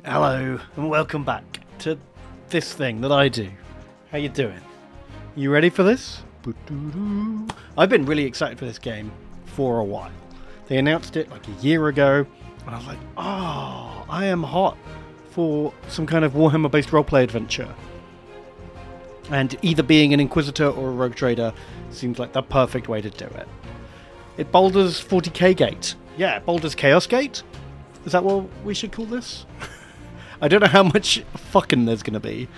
Hello, and welcome back to this thing that I do. How you doing? You ready for this? I've been really excited for this game for a while. They announced it like a year ago, and I was like, oh, I am hot for some kind of Warhammer-based roleplay adventure. And either being an Inquisitor or a Rogue Trader seems like the perfect way to do it. It Baldur's 40k Gate. Yeah, Baldur's Chaos Gate? Is that what we should call this? I don't know how much fucking there's going to be.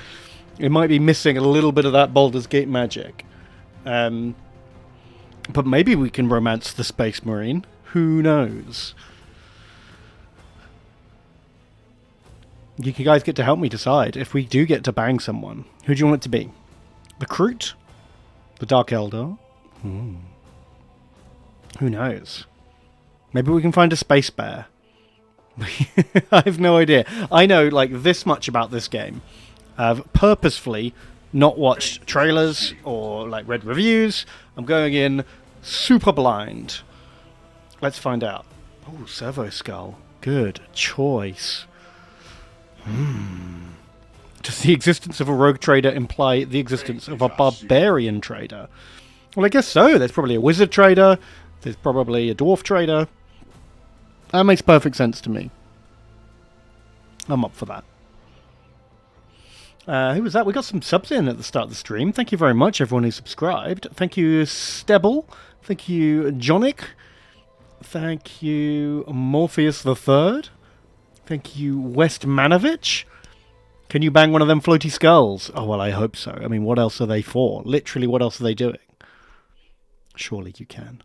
It might be missing a little bit of that Baldur's Gate magic. But maybe we can romance the Space Marine. Who knows? You guys get to help me decide. If we do get to bang someone, who do you want it to be? The Kroot? The Dark Eldar? Who knows? Maybe we can find a Space Bear. I have no idea. I know like this much about this game. I've purposefully not watched trailers or like read reviews. I'm going in super blind. Let's find out. Oh, Servo Skull. Good choice. Does the existence of a rogue trader imply the existence of a barbarian trader? Well, I guess so. There's probably a wizard trader. There's probably a dwarf trader. That makes perfect sense to me. I'm up for that. Who was that? We got some subs in at the start of the stream. Thank you very much, everyone who subscribed. Thank you, Stebble. Thank you, Jonic. Thank you, Morpheus the Third. Thank you, Westmanovich. Can you bang one of them floaty skulls? Oh, well, I hope so. I mean, what else are they for? Literally, what else are they doing? Surely you can.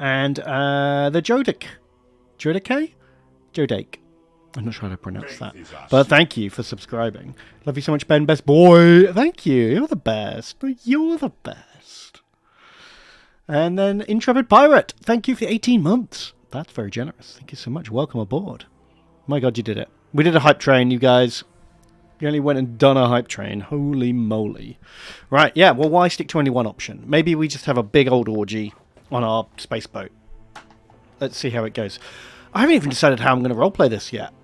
And the Jodek. Jodeke? Jodake. I'm not sure how to pronounce that. But thank you for subscribing. Love you so much, Ben. Best boy. Thank you. You're the best. You're the best. And then Intrepid Pirate. Thank you for 18 months. That's very generous. Thank you so much. Welcome aboard. My God, you did it. We did a hype train, you guys. You only went and done a hype train. Holy moly. Right, yeah. Well, why stick to only one option? Maybe we just have a big old orgy on our space boat. Let's see how it goes. I haven't even decided how I'm going to roleplay this yet.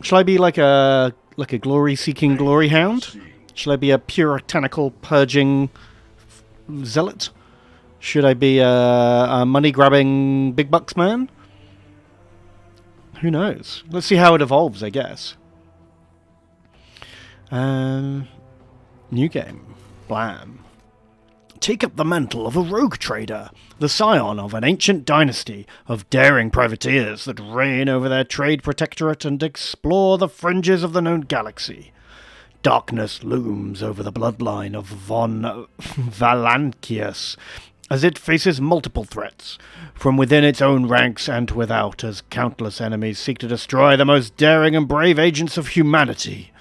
Shall I be like a glory-seeking glory hound? Shall I be a puritanical purging zealot? Should I be a money-grabbing big bucks man? Who knows? Let's see how it evolves, I guess. New game. Blam. Take up the mantle of a rogue trader, the scion of an ancient dynasty of daring privateers that reign over their trade protectorate and explore the fringes of the known galaxy. Darkness looms over the bloodline of von Valancius as it faces multiple threats, from within its own ranks and without, as countless enemies seek to destroy the most daring and brave agents of humanity.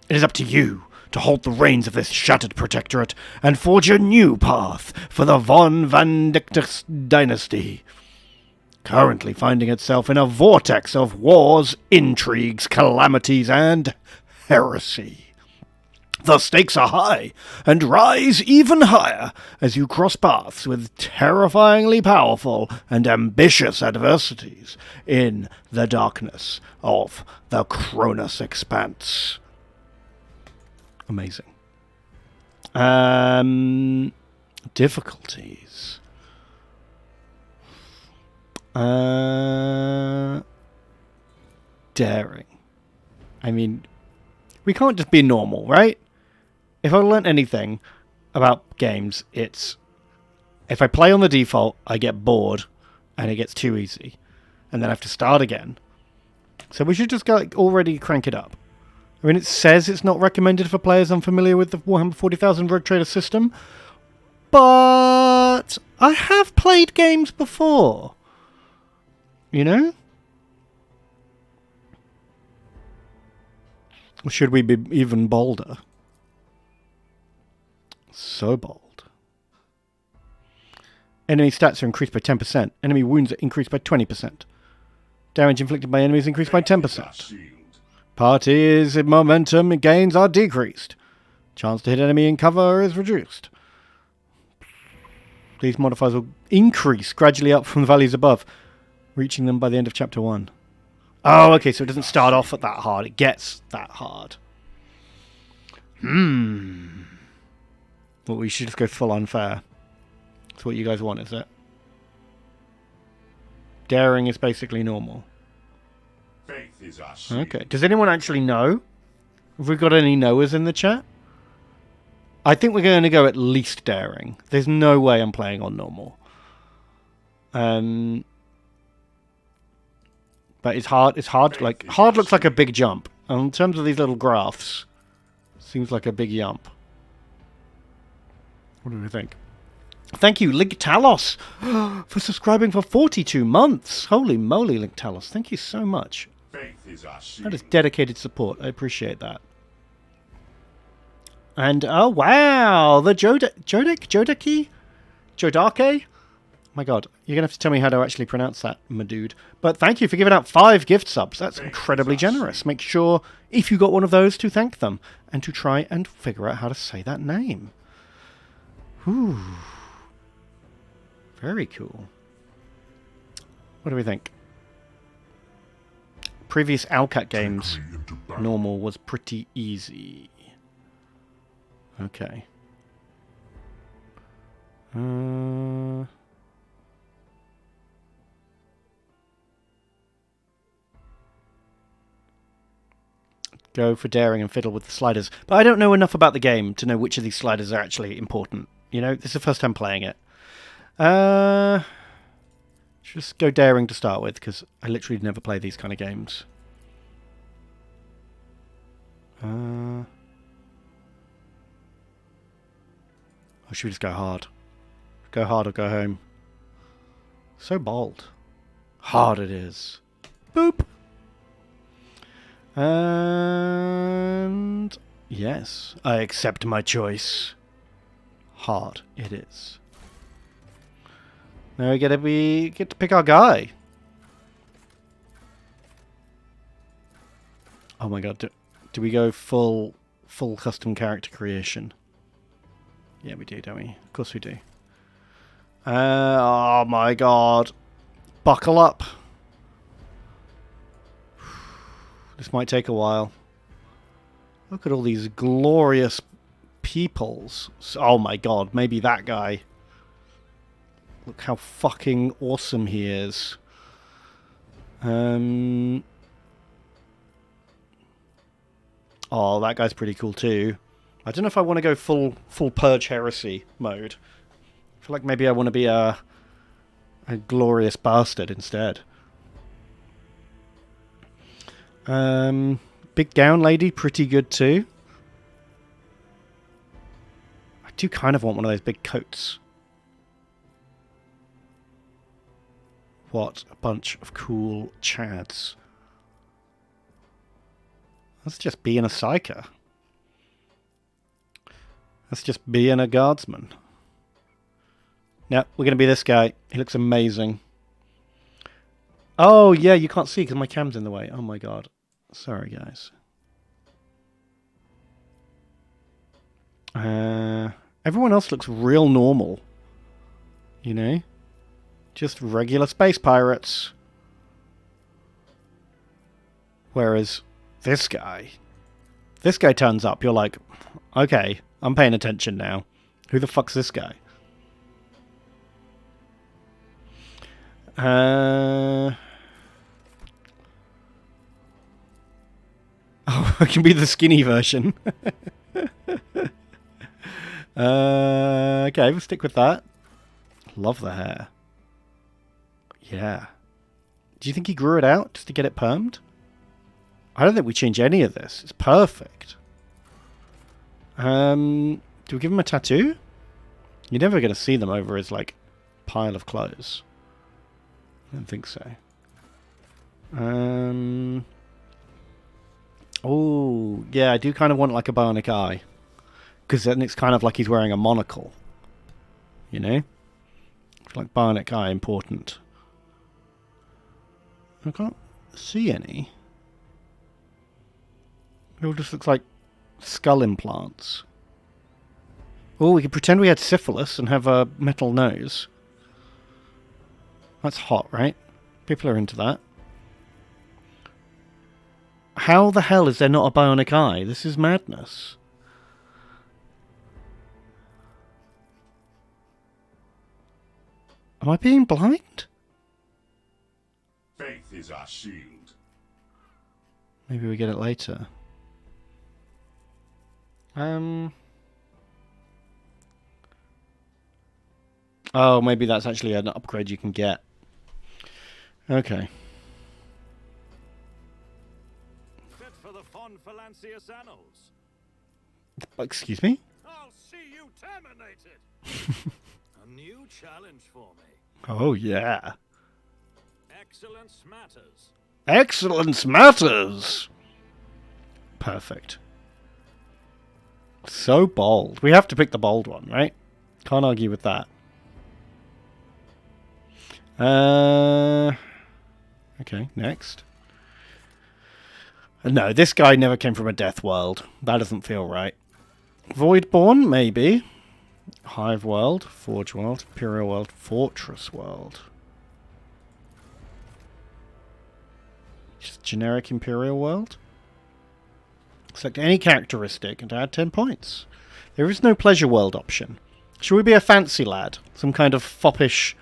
It is up to you to hold the reins of this shattered protectorate and forge a new path for the von Vandictus dynasty, currently finding itself in a vortex of wars, intrigues, calamities, and heresy. The stakes are high, and rise even higher as you cross paths with terrifyingly powerful and ambitious adversities in the darkness of the Cronus Expanse. Amazing. Difficulties. Daring. I mean, we can't just be normal, right? If I learnt anything about games, it's if I play on the default, I get bored and it gets too easy. And then I have to start again. So we should just go, already crank it up. I mean, it says it's not recommended for players unfamiliar with the Warhammer 40,000 Rogue Trader system, but I have played games before. You know? Or should we be even bolder? So bold. Enemy stats are increased by 10%. Enemy wounds are increased by 20%. Damage inflicted by enemies increased by 10%. Parties' momentum gains are decreased. Chance to hit enemy in cover is reduced. These modifiers will increase gradually up from the values above, reaching them by the end of Chapter 1. Oh, okay, so it doesn't start off at that hard. It gets that hard. Well, we should just go full unfair. That's what you guys want, is it? Daring is basically normal. Faith is our Okay. Does anyone actually know? Have we got any knowers in the chat? I think we're going to go at least daring. There's no way I'm playing on normal. But it's hard. It's hard. Like hard looks like a big jump. And in terms of these little graphs, seems like a big jump. What do we think? Thank you, Ligtalos, for subscribing for 42 months. Holy moly, Ligtalos. Thank you so much. Faith is our shield. That is dedicated support. I appreciate that. And, oh, wow, the Jodaki? Jodake? My god, you're going to have to tell me how to actually pronounce that, my dude. But thank you for giving out 5 gift subs. That's incredibly generous. Make sure, if you got one of those, to thank them. And to try and figure out how to say that name. Whew. Very cool. What do we think? Previous Owlcat games, normal was pretty easy. Okay. Go for daring and fiddle with the sliders. But I don't know enough about the game to know which of these sliders are actually important. You know, this is the first time playing it. Just go daring to start with, because I literally never play these kind of games. Or should we just go hard? Go hard or go home? So bold. Hard it is. Boop! And yes, I accept my choice. Hard it is. Now we get to pick our guy. Oh my god, do we go full custom character creation? Yeah, we do, don't we? Of course we do. Oh my god. Buckle up. This might take a while. Look at all these glorious peoples. Oh my god, maybe that guy. Look how fucking awesome he is. Oh, that guy's pretty cool too. I don't know if I want to go full Purge Heresy mode. I feel like maybe I want to be a glorious bastard instead. Big gown lady, pretty good too. I do kind of want one of those big coats. What a bunch of cool chads. Let's just be in a psyker. Let's just be in a guardsman. Now, we're going to be this guy. He looks amazing. Oh, yeah, you can't see because my cam's in the way. Oh, my God. Sorry, guys. Everyone else looks real normal. You know? Just regular space pirates. Whereas this guy turns up. You're like, okay, I'm paying attention now. Who the fuck's this guy? Oh, I can be the skinny version. Okay, we'll stick with that. Love the hair. Yeah. Do you think he grew it out just to get it permed? I don't think we change any of this. It's perfect. Do we give him a tattoo? You're never going to see them over his, like, pile of clothes. I don't think so. Oh, yeah, I do kind of want, like, a bionic eye. Because then it's kind of like he's wearing a monocle. You know? I feel like bionic eye important. I can't see any. It all just looks like skull implants. Oh, we could pretend we had syphilis and have a metal nose. That's hot, right? People are into that. How the hell is there not a bionic eye? This is madness. Am I being blind? Faith is our shield. Maybe we get it later. Oh, maybe that's actually an upgrade you can get. Okay. Fit for the Fon Phalanxius annals. Excuse me? I'll see you terminated. A new challenge for me. Oh, yeah. Excellence matters. Excellence matters! Perfect. So bold. We have to pick the bold one, right? Can't argue with that. Okay, next. No, this guy never came from a death world. That doesn't feel right. Voidborn, maybe. Hive world, Forge world, Imperial world, Fortress world. Just generic Imperial world. Select any characteristic and add 10 points. There is no pleasure world option. Should we be a fancy lad? Some kind of foppish...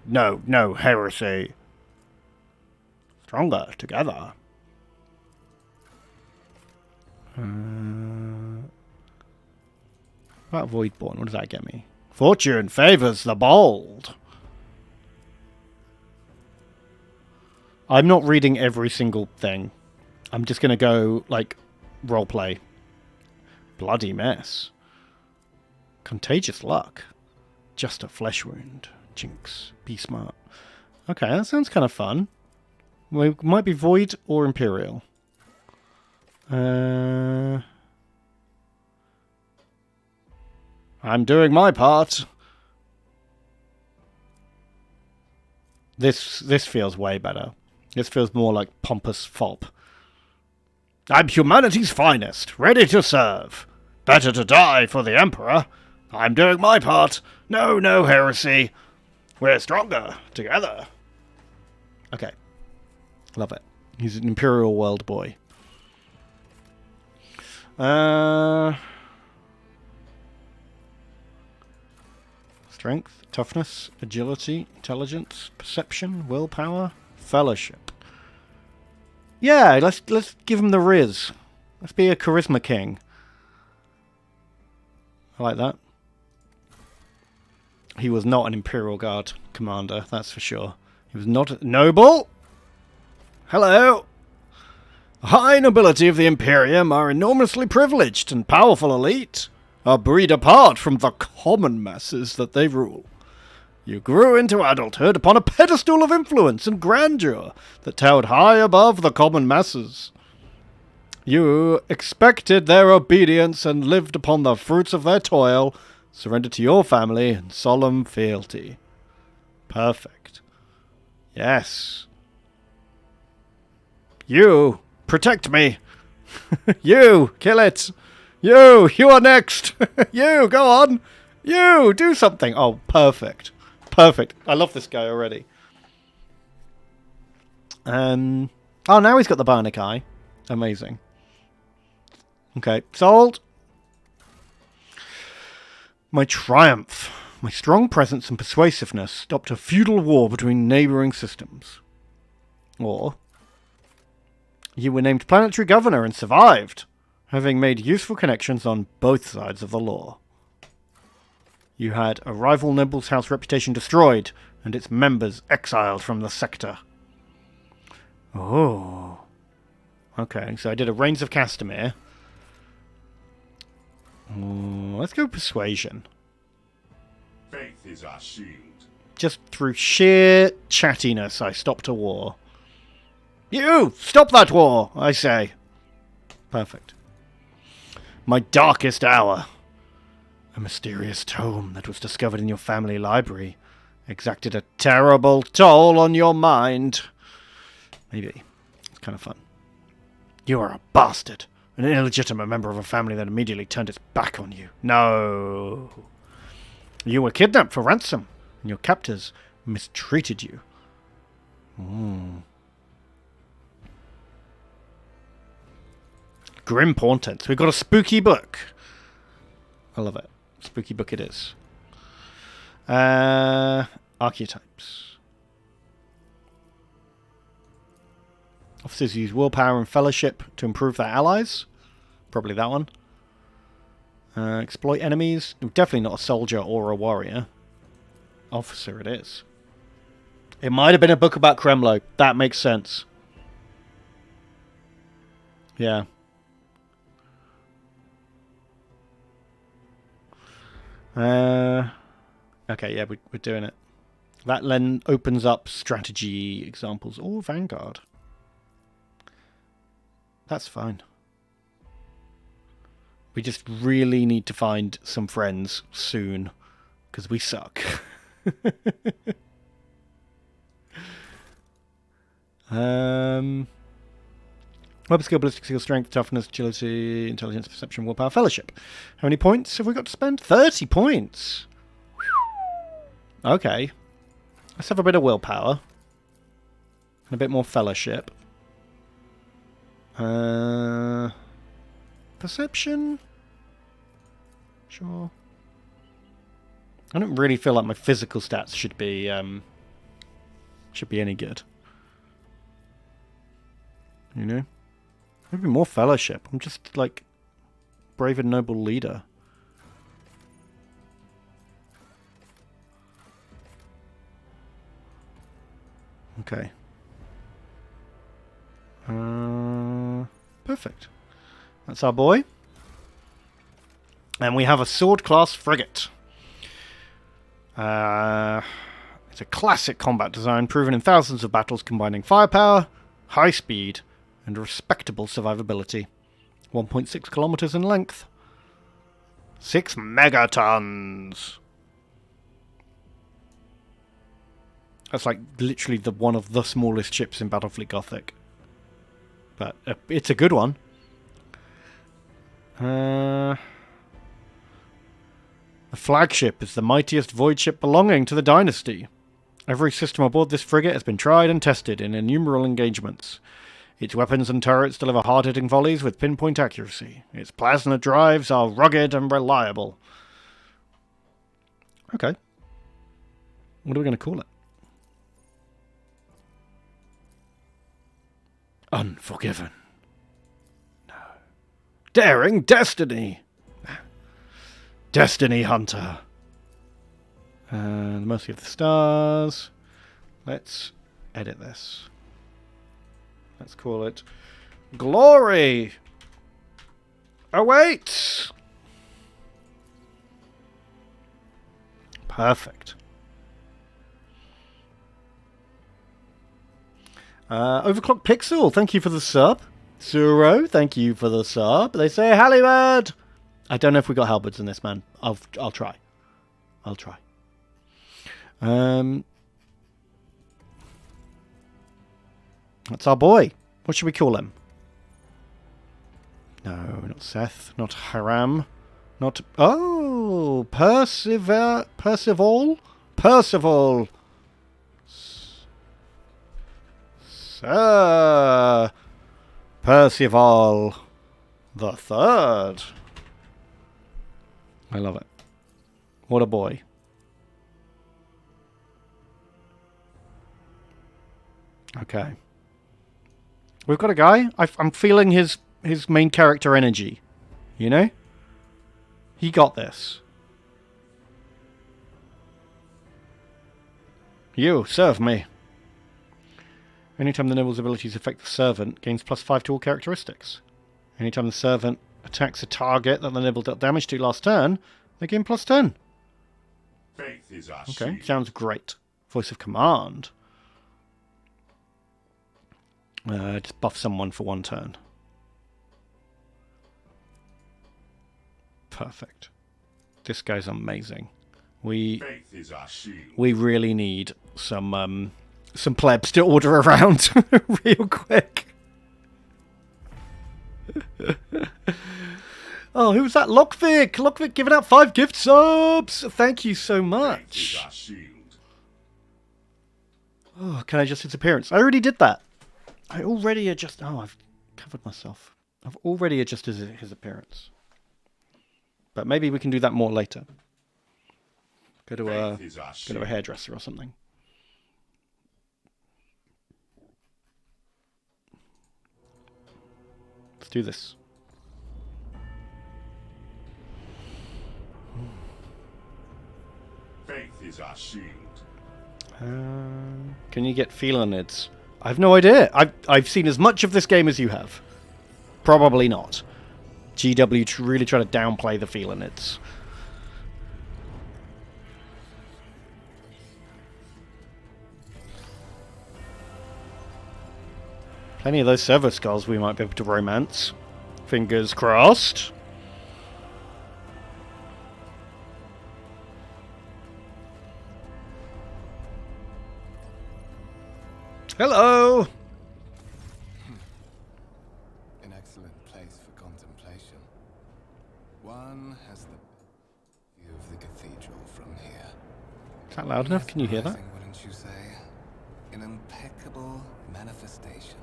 No, heresy. Stronger together. What about Voidborn? What does that get me? Fortune favors the bold. I'm not reading every single thing. I'm just going to go, like, roleplay. Bloody mess. Contagious luck. Just a flesh wound. Jinx. Be smart. Okay, that sounds kind of fun. We might be Void or Imperial. I'm doing my part. This feels way better. This feels more like pompous fop. I'm humanity's finest, ready to serve. Better to die for the Emperor. I'm doing my part. No heresy. We're stronger together. Okay. Love it. He's an Imperial world boy. Strength, toughness, agility, intelligence, perception, willpower, fellowship. Yeah, let's give him the Riz. Let's be a charisma king. I like that. He was not an Imperial Guard commander, that's for sure. He was not noble. Hello. The high nobility of the Imperium are enormously privileged and powerful elite, a breed apart from the common masses that they rule. You grew into adulthood upon a pedestal of influence and grandeur that towered high above the common masses. You expected their obedience and lived upon the fruits of their toil, surrendered to your family in solemn fealty. Perfect. Yes. You, protect me. You, kill it. You are next. You, go on. You, do something. Oh, perfect. Perfect. I love this guy already. Oh, now he's got the bionic eye. Amazing. Okay, sold. My triumph. My strong presence and persuasiveness stopped a feudal war between neighbouring systems. Or, you were named planetary governor and survived, having made useful connections on both sides of the law. You had a rival noble's house reputation destroyed, and its members exiled from the sector. Oh. Okay, so I did a Reigns of Castamere. Let's go Persuasion. Faith is our shield. Just through sheer chattiness, I stopped a war. You! Stop that war, I say. Perfect. My darkest hour. A mysterious tome that was discovered in your family library exacted a terrible toll on your mind. Maybe. It's kind of fun. You are a bastard. An illegitimate member of a family that immediately turned its back on you. No. You were kidnapped for ransom, and your captors mistreated you. Grim Portents. We've got a spooky book. I love it. Spooky book it is. Archetypes. Officers use willpower and fellowship to improve their allies. Probably that one. Exploit enemies. Definitely not a soldier or a warrior. Officer it is. It might have been a book about Kremlo. That makes sense. Yeah. Okay, yeah, we're doing it. That then opens up strategy examples. Or Vanguard. That's fine. We just really need to find some friends soon. Because we suck. Weapon skill, ballistic skill, strength, toughness, agility, intelligence, perception, willpower, fellowship. How many points have we got to spend? 30 points! Okay. Let's have a bit of willpower. And a bit more fellowship. Perception? Sure. I don't really feel like my physical stats should be any good. You know? Maybe more fellowship. I'm just like brave and noble leader. Okay. Perfect. That's our boy. And we have a sword class frigate. It's a classic combat design proven in thousands of battles combining firepower, high speed, and respectable survivability. 1.6 kilometers in length. 6 megatons. That's like literally one of the smallest ships in Battlefleet Gothic. But it's a good one. The flagship is the mightiest void ship belonging to the dynasty. Every system aboard this frigate has been tried and tested in innumerable engagements. Its weapons and turrets deliver hard-hitting volleys with pinpoint accuracy. Its plasma drives are rugged and reliable. Okay. What are we going to call it? Unforgiven. No. Daring Destiny. Destiny Hunter. The Mercy of the Stars. Let's edit this. Let's call it Glory Awaits. Perfect. Overclock Pixel, thank you for the sub. Suro, thank you for the sub. They say Halliward. I don't know if we got halberds in this, man. I'll try. I'll try. That's our boy. What should we call him? No, not Seth. Not Haram. Not... Oh! Percival? Percival! Sir! Percival the Third. I love it. What a boy. Okay. We've got a guy. I'm feeling his main character energy. You know? He got this. You, serve me. Anytime the noble's abilities affect the servant, gains +5 to all characteristics. Anytime the servant attacks a target that the noble dealt damage to last turn, they gain +10. Faith is our Okay, shield. sounds great. Voice of command. Just buff someone for 1 turn. Perfect. This guy's amazing. Faith is our shield. We really need some plebs to order around real quick. Oh, who was that? Lockvic! Lockvic giving out 5 gift subs! Thank you so Faith is much. our shield. Oh, can I just his appearance? I already did that. I already adjust. Oh, I've covered myself. I've already adjusted his appearance. But maybe we can do that more later. Go to a hairdresser or something. Let's do this. Faith is our shield. Can you get felinids? I have no idea. I've seen as much of this game as you have. Probably not. GW really try to downplay the felinids. Plenty of those servo skulls we might be able to romance. Fingers crossed. Hello! An excellent place for contemplation. One has the view of the cathedral from here. Is that loud enough? Can you hear that? Wouldn't you say? An impeccable manifestation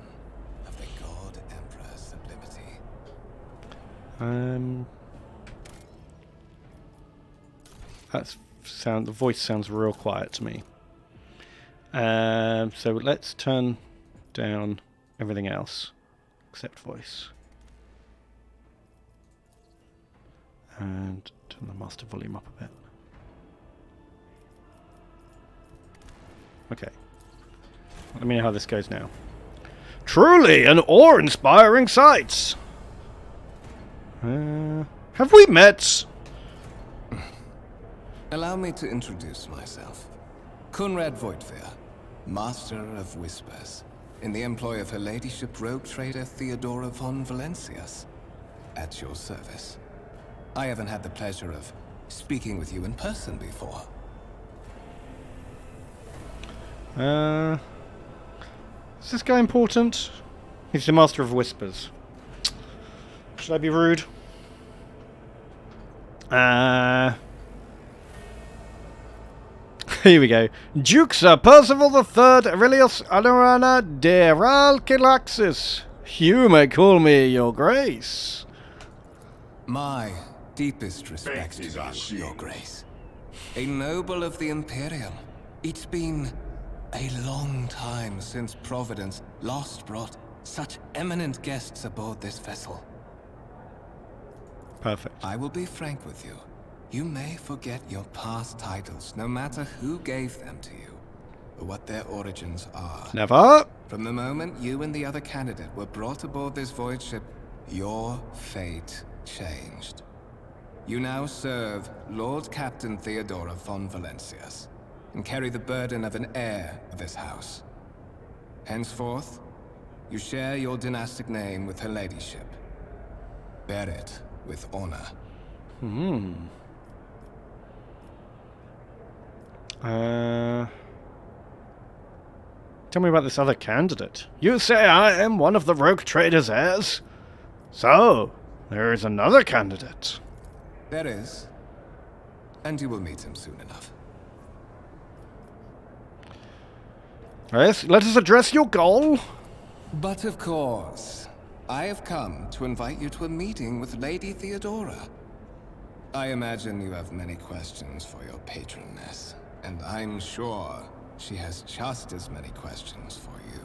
of the God Emperor's sublimity. The voice sounds real quiet to me. So let's turn down everything else except voice. And turn the master volume up a bit. Okay. Let me know how this goes now. Truly an awe-inspiring sight! Have we met? Allow me to introduce myself. Conrad Voigtveer, Master of Whispers, in the employ of Her Ladyship Rogue Trader Theodora von Valencias. At your service. I haven't had the pleasure of speaking with you in person before. Is this guy important? He's the Master of Whispers. Should I be rude? Here we go. Duke Sir Percival III Aurelius Anorana de Ralcilaxis. You may call me your grace. My deepest respects to you, your grace. A noble of the Imperium. It's been a long time since Providence last brought such eminent guests aboard this vessel. Perfect. I will be frank with you. You may forget your past titles, no matter who gave them to you, or what their origins are. Never. From the moment you and the other candidate were brought aboard this void ship, your fate changed. You now serve Lord Captain Theodora von Valencias, and carry the burden of an heir of this house. Henceforth, you share your dynastic name with Her Ladyship. Bear it with honor. Tell me about this other candidate. You say I am one of the rogue trader's heirs? So, there is another candidate. There is. And you will meet him soon enough. Yes, let us address your goal. But of course, I have come to invite you to a meeting with Lady Theodora. I imagine you have many questions for your patroness, and I'm sure she has just as many questions for you.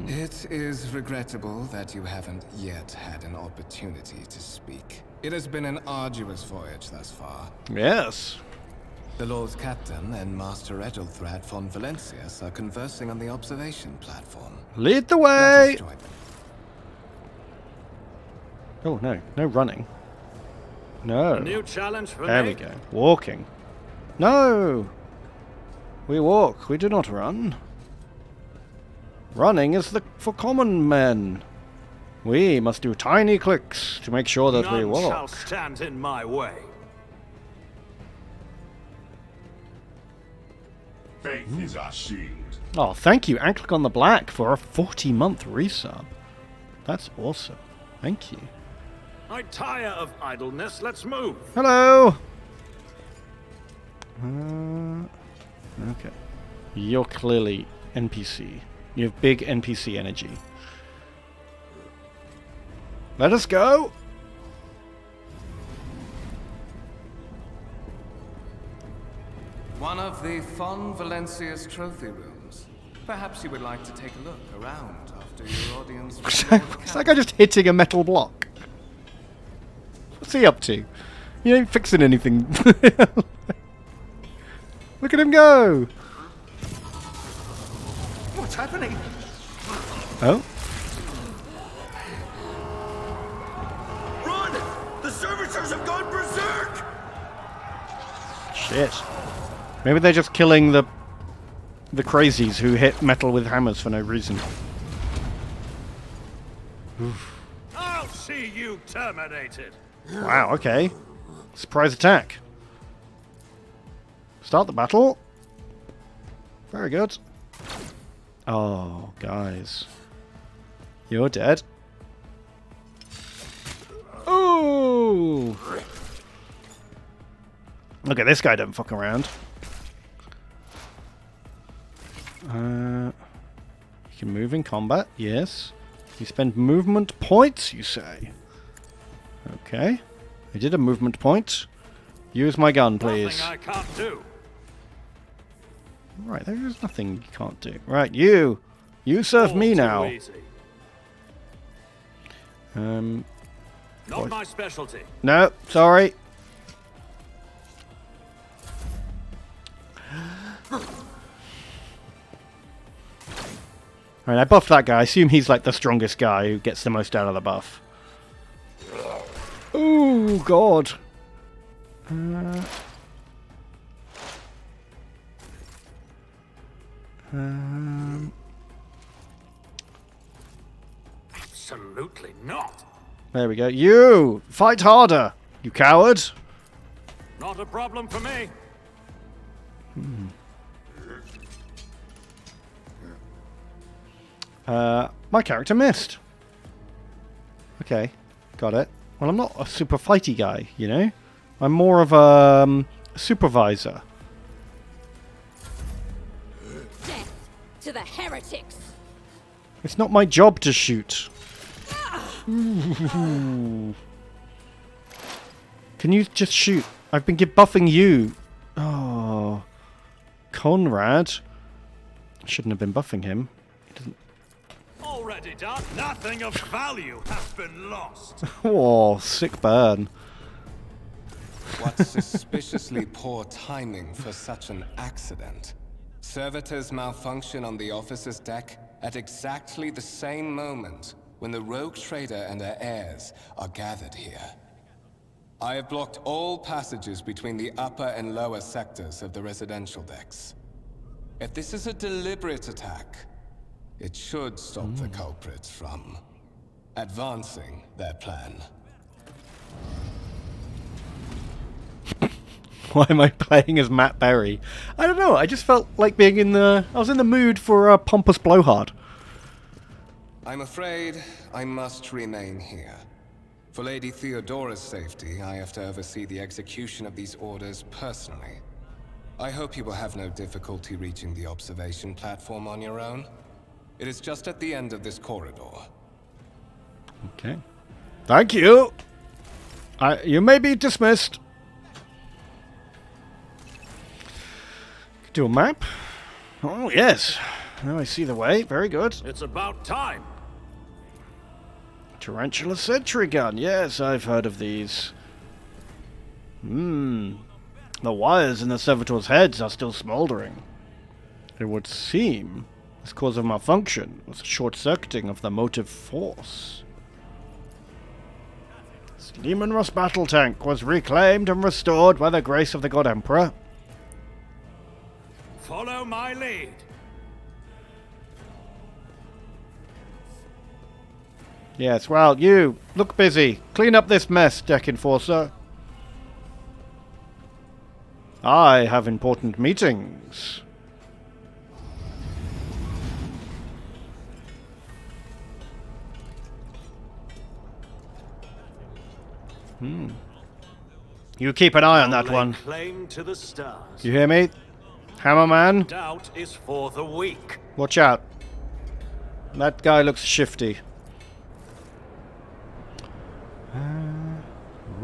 It is regrettable that you haven't yet had an opportunity to speak. It has been an arduous voyage thus far. Yes. The Lord Captain and Master Ethelthrad von Valencias are conversing on the observation platform. Lead the Let way. us join them. Oh, no. No running. No. A new challenge for There me. we go. Walking. No. We walk. We do not run. Running is for common men. We must do tiny clicks to make sure that we None shall walk. stand in my way. Faith is our shield. Oh, thank you, Anklick on the Black, for a 40-month resub. That's awesome. Thank you. I tire of idleness. Let's move. Hello. Okay. You're clearly NPC. You have big NPC energy. Let us go! One of the Fon Valencia's trophy rooms. Perhaps you would like to take a look around after your audience with the Lord It's like I'm just hitting a metal block. What's he up to? He ain't fixing anything. Look at him go! What's happening? Oh? Run! The servitors have gone berserk! Shit. Maybe they're just killing the crazies who hit metal with hammers for no reason. I'll see you terminated. Wow, okay. Surprise attack. Start the battle. Very good. Oh, guys. You're dead. Ooh! Look at this guy, don't fuck around. You can move in combat, yes. You spend movement points, you say. Okay. I did a movement point. Use my gun, please. Nothing I can't do. Right, there is nothing you can't do. Right, you! You serve me All too now. easy. What? Not my specialty. No, sorry. Alright, I buffed that guy. I assume he's like the strongest guy who gets the most out of the buff. Ooh, God. Absolutely not. There we go. You! Fight harder, you coward! Not a problem for me. My character missed. Okay, got it. Well, I'm not a super fighty guy, you know? I'm more of a supervisor. Death to the heretics! It's not my job to shoot. Ooh. Can you just shoot? I've been buffing you. Oh. Conrad. I shouldn't have been buffing him. He doesn't... Already done. Nothing of value has been lost. Oh, sick burn. What suspiciously poor timing for such an accident. Servitors malfunction on the officer's deck at exactly the same moment when the rogue trader and her heirs are gathered here. I have blocked all passages between the upper and lower sectors of the residential decks. If this is a deliberate attack, it should stop the culprits from advancing their plan. Why am I playing as Matt Berry? I don't know, I just felt like being in the... I was in the mood for a pompous blowhard. I'm afraid I must remain here. For Lady Theodora's safety, I have to oversee the execution of these orders personally. I hope you will have no difficulty reaching the observation platform on your own. It is just at the end of this corridor. Okay. Thank you! You may be dismissed. Do a map? Oh, yes. Now I see the way. Very good. It's about time. Tarantula sentry gun. Yes, I've heard of these. The wires in the servitors' heads are still smouldering. It would seem this cause of malfunction was a short-circuiting of the motive force. This Demon Rust battle tank was reclaimed and restored by the grace of the God Emperor. Follow my lead. Yes, well, you, look busy. Clean up this mess, Deck Enforcer. I have important meetings. You keep an eye on that Lay one. claim to the stars. You hear me? Hammerman, Doubt is for the weak. watch out. That guy looks shifty.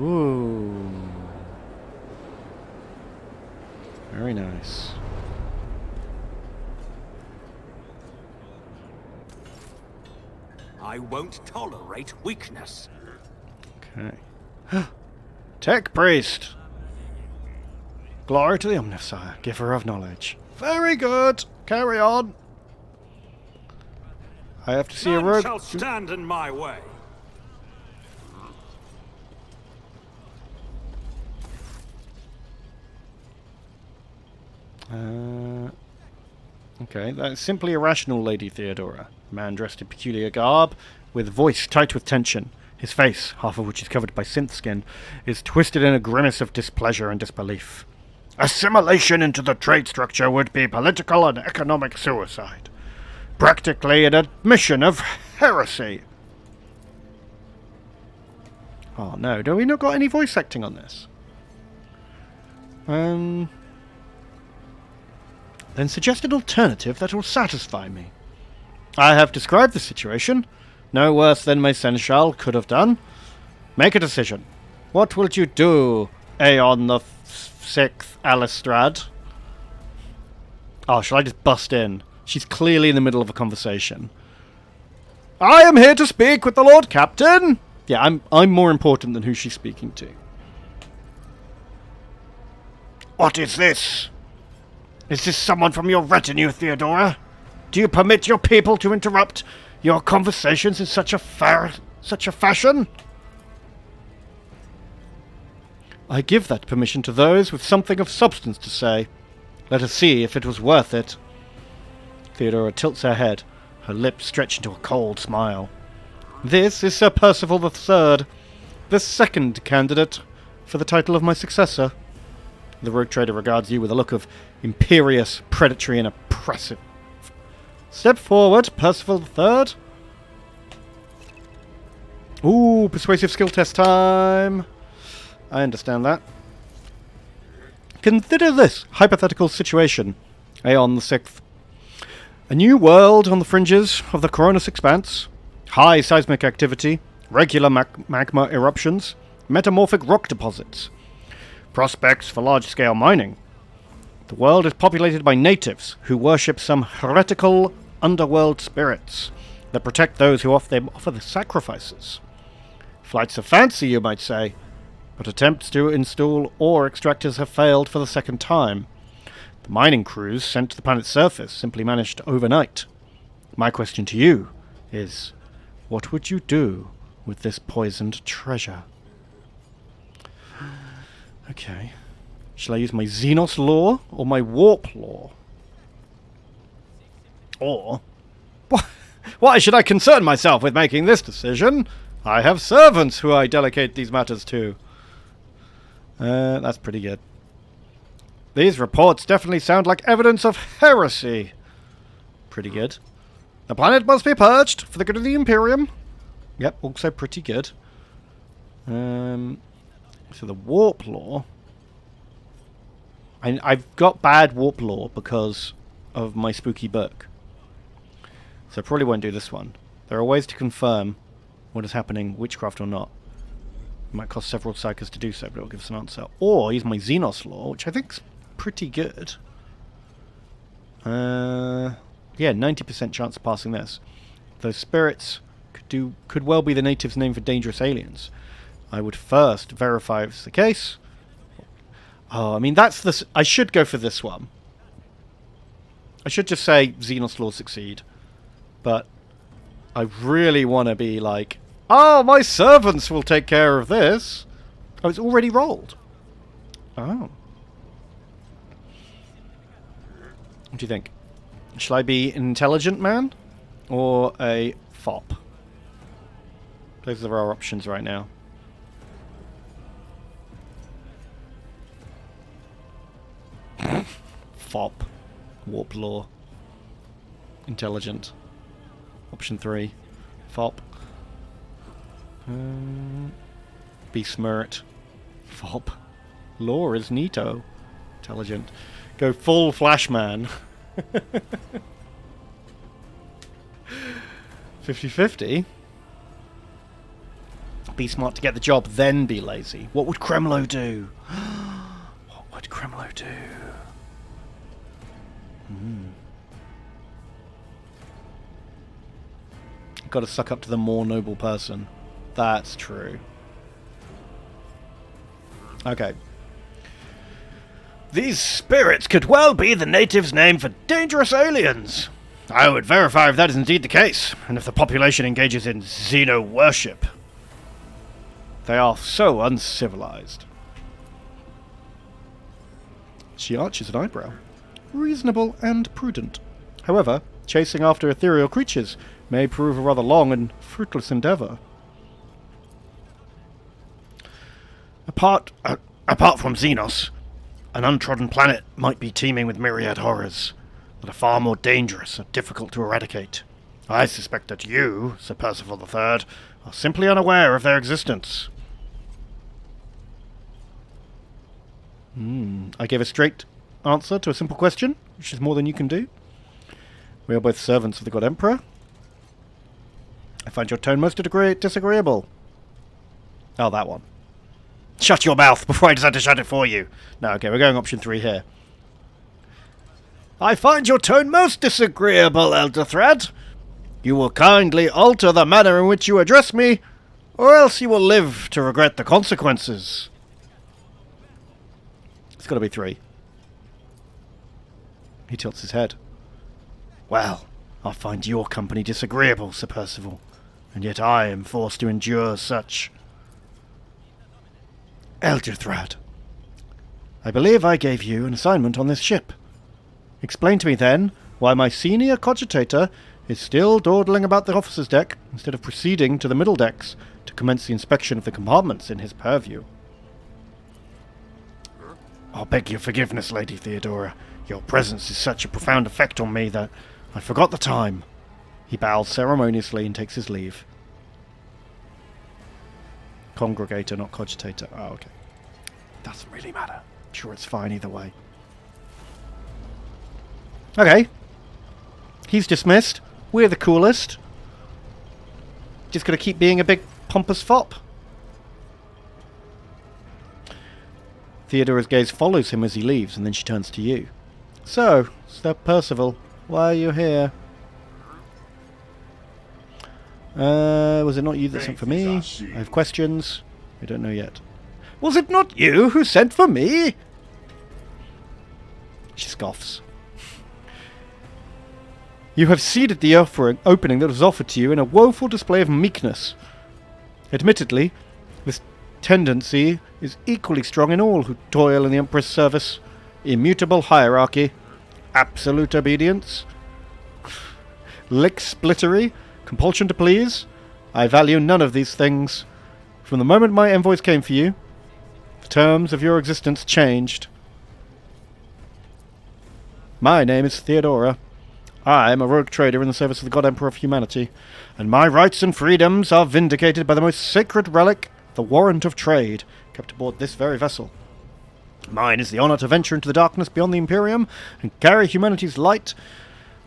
Ooh. Very nice. I won't tolerate weakness. Okay. Tech Priest! Glory to the Omnisphere, giver of knowledge. Very good! Carry on! I have to see a None rogue... shall stand in my way. Okay, that's simply irrational, Lady Theodora. A man dressed in peculiar garb, with voice tight with tension. His face, half of which is covered by synth skin, is twisted in a grimace of displeasure and disbelief. Assimilation into the trade structure would be political and economic suicide. Practically an admission of heresy. Oh no, do we not got any voice acting on this? Then suggest an alternative that will satisfy me. I have described the situation. No worse than my seneschal could have done. Make a decision. What will you do, Aeon the 6th Alistrad? Oh, shall I just bust in? She's clearly in the middle of a conversation. I am here to speak with the Lord Captain! Yeah, I'm more important than who she's speaking to. What is this? Is this someone from your retinue, Theodora? Do you permit your people to interrupt your conversations in such a fashion? I give that permission to those with something of substance to say. Let us see if it was worth it. Theodora tilts her head, her lips stretch into a cold smile. This is Sir Percival III, the second candidate for the title of my successor. The rogue trader regards you with a look of imperious, predatory, and oppressive. Step forward, Percival III. Ooh, persuasive skill test time. I understand that. Consider this hypothetical situation. Aeon the 6th. A new world on the fringes of the Coronis Expanse. High seismic activity. Regular magma eruptions. Metamorphic rock deposits. Prospects for large-scale mining. The world is populated by natives who worship some heretical underworld spirits that protect those who offer the sacrifices. Flights of fancy, you might say, but attempts to install ore extractors have failed for the second time. The mining crews sent to the planet's surface simply vanished overnight. My question to you is, what would you do with this poisoned treasure? Okay. Shall I use my Xenos law or my warp law? Or, why should I concern myself with making this decision? I have servants who I delegate these matters to. That's pretty good. These reports definitely sound like evidence of heresy. Pretty good. The planet must be purged for the good of the Imperium. Yep, also pretty good. So the warp law. I've got bad warp law because of my spooky book. So I probably won't do this one. There are ways to confirm what is happening, witchcraft or not. It might cost several psychers to do so, but it'll give us an answer. Or use my Xenos law, which I think's pretty good. Yeah, 90% chance of passing this. Those spirits could well be the natives' name for dangerous aliens. I would first verify if it's the case. Oh, I mean, that's the... I should go for this one. I should just say Xenos law succeed. But I really want to be like, oh, my servants will take care of this. Oh, it's already rolled. Oh. What do you think? Shall I be an intelligent man or a fop? Those are our options right now. Fop. Warp law. Intelligent. Option 3. Fop. Besmirch. Fop. Law is neato. Intelligent. Go full Flashman. 50-50. Be smart to get the job, then be lazy. What would Kremlo do? What would Kremlo do? Got to suck up to the more noble person. That's true. Okay. These spirits could well be the natives' name for dangerous aliens. I would verify if that is indeed the case, and if the population engages in xeno-worship. They are so uncivilized. She arches an eyebrow. Reasonable and prudent. However, chasing after ethereal creatures may prove a rather long and fruitless endeavor. Apart from Xenos, an untrodden planet might be teeming with myriad horrors that are far more dangerous and difficult to eradicate. I suspect that you, Sir Percival III, are simply unaware of their existence. I gave a straight answer to a simple question, which is more than you can do. We are both servants of the God Emperor. I find your tone most disagreeable. Oh, that one. Shut your mouth before I decide to shut it for you. No, okay, we're going option 3 here. I find your tone most disagreeable, Elder Thrad. You will kindly alter the manner in which you address me, or else you will live to regret the consequences. It's got to be 3. He tilts his head. Well, I find your company disagreeable, Sir Percival, and yet I am forced to endure such. Elder Thrad, I believe I gave you an assignment on this ship. Explain to me then why my senior cogitator is still dawdling about the officer's deck instead of proceeding to the middle decks to commence the inspection of the compartments in his purview. I beg your forgiveness, Lady Theodora. Your presence is such a profound effect on me that I forgot the time. He bows ceremoniously and takes his leave. Congregator, not cogitator. Oh, okay. Doesn't really matter. I'm sure it's fine either way. Okay. He's dismissed. We're the coolest. Just gotta keep being a big pompous fop. Theodora's gaze follows him as he leaves, and then she turns to you. So, Sir Percival, why are you here? Was it not you that sent for me? I have questions. I don't know yet. Was it not you who sent for me? She scoffs. You have ceded the opening that was offered to you in a woeful display of meekness. Admittedly, this tendency is equally strong in all who toil in the Emperor's service. Immutable hierarchy, absolute obedience, lick-splittery, compulsion to please. I value none of these things. From the moment my envoys came for you, the terms of your existence changed. My name is Theodora. I am a rogue trader in the service of the God Emperor of humanity, and my rights and freedoms are vindicated by the most sacred relic, the warrant of trade, kept aboard this very vessel. Mine is the honor to venture into the darkness beyond the Imperium and carry humanity's light,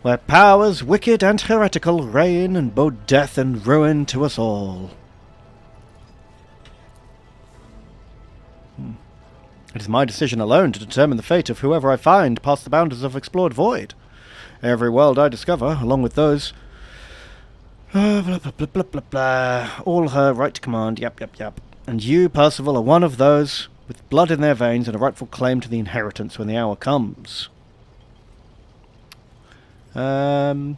where powers wicked and heretical reign and bow death and ruin to us all. It is my decision alone to determine the fate of whoever I find past the boundaries of explored void. Every world I discover, along with those... blah, blah, blah, blah, blah, blah. All her right to command, yep. And you, Percival, are one of those, with blood in their veins and a rightful claim to the inheritance when the hour comes. I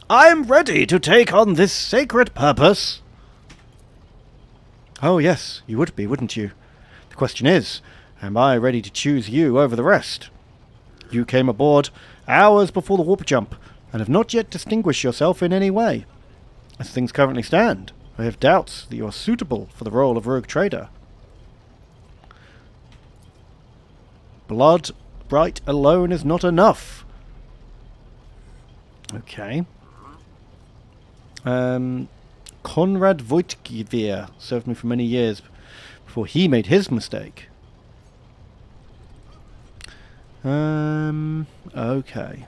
am ready to take on this sacred purpose. Oh yes, you would be, wouldn't you? The question is, am I ready to choose you over the rest? You came aboard hours before the warp jump, and have not yet distinguished yourself in any way. As things currently stand, I have doubts that you are suitable for the role of rogue trader. Blood bright alone is not enough. Okay. Konrad Voitgevier served me for many years before he made his mistake. Okay.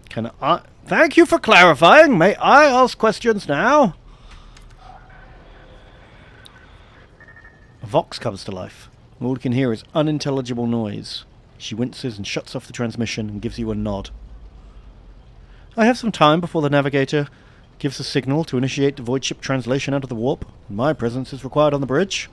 Can I... Thank you for clarifying. May I ask questions now? Vox comes to life. All you can hear is unintelligible noise. She winces and shuts off the transmission and gives you a nod. I have some time before the navigator gives a signal to initiate the void ship translation out of the warp. My presence is required on the bridge.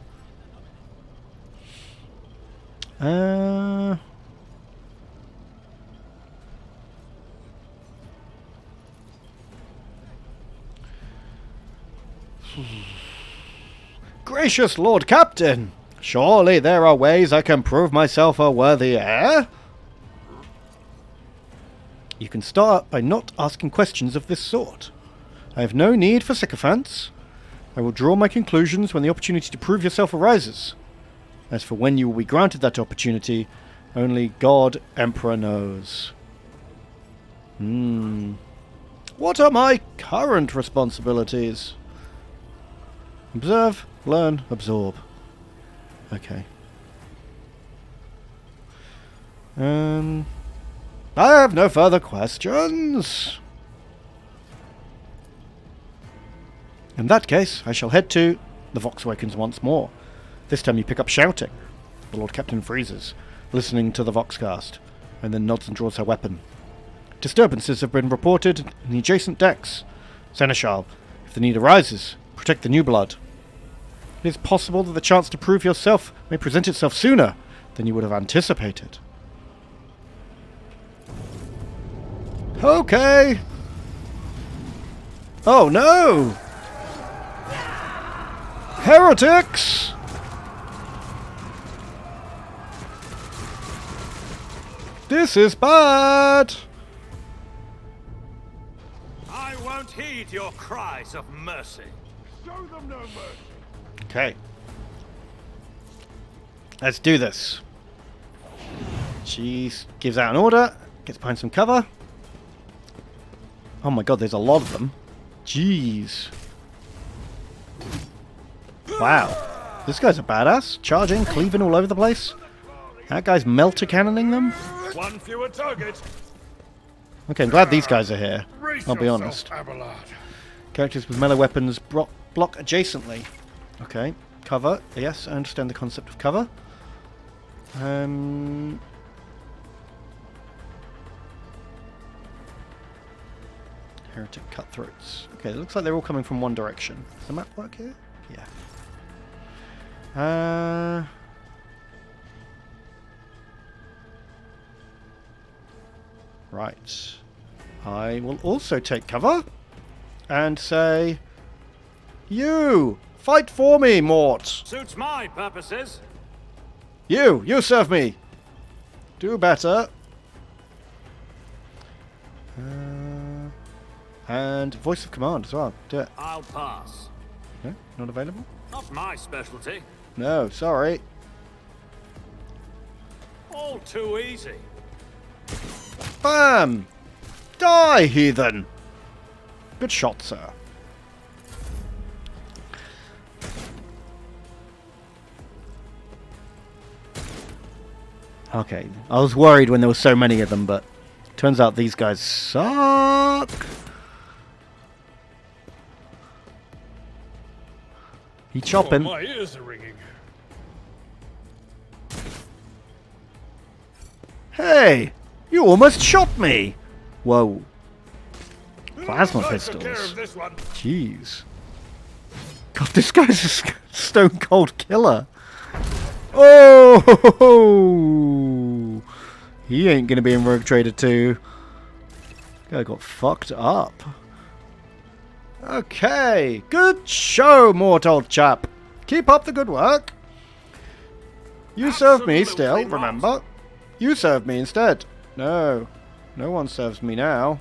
Gracious Lord Captain! Surely there are ways I can prove myself a worthy heir? You can start by not asking questions of this sort. I have no need for sycophants. I will draw my conclusions when the opportunity to prove yourself arises. As for when you will be granted that opportunity, only God Emperor knows. What are my current responsibilities? Observe, learn, absorb. Okay. I have no further questions. In that case, I shall head to the Vox awakens once more. This time you pick up shouting. The Lord Captain freezes, listening to the Voxcast, and then nods and draws her weapon. Disturbances have been reported in the adjacent decks. Seneschal, if the need arises, protect the new blood. It is possible that the chance to prove yourself may present itself sooner than you would have anticipated. Okay. Oh no! Heretics! This is bad! I won't heed your cries of mercy. Show them no mercy. Okay. Let's do this. She gives out an order, gets behind some cover. Oh my god, there's a lot of them. Jeez. Wow. This guy's a badass. Charging, cleaving all over the place. That guy's melter cannoning them. One fewer target. Okay, I'm glad these guys are here. Brace I'll be yourself, honest. Abelard. Characters with melee weapons block adjacently. Okay, cover. Yes, I understand the concept of cover. Heretic cutthroats. Okay, it looks like they're all coming from one direction. Does the map work here? Yeah. Right. I will also take cover and say, you! Fight for me, Mort! Suits my purposes. You serve me! Do better. And voice of command as well. Do it. I'll pass. No? Not available? Not my specialty. No, sorry. All too easy. Bam! Die, heathen! Good shot, sir. Okay, I was worried when there were so many of them, but turns out these guys suck. He chopping. Oh, my ears are ringing. Hey! You almost shot me! Whoa. Plasma I took care pistols. of this one. Jeez. God, this guy's a stone cold killer. Oh! He ain't gonna be in Rogue Trader 2. Guy got fucked up. Okay. Good show, Mort, old chap. Keep up the good work. You served me still, Absolutely not. remember? You served me instead. No. No one serves me now.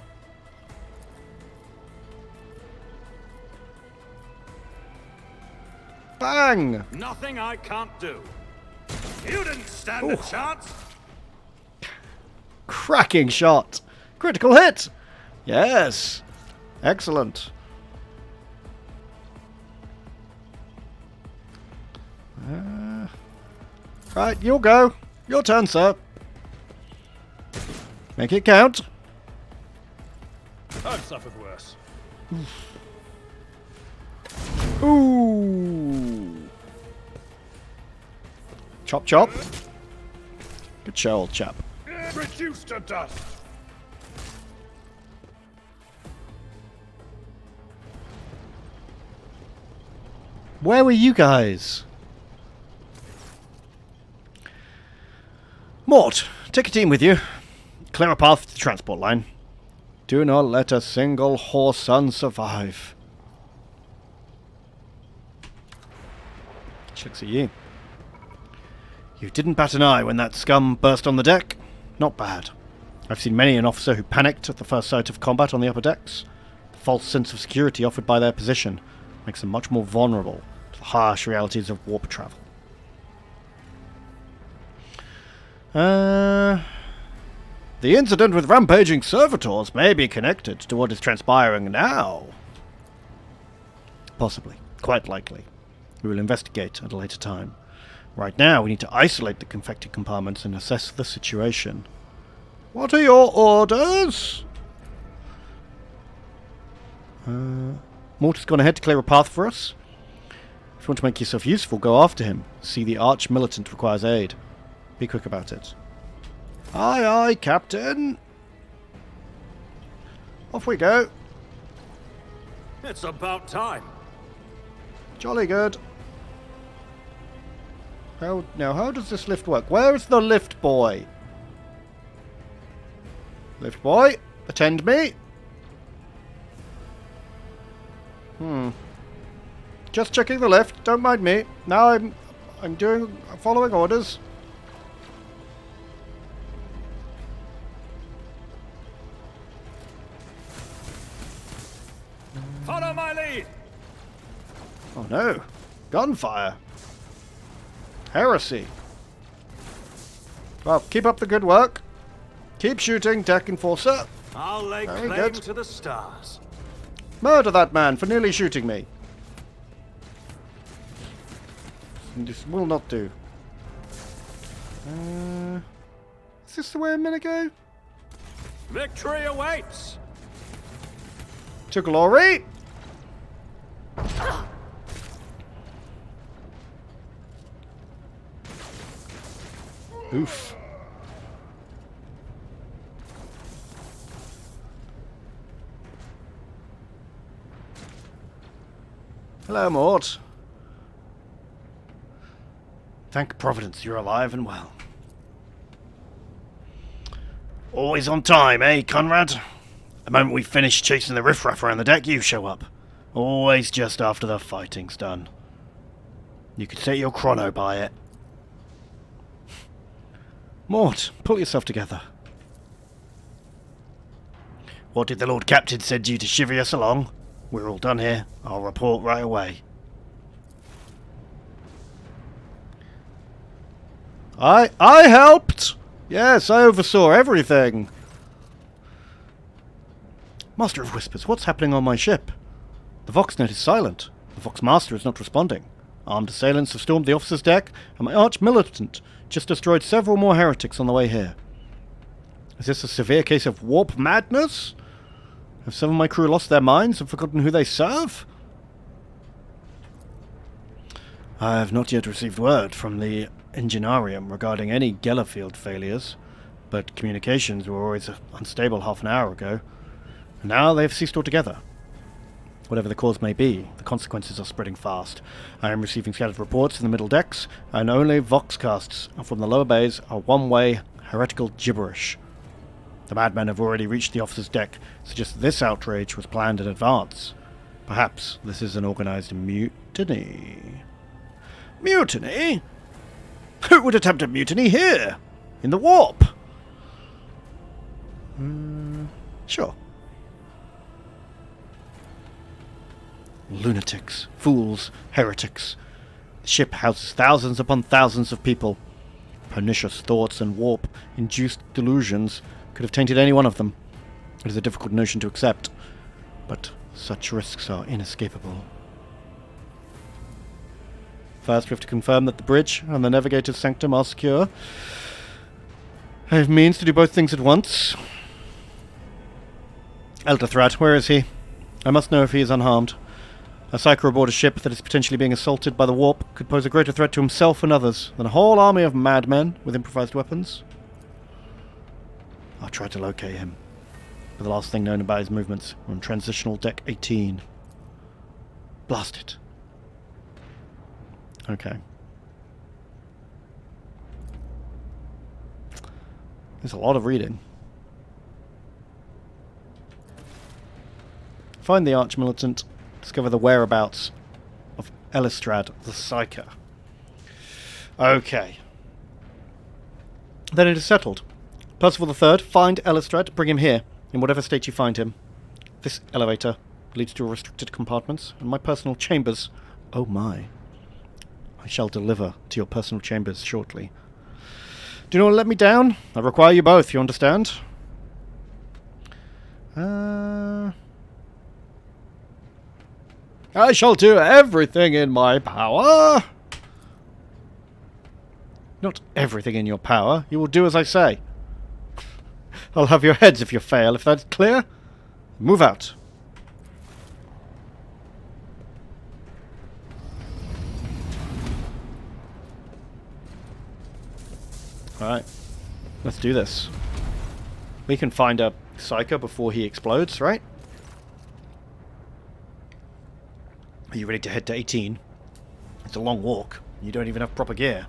Bang! Nothing I can't do. You didn't stand a chance. Cracking shot! Critical hit! Yes! Excellent. Right, you'll go. Your turn, sir. Make it count. I've suffered worse. Ooh. Chop, chop. Good show, old chap. Reduced to dust. Where were you guys? Mort, take a team with you. Clear a path to the transport line. Do not let a single whore son survive. She looks at you. You didn't bat an eye when that scum burst on the deck? Not bad. I've seen many an officer who panicked at the first sight of combat on the upper decks. The false sense of security offered by their position makes them much more vulnerable to the harsh realities of warp travel. The incident with rampaging servitors may be connected to what is transpiring now. Possibly. Quite likely. We will investigate at a later time. Right now, we need to isolate the confected compartments and assess the situation. What are your orders? Mort has gone ahead to clear a path for us. If you want to make yourself useful, go after him. See the arch-militant requires aid. Be quick about it. Aye, aye, Captain. Off we go. It's about time. Jolly good. How does this lift work? Where is the lift boy? Lift boy, attend me. Just checking the lift. Don't mind me. Now I'm following orders. Follow my lead. Oh no. Gunfire. Heresy. Well, keep up the good work. Keep shooting, deck enforcer. I'll lay Very claim good. to the stars. Murder that man for nearly shooting me. This will not do. Is this the way I'm gonna go? Victory awaits. To glory! Oof. Hello, Mort. Thank Providence you're alive and well. Always on time, eh, Conrad? The moment we finish chasing the riffraff around the deck, you show up. Always just after the fighting's done. You could set your chrono by it. Mort, pull yourself together. What did the Lord Captain send you to chivvy us along? We're all done here. I'll report right away. I helped! Yes, I oversaw everything. Master of Whispers, what's happening on my ship? The Voxnet is silent. The Vox Master is not responding. Armed assailants have stormed the officer's deck, and my arch-militant just destroyed several more heretics on the way here. Is this a severe case of warp madness? Have some of my crew lost their minds and forgotten who they serve? I have not yet received word from the Enginarium regarding any Gellerfield failures, but communications were always unstable half an hour ago, and now they have ceased altogether. Whatever the cause may be, the consequences are spreading fast. I am receiving scattered reports in the middle decks, and only voxcasts from the lower bays are one-way heretical gibberish. The madmen have already reached the officer's deck, suggesting this outrage was planned in advance. Perhaps this is an organized mutiny. Mutiny? Who would attempt a mutiny here? In the warp? Sure. Lunatics, fools, heretics. The ship houses thousands upon thousands of people. Pernicious thoughts and warp-induced delusions could have tainted any one of them. It is a difficult notion to accept, but such risks are inescapable. First, we have to confirm that the bridge and the navigator's sanctum are secure. I have means to do both things at once. Elderthrat, where is he? I must know if he is unharmed. A psyker aboard a ship that is potentially being assaulted by the warp could pose a greater threat to himself and others than a whole army of madmen with improvised weapons. I'll try to locate him. But the last thing known about his movements were on transitional deck 18. Blast it. Okay. There's a lot of reading. Find the arch-militant. Discover the whereabouts of Elistrad the Psyker. Okay. Then it is settled. Percival III, find Elistrad, bring him here, in whatever state you find him. This elevator leads to restricted compartments and my personal chambers. Oh my. I shall deliver to your personal chambers shortly. Do you not let me down? I require you both, you understand? I shall do everything in my power. Not everything in your power. You will do as I say. I'll have your heads if you fail, if that's clear. Move out. Alright. Let's do this. We can find a psyker before he explodes, right? Are you ready to head to 18? It's a long walk. You don't even have proper gear.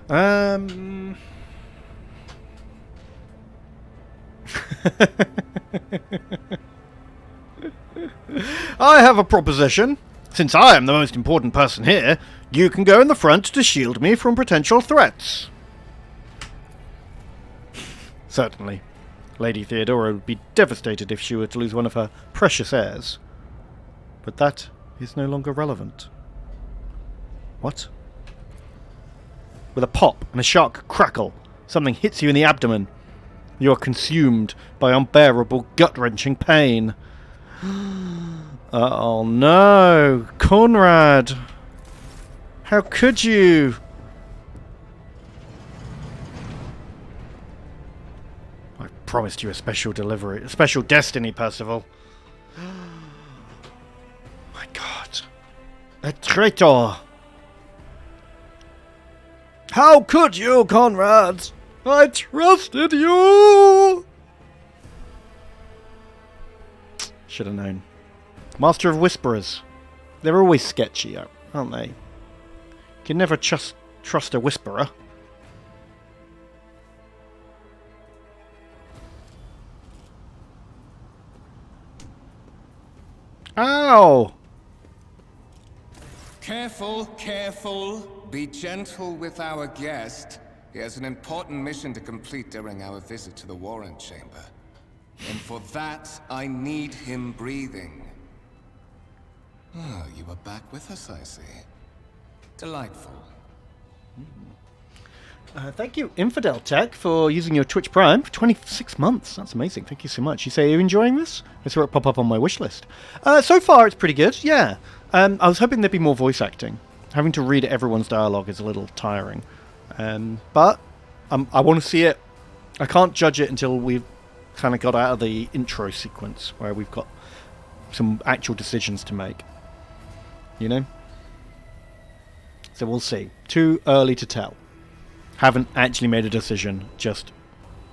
I have a proposition. Since I am the most important person here, you can go in the front to shield me from potential threats. Certainly. Lady Theodora would be devastated if she were to lose one of her precious heirs. But that is no longer relevant. What? With a pop and a sharp crackle, something hits you in the abdomen. You are consumed by unbearable, gut-wrenching pain. Oh no! Conrad! How could you? I promised you a special delivery, a special destiny, Percival. My God. A traitor! How could you, Conrad? I trusted you! Should have known. Master of Whisperers. They're always sketchy, aren't they? You can never trust a whisperer. Ow! Careful, careful. Be gentle with our guest. He has an important mission to complete during our visit to the warrant chamber. And for that, I need him breathing. Oh, you are back with us, I see. Delightful. Thank you, Infidel Tech, for using your Twitch Prime for 26 months. That's amazing. Thank you so much. You say you're enjoying this? I saw it pop up on my wish list. So far, it's pretty good, yeah. I was hoping there'd be more voice acting. Having to read everyone's dialogue is a little tiring. But I want to see it. I can't judge it until we've kind of got out of the intro sequence, where we've got some actual decisions to make. You know? So we'll see. Too early to tell. Haven't actually made a decision, just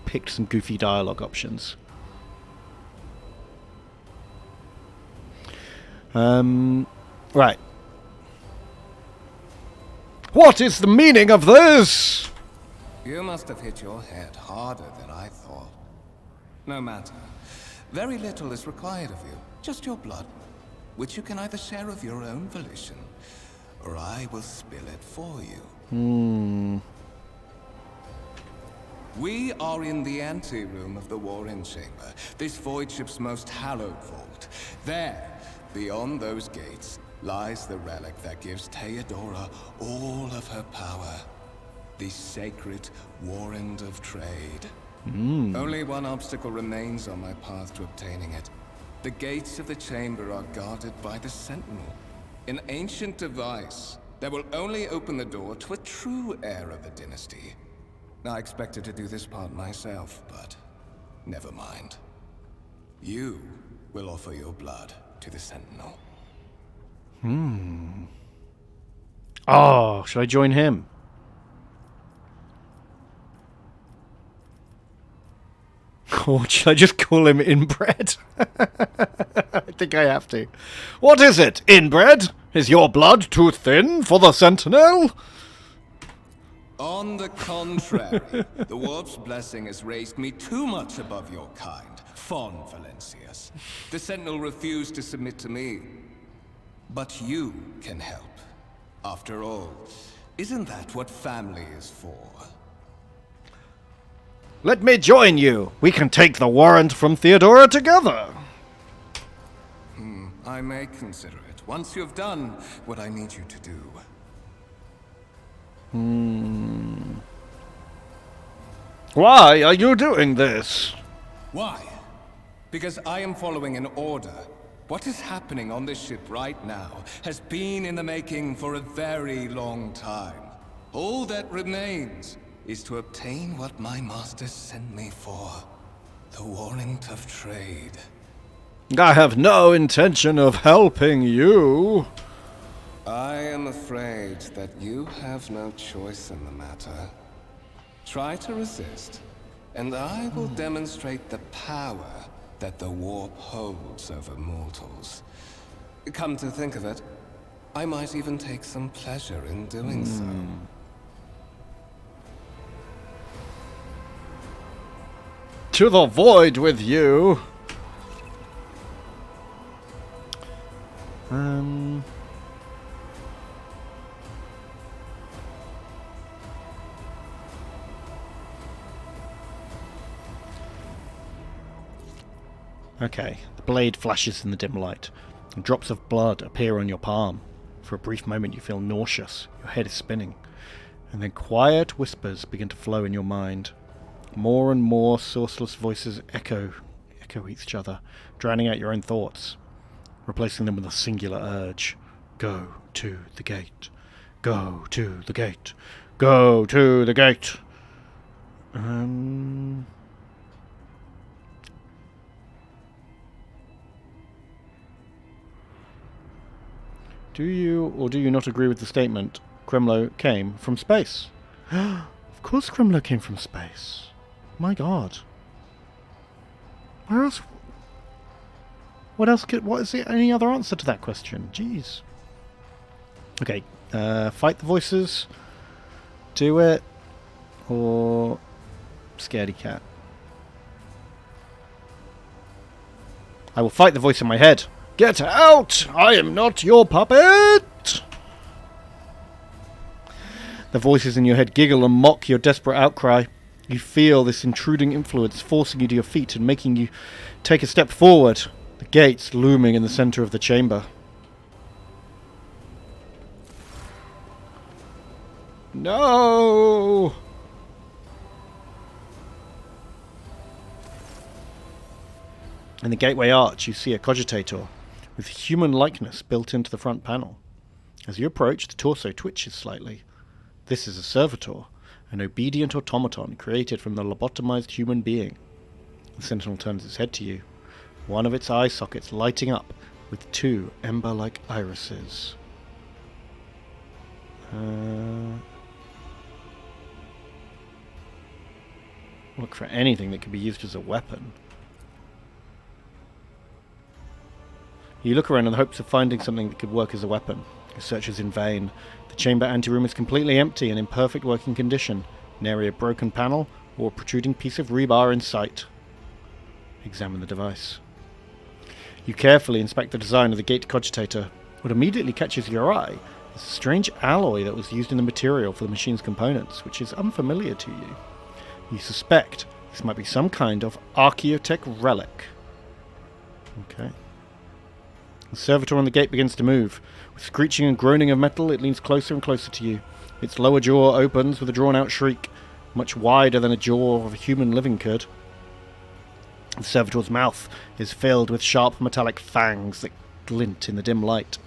picked some goofy dialogue options. Right. What is the meaning of this? You must have hit your head harder than I thought. No matter. Very little is required of you. Just your blood, which you can either share of your own volition, or I will spill it for you. We are in the anteroom of the warrant chamber, this void ship's most hallowed vault. There, beyond those gates, lies the relic that gives Theodora all of her power. The sacred warrant of trade. Only one obstacle remains on my path to obtaining it. The gates of the chamber are guarded by the Sentinel, an ancient device that will only open the door to a true heir of the dynasty. I expected to do this part myself, but never mind. You will offer your blood to the Sentinel. Oh, should I join him? Or should I just call him Inbred? I think I have to. What is it, Inbred? Is your blood too thin for the Sentinel? On the contrary, the Warp's blessing has raised me too much above your kind, Fon Valencius. The Sentinel refused to submit to me. But you can help. After all, isn't that what family is for? Let me join you. We can take the warrant from Theodora together. I may consider it, once you have done what I need you to do. Why are you doing this? Why? Because I am following an order. What is happening on this ship right now has been in the making for a very long time. All that remains is to obtain what my masters sent me for. The warrant of trade. I have no intention of helping you. I am afraid that you have no choice in the matter. Try to resist, and I will demonstrate the power that the warp holds over mortals. Come to think of it, I might even take some pleasure in doing so. To the void with you. Okay, the blade flashes in the dim light, and drops of blood appear on your palm. For a brief moment you feel nauseous, your head is spinning, and then quiet whispers begin to flow in your mind. More and more sourceless voices echo each other, drowning out your own thoughts, replacing them with a singular urge. Go to the gate. Go to the gate. Go to the gate. Do you or do you not agree with the statement, Kremlo came from space? Of course Kremlo came from space. My god. Where else? What else could... What is the any other answer to that question? Jeez. Okay, fight the voices. Do it. Or... Scaredy cat. I will fight the voice in my head. Get out! I am not your puppet! The voices in your head giggle and mock your desperate outcry. You feel this intruding influence forcing you to your feet and making you take a step forward. The gates looming in the center of the chamber. No! In the gateway arch, you see a cogitator with human likeness built into the front panel. As you approach, the torso twitches slightly. This is a servitor, an obedient automaton created from the lobotomized human being. The sentinel turns its head to you, one of its eye sockets lighting up with two ember-like irises. Look for anything that could be used as a weapon. You look around in the hopes of finding something that could work as a weapon. Your search is in vain. The chamber anteroom is completely empty and in perfect working condition. Nary a broken panel or a protruding piece of rebar in sight. Examine the device. You carefully inspect the design of the gate cogitator. What immediately catches your eye is a strange alloy that was used in the material for the machine's components, which is unfamiliar to you. You suspect this might be some kind of archaeotech relic. Okay. The servitor on the gate begins to move. With screeching and groaning of metal, it leans closer and closer to you. Its lower jaw opens with a drawn-out shriek, much wider than a jaw of a human living could. The servitor's mouth is filled with sharp metallic fangs that glint in the dim light.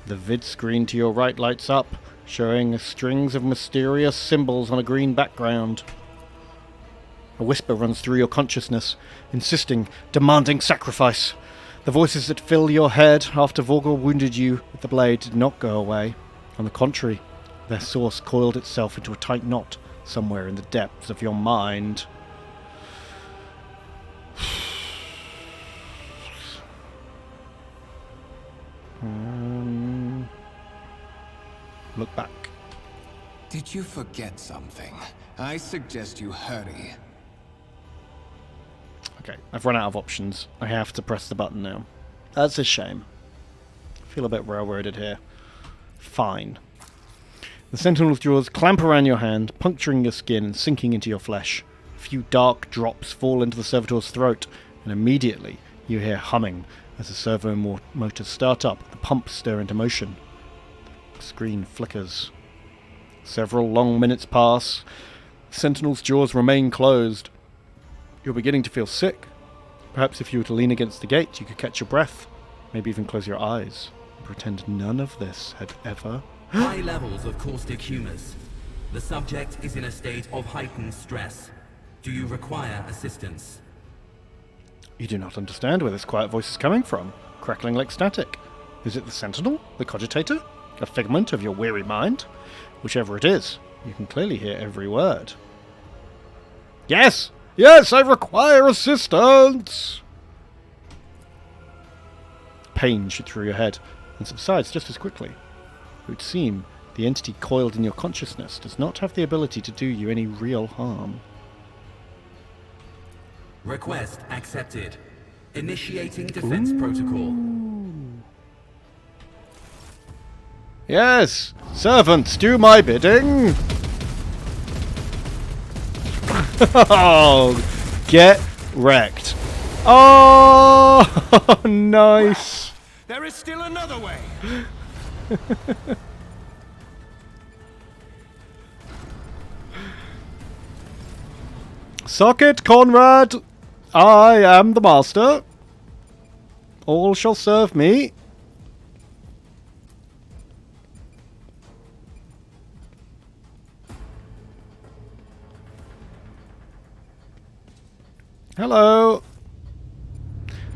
The vid screen to your right lights up, showing strings of mysterious symbols on a green background. A whisper runs through your consciousness, insisting, demanding sacrifice. The voices that fill your head after Vorgor wounded you with the blade did not go away. On the contrary, their source coiled itself into a tight knot somewhere in the depths of your mind. Look back. Did you forget something? I suggest you hurry. Okay, I've run out of options. I have to press the button now. That's a shame. I feel a bit railroaded here. Fine. The sentinel's jaws clamp around your hand, puncturing your skin and sinking into your flesh. A few dark drops fall into the servitor's throat, and immediately you hear humming as the servo motors start up, the pumps stir into motion. The screen flickers. Several long minutes pass. The sentinel's jaws remain closed. You're beginning to feel sick. Perhaps if you were to lean against the gate, you could catch your breath. Maybe even close your eyes. And pretend none of this had ever... High levels of caustic humors. The subject is in a state of heightened stress. Do you require assistance? You do not understand where this quiet voice is coming from, crackling like static. Is it the sentinel? The cogitator? A figment of your weary mind? Whichever it is, you can clearly hear every word. Yes! Yes, I require assistance! Pain shoots through your head, and subsides just as quickly. It would seem the entity coiled in your consciousness does not have the ability to do you any real harm. Request accepted. Initiating defense protocol. Yes! Servants, do my bidding! Oh, get wrecked. Oh, nice. There is still another way. Suck it, Conrad. I am the master. All shall serve me. Hello.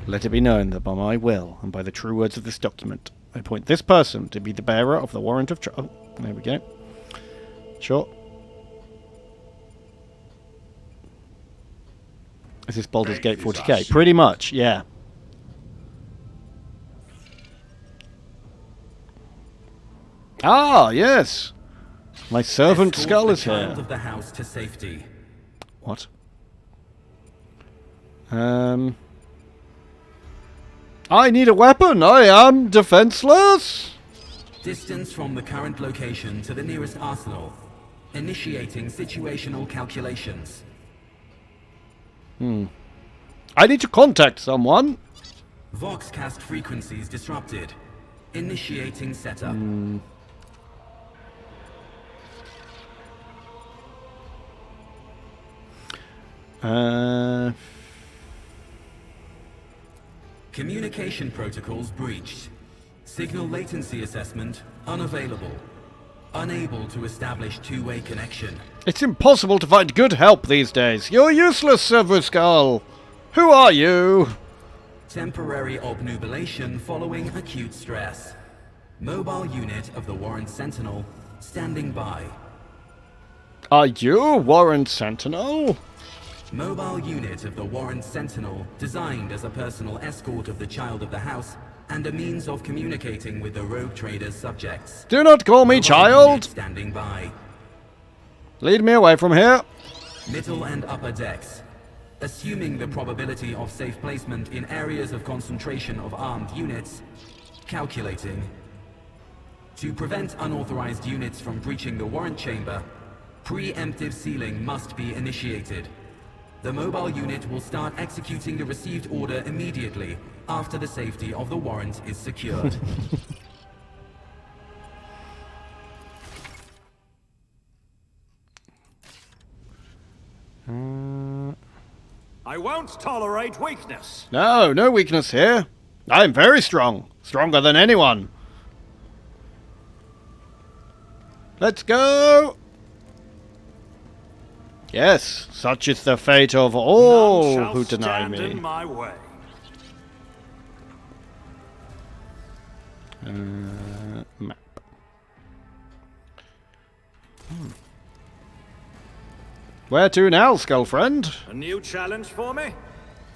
Let it be known that by my will and by the true words of this document, I appoint this person to be the bearer of the warrant of oh, there we go. Sure. Is this Baldur's Gate 40k? Pretty much, yeah. Ah, yes. My servant Skull is here. Child of the house to safety. What? I need a weapon. I am defenseless. Distance from the current location to the nearest arsenal. Initiating situational calculations. I need to contact someone. Voxcast frequencies disrupted. Initiating setup. Communication protocols breached. Signal latency assessment unavailable. Unable to establish two-way connection. It's impossible to find good help these days. You're useless, Silver Skull. Who are you? Temporary obnubilation following acute stress. Mobile unit of the Warrant Sentinel standing by. Are you Warrant Sentinel? Mobile unit of the Warrant Sentinel designed as a personal escort of the child of the house and a means of communicating with the rogue trader's subjects. Do not call me Mobile child. unit standing by. Lead me away from here. Middle and upper decks. Assuming the probability of safe placement in areas of concentration of armed units. Calculating. To prevent unauthorized units from breaching the warrant chamber, preemptive sealing must be initiated. The mobile unit will start executing the received order immediately after the safety of the warrant is secured. I won't tolerate weakness. No, no weakness here. I'm very strong. Stronger than anyone. Let's go. Yes, such is the fate of all None shall who deny stand me. in my way. Map. Where to now, Skullfriend? A new challenge for me?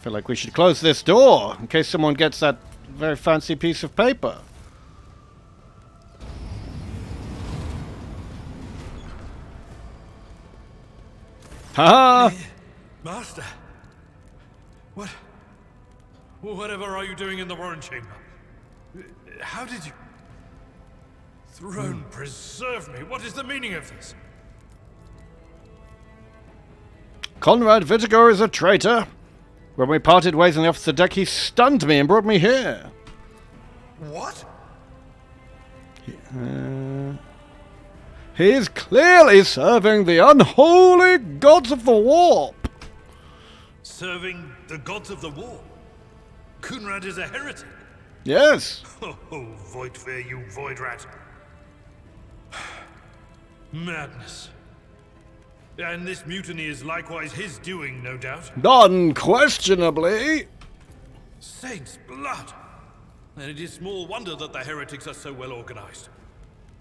Feel like we should close this door in case someone gets that very fancy piece of paper. Ha! Master! What? Whatever are you doing in the warrant chamber? How did you... Throne preserve me! What is the meaning of this? Conrad Vitigor is a traitor. When we parted ways on the officer deck, he stunned me and brought me here. What? He is clearly serving the unholy gods of the warp. Serving the gods of the war? Kunrad is a heretic? Yes. Oh, Voidfear, you void rat. Madness. And this mutiny is likewise his doing, no doubt. Unquestionably. Saint's blood! And it is small wonder that the heretics are so well organized.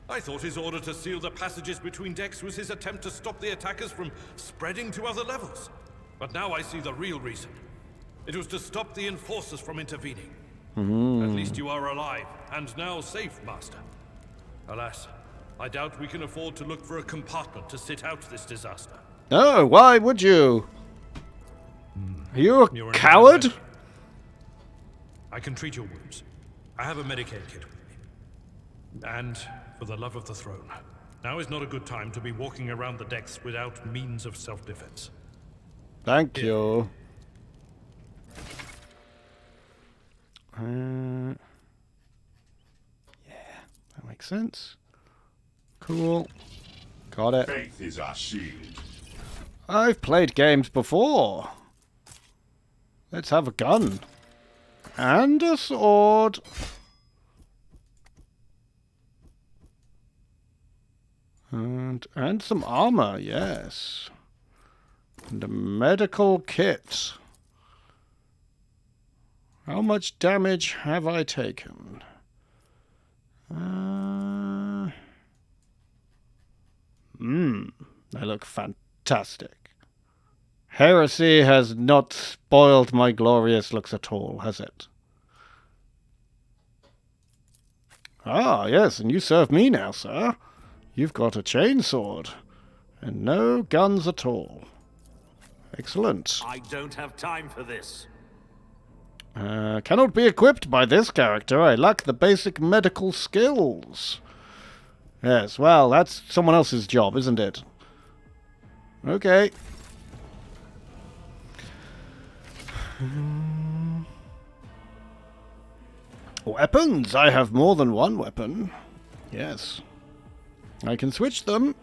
I thought his order to seal the passages between decks was his attempt to stop the attackers from spreading to other levels. But now I see the real reason. It was to stop the enforcers from intervening. At least you are alive, and now safe, Master. Alas, I doubt we can afford to look for a compartment to sit out this disaster. Oh, why would you? Are you You're a an coward? advocate. I can treat your wounds. I have a Medicaid kit with me. And for the love of the throne, now is not a good time to be walking around the decks without means of self-defense. Thank you. Yeah, that makes sense. Cool. Got it. Faith is our shield. I've played games before. Let's have a gun. And a sword. And some armor, yes. And a medical kit. How much damage have I taken? They look fantastic. Heresy has not spoiled my glorious looks at all, has it? Ah, yes, and you serve me now, sir. You've got a chainsword. And no guns at all. Excellent. I don't have time for this. Cannot be equipped by this character. I lack the basic medical skills. Yes, well, that's someone else's job, isn't it? Okay. Weapons! I have more than one weapon. Yes. I can switch them.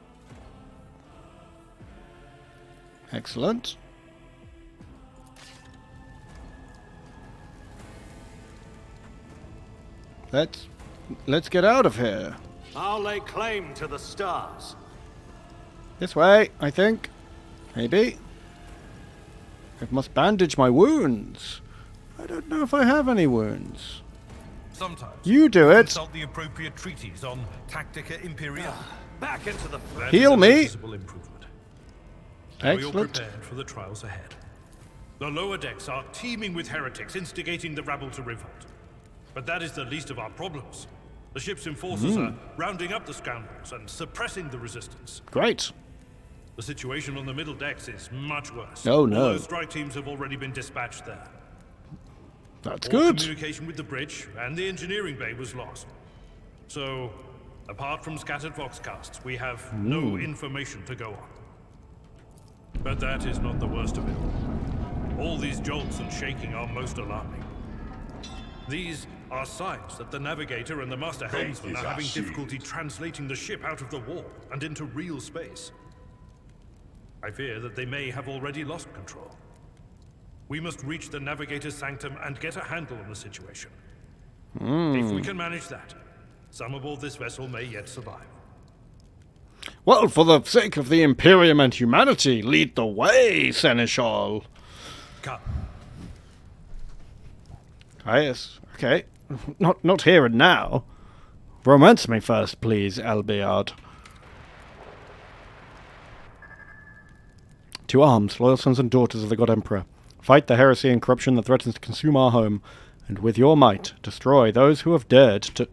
Excellent. Let's get out of here. I'll lay claim to the stars. This way, I think. Maybe. I must bandage my wounds. I don't know if I have any wounds. Sometimes You do it. consult the appropriate treaties on Tactica Imperial. Back into the That Heal is a me. noticeable improvement. Now you're Excellent. prepared for the trials ahead. The lower decks are teeming with heretics instigating the rabble to revolt. But that is the least of our problems. The ship's enforcers are rounding up the scoundrels and suppressing the resistance. Great. The situation on the middle decks is much worse. Oh, no. Although strike teams have already been dispatched there. That's All good. communication with the bridge and the engineering bay was lost. So, apart from scattered voxcasts, we have no information to go on. But that is not the worst of it. All these jolts and shaking are most alarming. These are signs that the Navigator and the Master Helmsman is are our having shield. difficulty translating the ship out of the warp and into real space. I fear that they may have already lost control. We must reach the Navigator's sanctum and get a handle on the situation. If we can manage that, some aboard this vessel may yet survive. Well, for the sake of the Imperium and humanity, lead the way, Seneschal. Come. Ah, yes. Okay. Not here and now. Romance me first, please, Albiard. To arms, loyal sons and daughters of the God Emperor. Fight the heresy and corruption that threatens to consume our home, and with your might, destroy those who have dared to...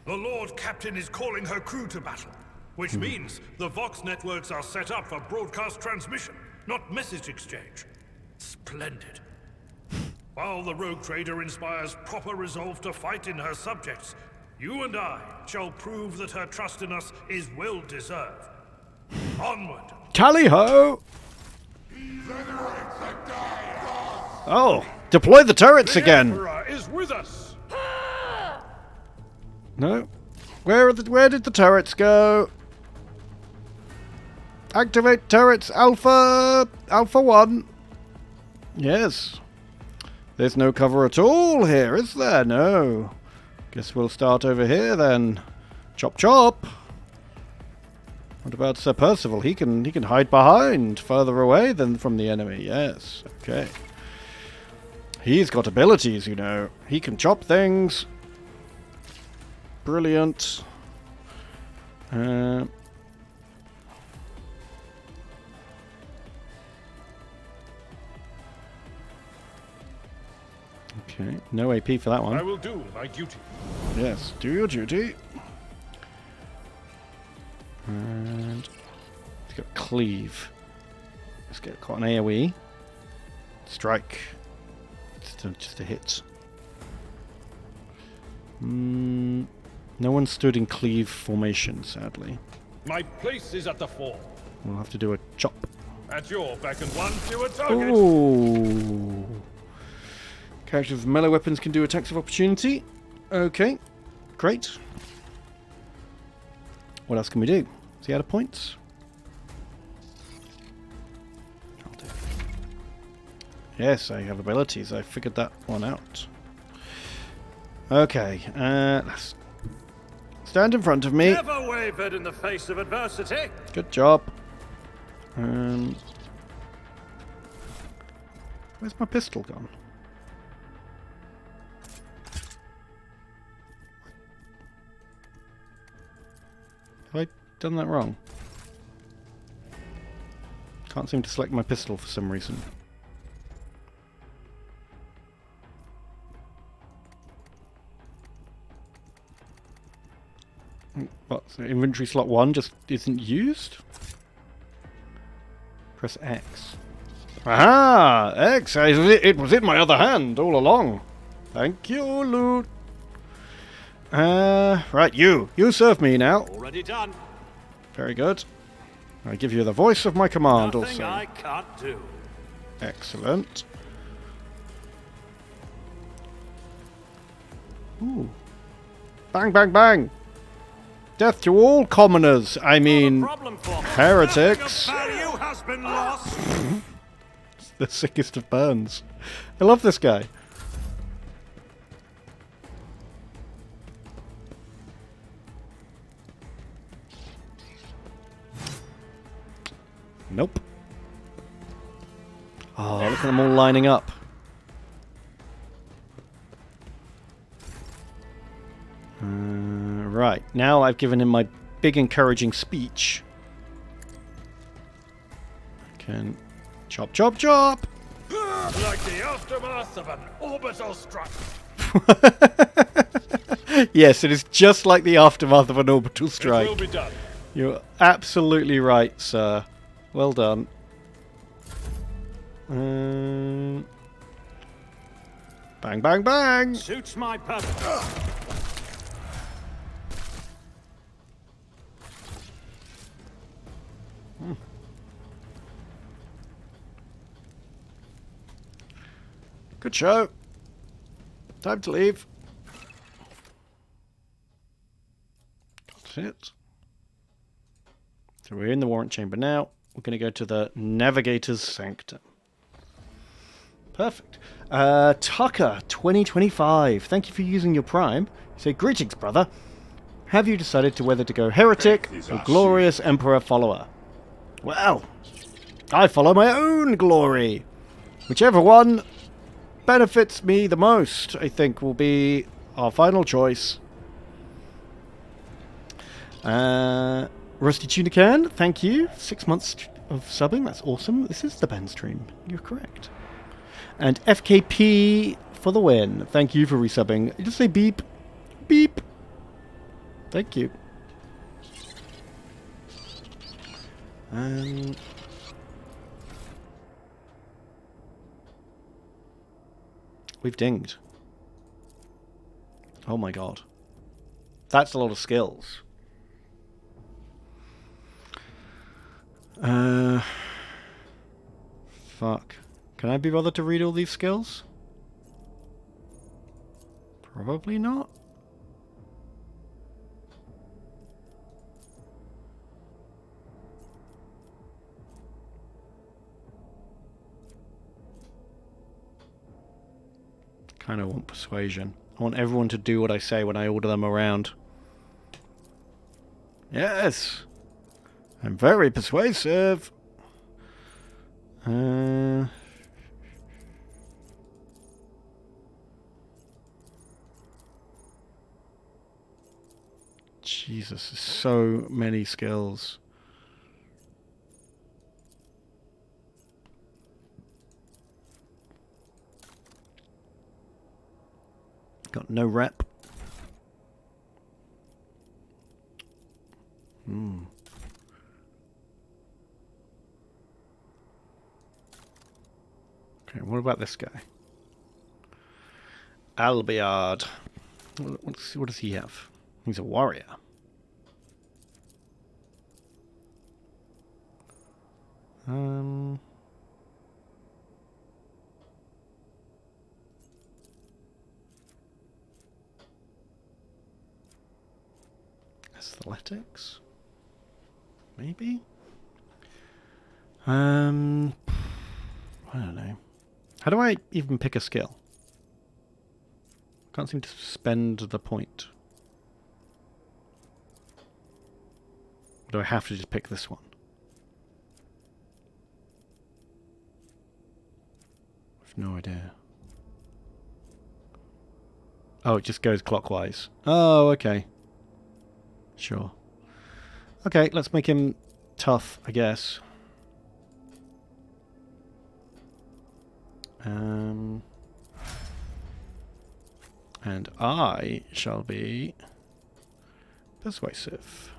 The Lord Captain is calling her crew to battle, which means the Vox networks are set up for broadcast transmission, not message exchange. Splendid. While the rogue trader inspires proper resolve to fight in her subjects, you and I shall prove that her trust in us is well deserved. Onward! Tally-ho! Oh, deploy the turrets again! Emperor is with us! No. Where did the turrets go? Activate turrets Alpha 1. Yes. There's no cover at all here, is there? No. Guess we'll start over here then. Chop chop. What about Sir Percival? He can hide behind further away than from the enemy. Yes. Okay. He's got abilities, you know. He can chop things. Brilliant. Okay, no AP for that one. I will do my duty. Yes, do your duty. And let's go cleave. Let's get quite an AoE. Strike. Just a hit. No one stood in cleave formation, sadly. My place is at the fore. We'll have to do a chop. At your back and one fewer target. Ooh. Characters with melee weapons can do attacks of opportunity. Okay, great. What else can we do? Is he out of points? I'll do. Yes, I have abilities. I figured that one out. Okay, let's stand in front of me. Never wavered in the face of adversity. Good job. Where's my pistol gone? Have I done that wrong? Can't seem to select my pistol for some reason. What? So inventory slot 1 just isn't used? Press X. Aha! X! It was in my other hand all along. Thank you, loot. Right, you serve me now. Already done. Very good. I give you the voice of my command Nothing also. I can't do. Excellent. Ooh. Bang, bang, bang! Death to all commoners. I mean, heretics. Nothing of value has been lost. It's the sickest of burns. I love this guy. Nope. Oh, look at them all lining up. Right, now I've given him my big encouraging speech. I can chop, chop, chop! Like the aftermath of an orbital strike. Yes, it is just like the aftermath of an orbital strike. It will be done. You're absolutely right, sir. Well done. Bang, bang, bang! Suits my purpose. Good show. Time to leave. That's it. So we're in the warrant chamber now. We're going to go to the Navigator's Sanctum. Perfect. Tucker, 2025. Thank you for using your Prime. You say, greetings, brother. Have you decided to whether to go heretic or glorious Emperor follower? Well, I follow my own glory. Whichever one benefits me the most, I think, will be our final choice. Rusty Tunican, thank you. 6 months of subbing, that's awesome. This is the band stream, you're correct. And FKP for the win. Thank you for resubbing. You just say beep. Beep. Thank you. We've dinged. Oh my god. That's a lot of skills. Fuck. Can I be bothered to read all these skills? Probably not. Kind of want persuasion. I want everyone to do what I say when I order them around. Yes! I'm very persuasive! Jesus, so many skills. Got no rep. Okay, what about this guy? Albiard. What does he have? He's a warrior. Athletics? Maybe? I don't know. How do I even pick a skill? Can't seem to spend the point. Or do I have to just pick this one? I've no idea. Oh, it just goes clockwise. Oh, okay. Sure. Okay, let's make him tough, I guess. And I shall be persuasive.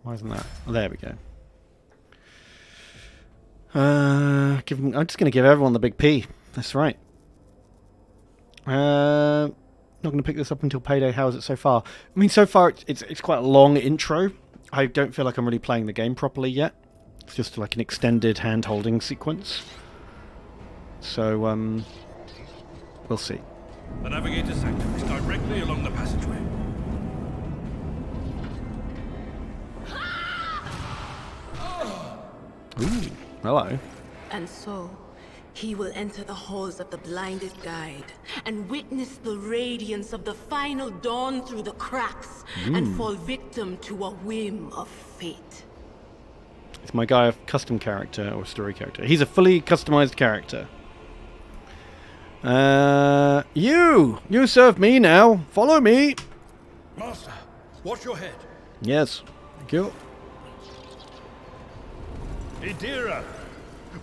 Why isn't that? Oh, there we go. I'm just going to give everyone the big P. That's right. Not going to pick this up until payday. How is it so far? I mean, so far it's quite a long intro. I don't feel like I'm really playing the game properly yet. It's just like an extended hand-holding sequence. So, we'll see. The Navigator's sanctum is directly along the passageway. Ooh, hello. And so, he will enter the halls of the blinded guide and witness the radiance of the final dawn through the cracks and fall victim to a whim of fate. Is my guy a custom character or a story character? He's a fully customized character. You serve me now. Follow me. Master, watch your head. Yes. Thank you. Theodora,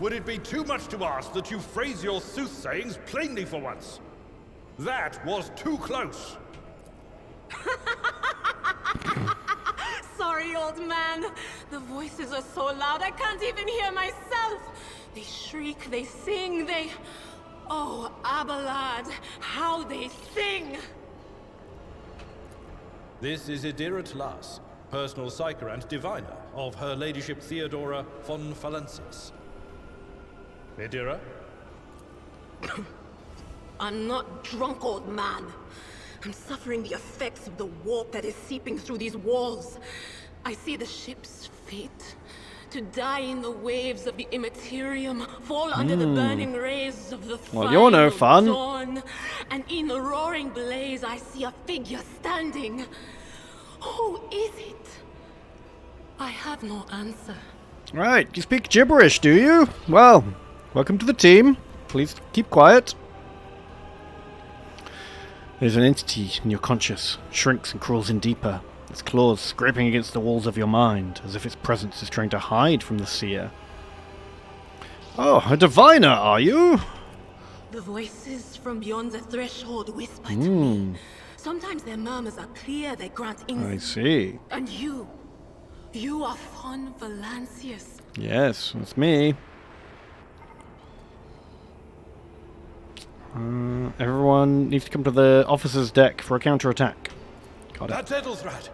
would it be too much to ask that you phrase your soothsayings plainly for once? That was too close. Sorry, old man. The voices are so loud I can't even hear myself. They shriek, they sing, they... Oh, Abelard, how they sing! This is Theodora Tlas, personal psyker and diviner of Her Ladyship Theodora von Valencius. Theodora? I'm not drunk, old man. I'm suffering the effects of the warp that is seeping through these walls. I see the ship's fate. To die in the waves of the immaterium, fall under the burning rays of the Well, you're no fun. dawn. And in the roaring blaze, I see a figure standing. Who is it? I have no answer. Right, you speak gibberish, do you? Well, welcome to the team. Please keep quiet. There's an entity in your conscious, shrinks and crawls in deeper, its claws scraping against the walls of your mind, as if its presence is trying to hide from the seer. Oh, a diviner, are you? The voices from beyond the threshold whisper to me. Sometimes their murmurs are clear, they grant insight. I see. And you are Fon Valancius. Yes, it's me. Everyone needs to come to the officer's deck for a counterattack. Got it. That's Ethelthrat.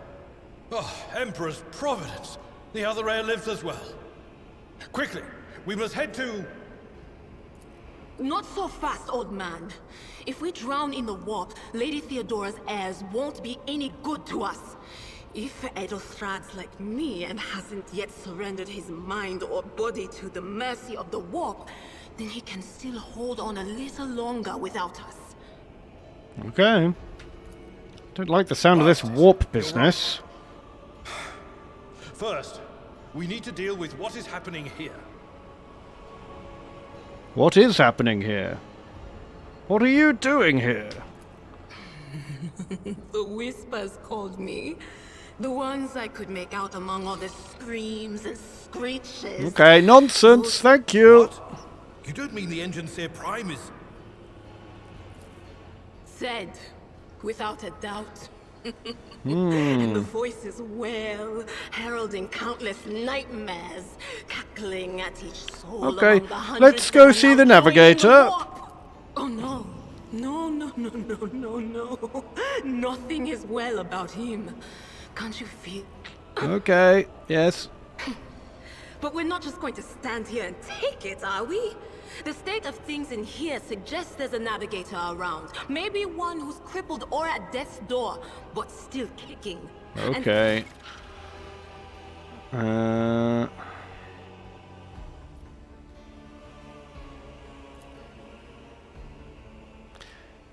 Oh, Emperor's Providence. The other heir lives as well. Quickly, we must head to... Not so fast, old man. If we drown in the warp, Lady Theodora's heirs won't be any good to us. If Ethelthrat's like me and hasn't yet surrendered his mind or body to the mercy of the warp, then he can still hold on a little longer without us. Okay. Don't like the sound of this warp business. First, we need to deal with what is happening here. What is happening here? What are you doing here? The whispers called me. The ones I could make out among all the screams and screeches. Okay, nonsense, thank you. What? You don't mean the Engineer Prime is... Said, without a doubt. And the voices wail, heralding countless nightmares, cackling at each soul. Okay, among the hundreds let's go that are see now the joining Navigator. warp. Oh no. No. Nothing is well about him. Can't you feel? Okay, yes. But we're not just going to stand here and take it, are we? The state of things in here suggests there's a navigator around. Maybe one who's crippled or at death's door, but still kicking. Okay.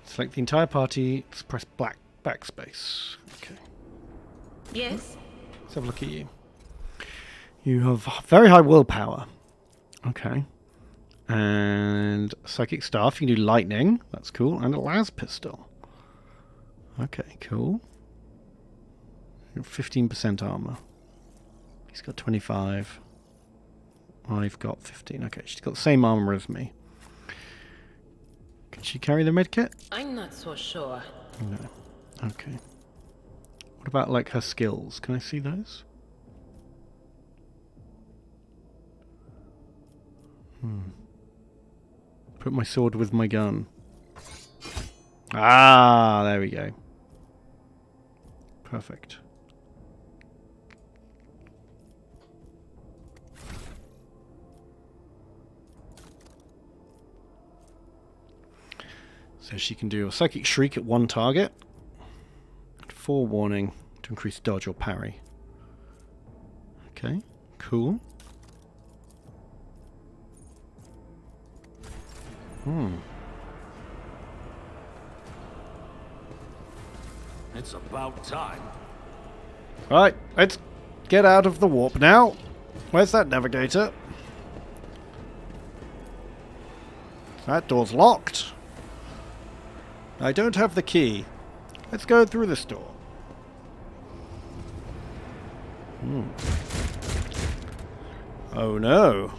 Select the entire party, let's press backspace. Okay. Yes? Let's have a look at you. You have very high willpower. Okay. And psychic staff, you can do lightning. That's cool. And a las pistol. Okay, cool. 15% armor. He's got 25. I've got 15. Okay, she's got the same armor as me. Can she carry the medkit? I'm not so sure. No. Okay. What about, like, her skills? Can I see those? Put my sword with my gun. Ah, there we go. Perfect. So she can do a psychic shriek at one target. Forewarning to increase dodge or parry. Okay, cool. It's about time. Right, let's get out of the warp now. Where's that navigator? That door's locked. I don't have the key. Let's go through this door. Oh no.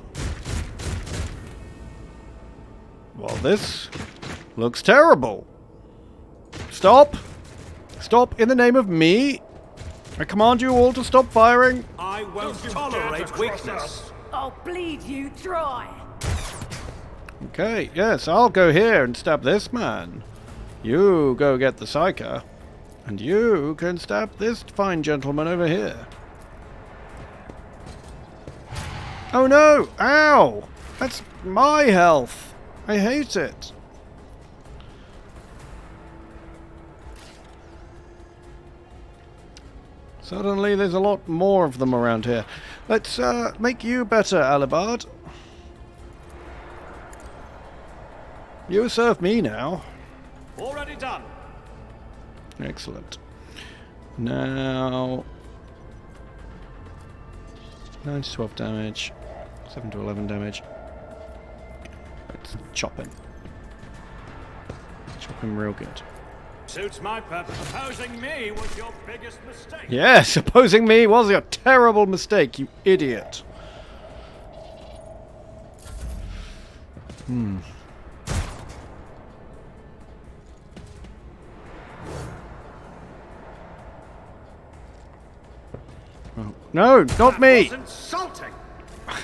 Well, this looks terrible. Stop! Stop in the name of me! I command you all to stop firing! I won't tolerate weakness. I'll bleed you dry. Okay, yes, I'll go here and stab this man. You go get the psyker. And you can stab this fine gentleman over here. Oh no! Ow! That's my health! I hate it! Suddenly there's a lot more of them around here. Let's make you better, Alibard. You serve me now. Already done. Excellent. Now... 9 to 12 damage. 7 to 11 damage. Let's chop him. Chop him real good. Suits my purpose. Opposing me was your biggest mistake. Yes, opposing me was a terrible mistake, you idiot. Oh, no, not me! That was insulting.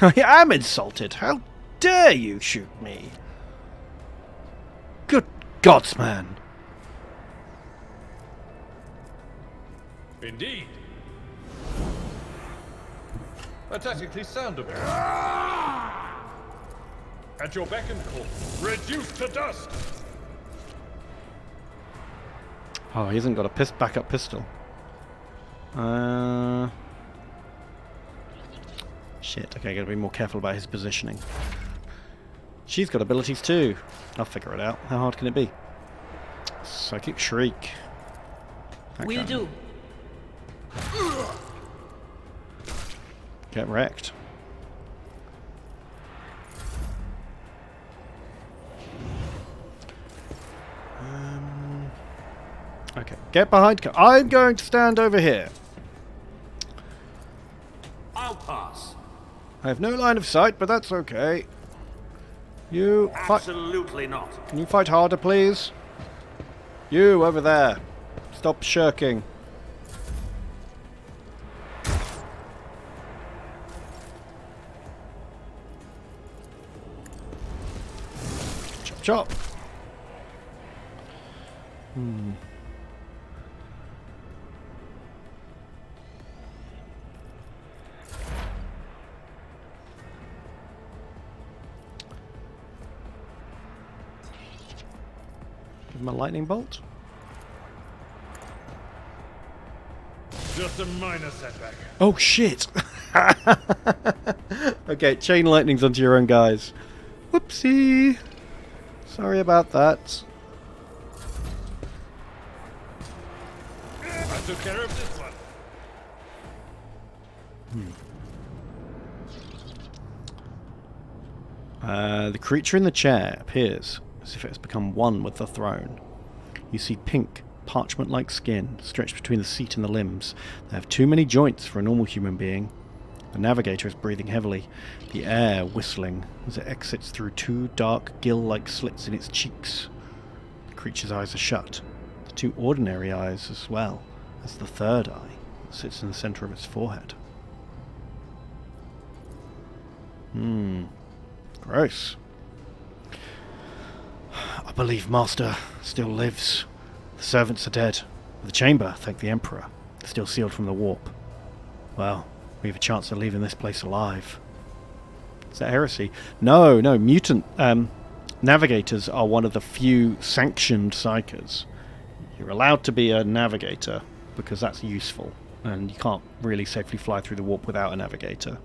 I am insulted. How dare you shoot me? Good gods, man. Indeed. A tactically sound of it. At your beck and call. Reduced to dust. Oh, he hasn't got a backup pistol. Shit, okay, gotta be more careful about his positioning. She's got abilities too. I'll figure it out. How hard can it be? Psychic Shriek. Will do. Get wrecked. Okay, get behind. I'm going to stand over here. I'll pass. I have no line of sight, but that's okay. You fight. Absolutely not. Can you fight harder, please? You over there. Stop shirking. Chop, chop. Give him a lightning bolt. Just a minor setback. Oh shit! Okay, chain lightnings onto your own guys. Whoopsie! Sorry about that. I took care of this one. The creature in the chair appears as if it has become one with the throne. You see pink, parchment-like skin stretched between the seat and the limbs. They have too many joints for a normal human being. The navigator is breathing heavily, the air whistling as it exits through two dark gill-like slits in its cheeks. The creature's eyes are shut, the two ordinary eyes as well as the third eye that sits in the center of its forehead. Gross. I believe Master still lives. The servants are dead. The chamber, thank the Emperor, is still sealed from the warp. Well, we have a chance of leaving this place alive. Is that heresy? No, mutant navigators are one of the few sanctioned psychers. You're allowed to be a navigator because that's useful, and you can't really safely fly through the warp without a navigator.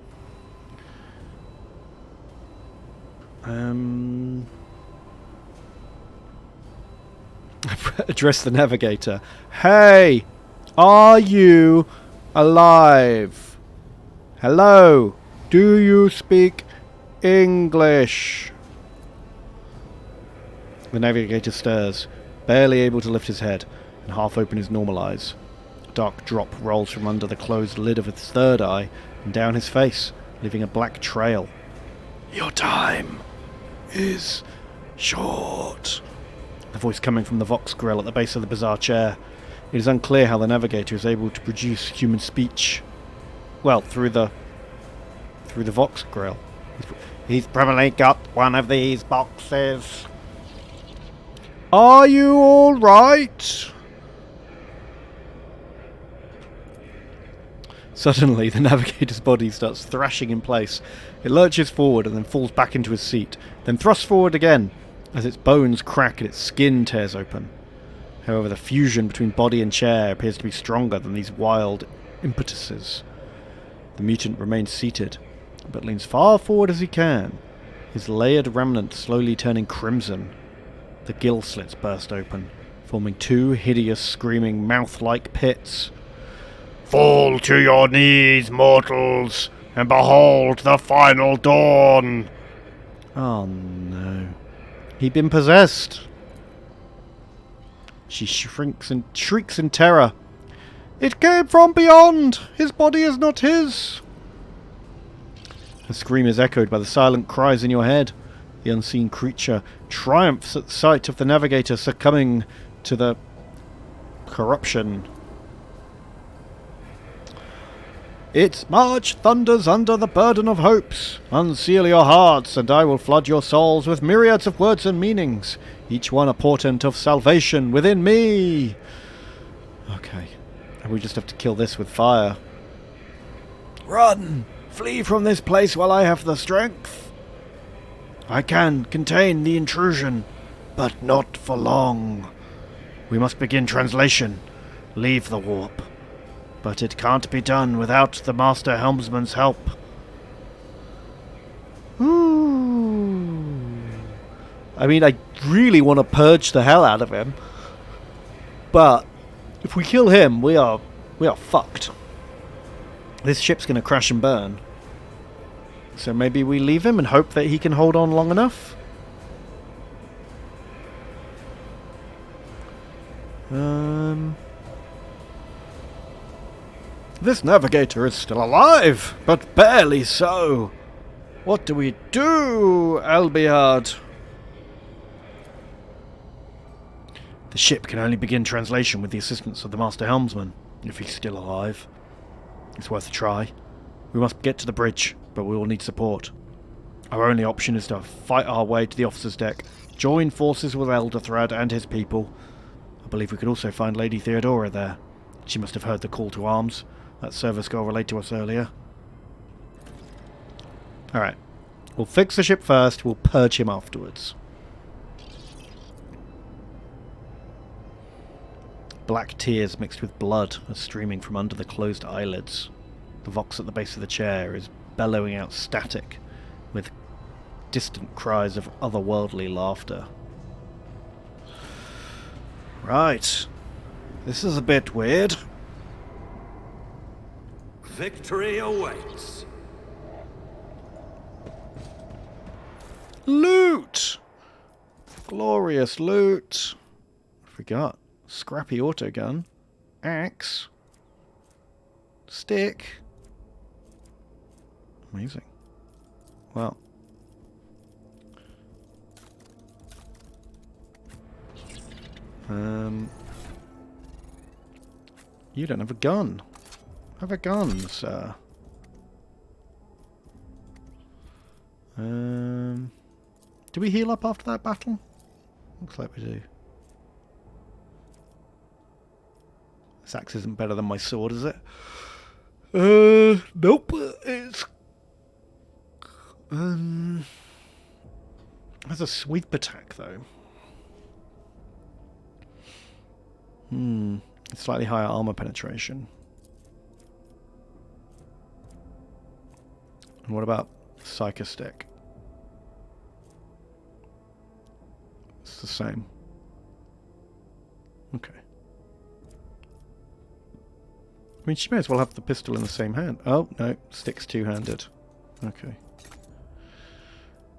Address the navigator. Hey! Are you alive? Hello? Do you speak English? The navigator stirs, barely able to lift his head, and half open his normal eyes. A dark drop rolls from under the closed lid of his third eye and down his face, leaving a black trail. Your time is short. The voice coming from the Vox grill at the base of the bizarre chair. It is unclear how the navigator is able to produce human speech. Well, through the Vox grill. He's probably got one of these boxes. Are you all right? Suddenly, the navigator's body starts thrashing in place. It lurches forward and then falls back into his seat, then thrusts forward again as its bones crack and its skin tears open. However, the fusion between body and chair appears to be stronger than these wild impetuses. The mutant remains seated, but leans far forward as he can, his layered remnant slowly turning crimson. The gill slits burst open, forming two hideous, screaming, mouth-like pits. Fall to your knees, mortals! and behold the final dawn. Oh no. He'd been possessed. She shrieks in terror. It came from beyond! His body is not his! Her scream is echoed by the silent cries in your head. The unseen creature triumphs at sight of the navigator succumbing to the corruption. Its march thunders under the burden of hopes. Unseal your hearts, and I will flood your souls with myriads of words and meanings, each one a portent of salvation within me. Okay, and we just have to kill this with fire. Run! Flee from this place while I have the strength. I can contain the intrusion, but not for long. We must begin translation. Leave the warp. But it can't be done without the Master Helmsman's help. Ooh. I mean, I really want to purge the hell out of him. But if we kill him, we are fucked. This ship's going to crash and burn. So maybe we leave him and hope that he can hold on long enough. This navigator is still alive, but barely so. What do we do, Albiard? The ship can only begin translation with the assistance of the Master Helmsman, if he's still alive. It's worth a try. We must get to the bridge, but we will need support. Our only option is to fight our way to the officer's deck, join forces with Elderthrad and his people. I believe we could also find Lady Theodora there. She must have heard the call to arms. That service girl relayed to us earlier. Alright. We'll fix the ship first, we'll purge him afterwards. Black tears mixed with blood are streaming from under the closed eyelids. The vox at the base of the chair is bellowing out static, with distant cries of otherworldly laughter. Right. This is a bit weird. Victory awaits. Loot! Glorious loot. What have we got? Scrappy autogun. Axe. Stick. Amazing. Well. You don't have a gun. Have a gun, sir. Do we heal up after that battle? Looks like we do. This axe isn't better than my sword, is it? Nope. It's has a sweep attack though. It's slightly higher armor penetration. And what about Psycho Stick? It's the same. Okay. I mean, she may as well have the pistol in the same hand. Oh, no. Stick's two-handed. Okay.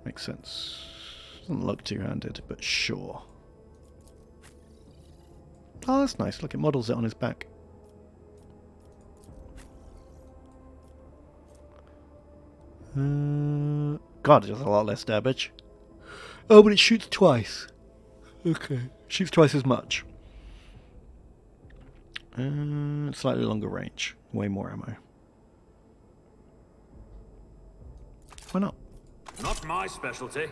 Makes sense. Doesn't look two-handed, but sure. Oh, that's nice. Look, it models it on his back. God, it does a lot less damage. Oh, but it shoots twice. Okay. Shoots twice as much. Slightly longer range. Way more ammo. Why not? Not my specialty.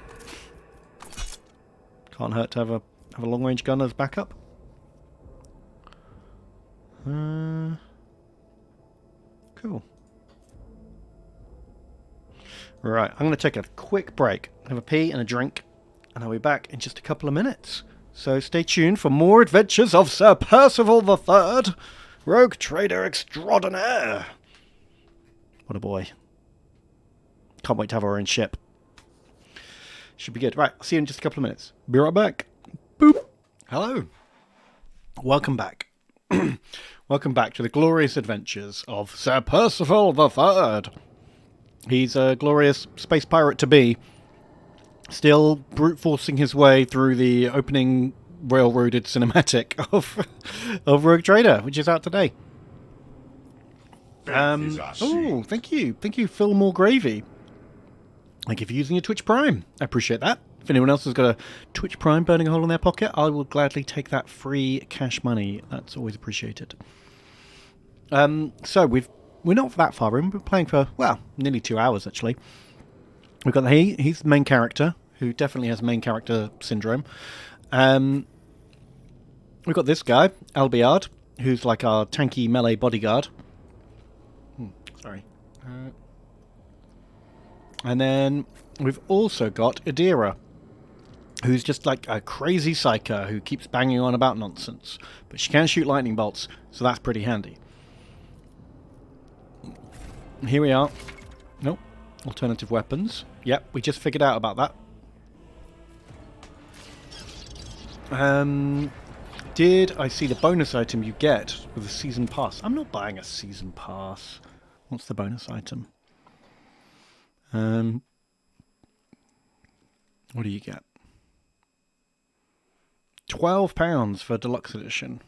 Can't hurt to have a long range gun as backup. Cool. Right, I'm going to take a quick break, have a pee and a drink, and I'll be back in just a couple of minutes. So stay tuned for more adventures of Sir Percival III, rogue trader extraordinaire. What a boy. Can't wait to have our own ship. Should be good. Right, I'll see you in just a couple of minutes. Be right back. Boop. Hello. Welcome back. Welcome back to the glorious adventures of Sir Percival III. He's a glorious space pirate to be, still brute forcing his way through the opening railroaded cinematic of Rogue Trader, which is out today. Oh, thank you, Phil More Gravy. Thank you for using your Twitch Prime. I appreciate that. If anyone else has got a Twitch Prime burning a hole in their pocket, I will gladly take that free cash money. That's always appreciated. So we're not that far in. We're playing for, well, nearly 2 hours actually. We've got he's the main character, who definitely has main character syndrome. We've got this guy, Albiard, who's like our tanky melee bodyguard. Sorry. And then we've also got Theodora, who's just like a crazy psycho who keeps banging on about nonsense. But she can shoot lightning bolts, so that's pretty handy. Here we are. Nope. Alternative weapons. Yep, we just figured out about that. Did I see the bonus item you get with a season pass? I'm not buying a season pass. What's the bonus item? What do you get? £12 for deluxe edition.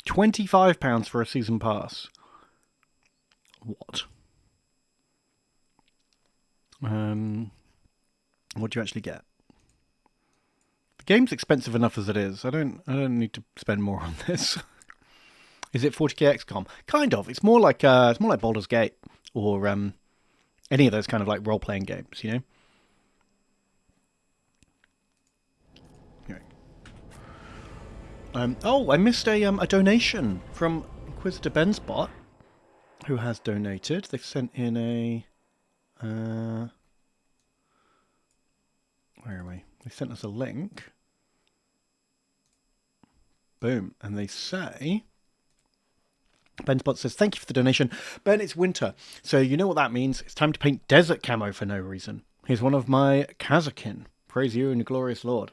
£25 for a season pass. What? What do you actually get? The game's expensive enough as it is. I don't need to spend more on this. Is it 40k XCOM? Kind of. It's more like Baldur's Gate or any of those kind of like role-playing games, you know. Okay. Oh, I missed a donation from Inquisitor Benspot, who has donated. They've sent in a where are we? They sent us a link. Boom, and they say. Benspot says, thank you for the donation. Ben, it's winter, so you know what that means. It's time to paint desert camo for no reason. Here's one of my Kazakin. Praise you and your glorious lord.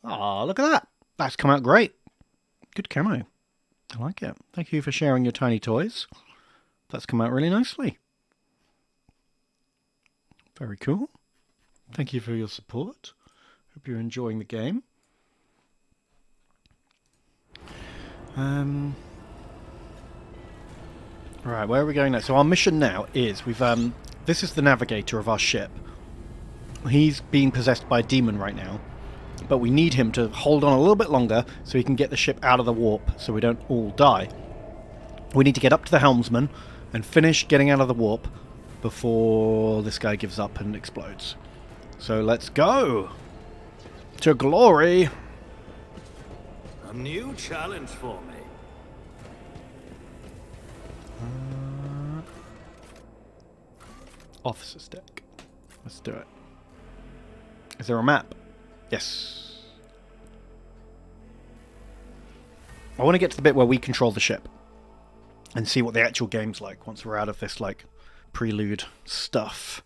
Ah, look at that. That's come out great. Good camo. I like it. Thank you for sharing your tiny toys. That's come out really nicely. Very cool. Thank you for your support. Hope you're enjoying the game. Right, where are we going now? So our mission now is this is the navigator of our ship. He's being possessed by a demon right now, but we need him to hold on a little bit longer so he can get the ship out of the warp so we don't all die. We need to get up to the helmsman and finish getting out of the warp before this guy gives up and explodes. So let's go to glory. A new challenge for me. Officer's deck. Let's do it. Is there a map? Yes. I want to get to the bit where we control the ship and see what the actual game's like once we're out of this like prelude stuff.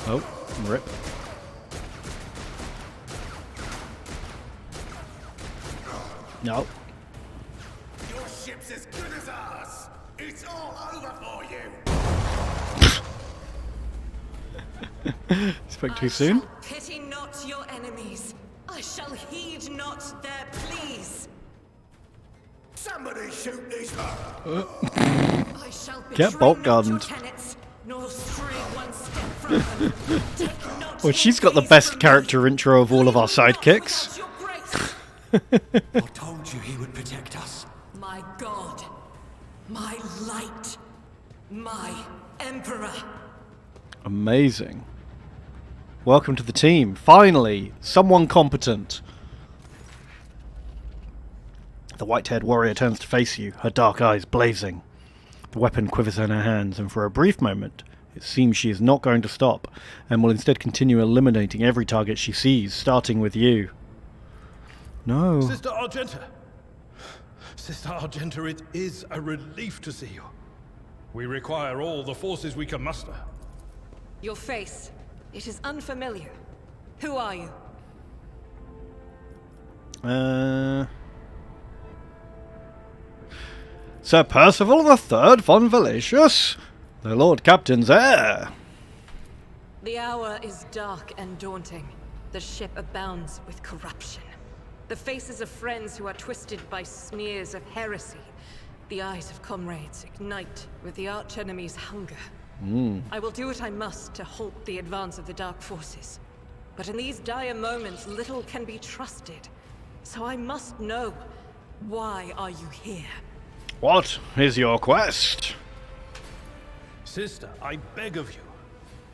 Oh, rip. No. Your ship's as good as ours. It's all over for you. Spoke too soon? Pity not your enemies. I shall heed not their pleas. Somebody shoot these up. I shall Get bolt betray not your gunned. tenets, nor stray one step from them. Take not Well, your she's got the gaze best from character me. intro of all of our Leave not sidekicks. without your grace. I told you he would protect us. My God, my light, my emperor. Amazing. Welcome to the team. Finally, someone competent. The white-haired warrior turns to face you, her dark eyes blazing. The weapon quivers in her hands, and for a brief moment, it seems she is not going to stop, and will instead continue eliminating every target she sees, starting with you. No. Sister Argenta! Sister Argenta, it is a relief to see you. We require all the forces we can muster. Your face. It is unfamiliar. Who are you? Sir Percival the Third von Valetius, the Lord Captain's heir. The hour is dark and daunting. The ship abounds with corruption. The faces of friends who are twisted by sneers of heresy. The eyes of comrades ignite with the archenemy's hunger. I will do what I must to halt the advance of the dark forces. But in these dire moments, little can be trusted. So I must know, why are you here? What is your quest? Sister, I beg of you.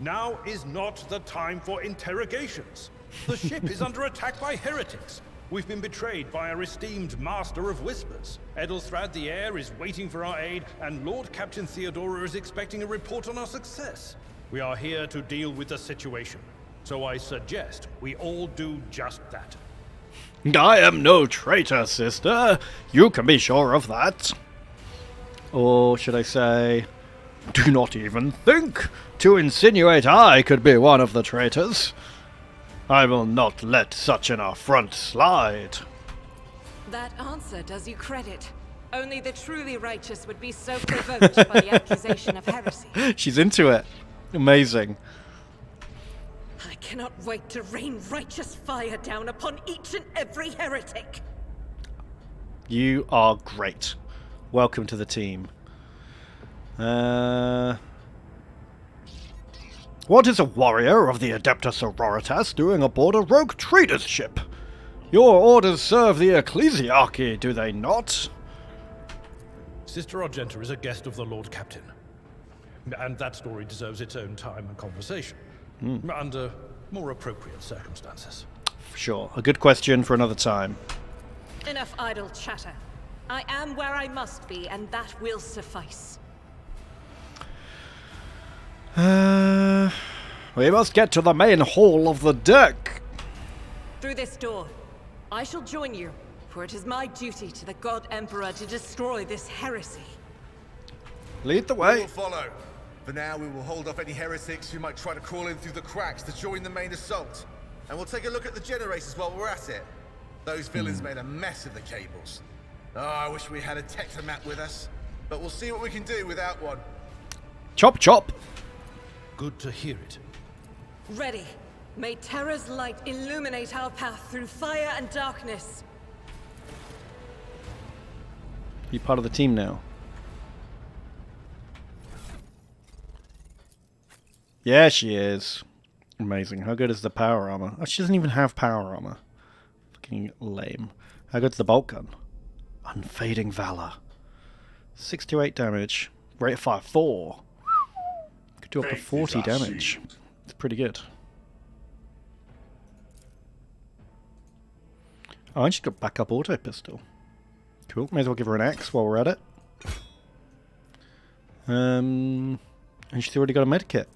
Now is not the time for interrogations. The ship is under attack by heretics. We've been betrayed by our esteemed Master of Whispers. Edelthrad the Heir is waiting for our aid, and Lord Captain Theodora is expecting a report on our success. We are here to deal with the situation, so I suggest we all do just that. I am no traitor, sister. You can be sure of that. Or should I say, do not even think to insinuate I could be one of the traitors. I will not let such an affront slide. That answer does you credit. Only the truly righteous would be so provoked by the accusation of heresy. She's into it. Amazing. I cannot wait to rain righteous fire down upon each and every heretic. You are great. Welcome to the team. What is a warrior of the Adeptus Sororitas doing aboard a rogue trader's ship? Your orders serve the ecclesiarchy, do they not? Sister Argentia is a guest of the Lord Captain. And that story deserves its own time and conversation. Under more appropriate circumstances. Sure. A good question for another time. Enough idle chatter. I am where I must be, and that will suffice. We must get to the main hall of the deck. Through this door. I shall join you, for it is my duty to the God Emperor to destroy this heresy. Lead the We way. will follow. For now, we will hold off any heretics who might try to crawl in through the cracks to join the main assault. And we'll take a look at the generators while we're at it. Those villains made a mess of the cables. Oh, I wish we had a Technomat with us. But we'll see what we can do without one. Chop chop. Good to hear it. Ready. May Terra's light illuminate our path through fire and darkness. You're part of the team now. Yeah, she is. Amazing. How good is the power armor? Oh, she doesn't even have power armor. Fucking lame. How good's the bolt gun? Unfading Valor. 6 to 8 damage. Rate of fire 4. Could do up to 40 damage. It's pretty good. Oh, and she's got backup auto pistol. Cool. May as well give her an axe while we're at it. And she's already got a medkit.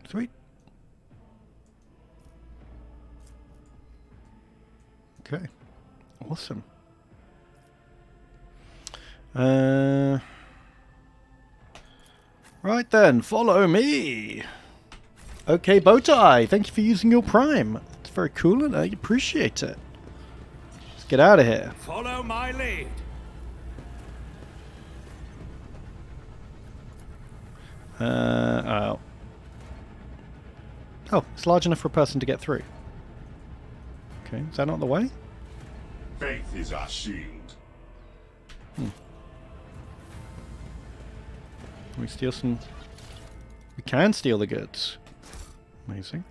Sweet. Okay. Awesome. Right then, follow me. Okay, Bowtie, thank you for using your Prime. It's very cool and I appreciate it. Let's get out of here. Follow my lead. Oh. Oh, it's large enough for a person to get through. Okay, is that not the way? Faith is our shield. Can we steal some? We can steal the goods. Amazing.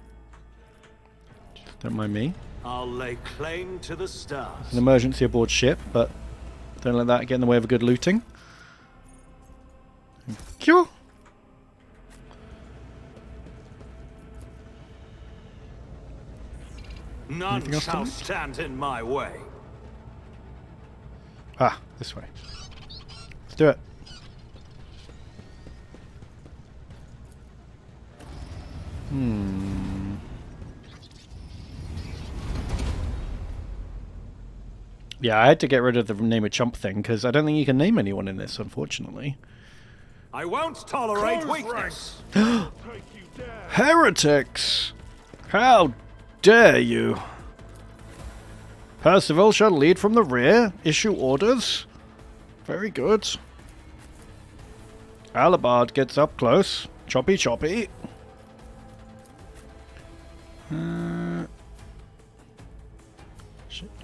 Just don't mind me. I'll lay claim to the stars. An emergency aboard ship, but don't let that get in the way of a good looting. Thank you. None Anything else to shall loot? stand in my way. Ah, this way. Let's do it. Yeah, I had to get rid of the name a chump thing because I don't think you can name anyone in this, unfortunately. I won't tolerate weakness. Heretics! How dare you? Percival shall lead from the rear, issue orders. Very good. Alabard gets up close. Choppy choppy.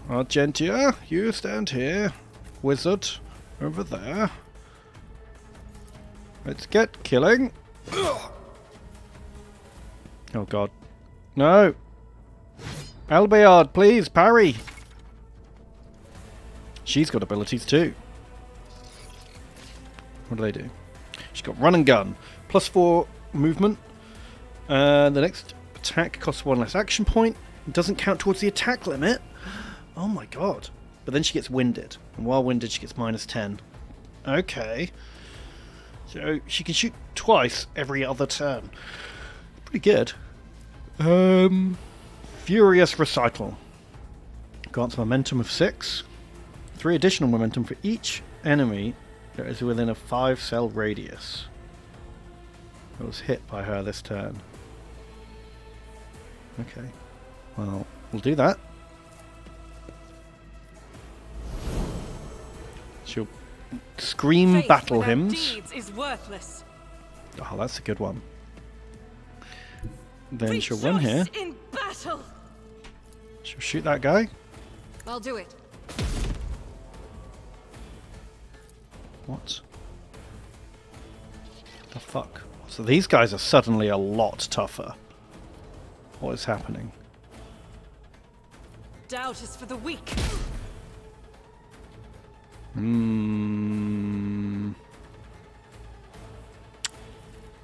Argentia, you stand here. Wizard, over there. Let's get killing. Oh god. No! Albayard, please, parry! She's got abilities too. What do they do? She's got run and gun. +4 movement. The next attack costs 1 less action point. It doesn't count towards the attack limit. Oh my god. But then she gets winded. And while winded she gets -10. Okay. So she can shoot twice every other turn. Pretty good. Furious Recital. Grants momentum of 6. 3 additional momentum for each enemy that is within a 5-cell radius. That was hit by her this turn. Okay. Well, we'll do that. She'll scream Faith battle without hymns. deeds is worthless. Oh, that's a good one. Then she'll run here. Rejoice in battle. She'll shoot that guy. I'll do it. What? The fuck? So these guys are suddenly a lot tougher. What is happening? Doubt is for the weak.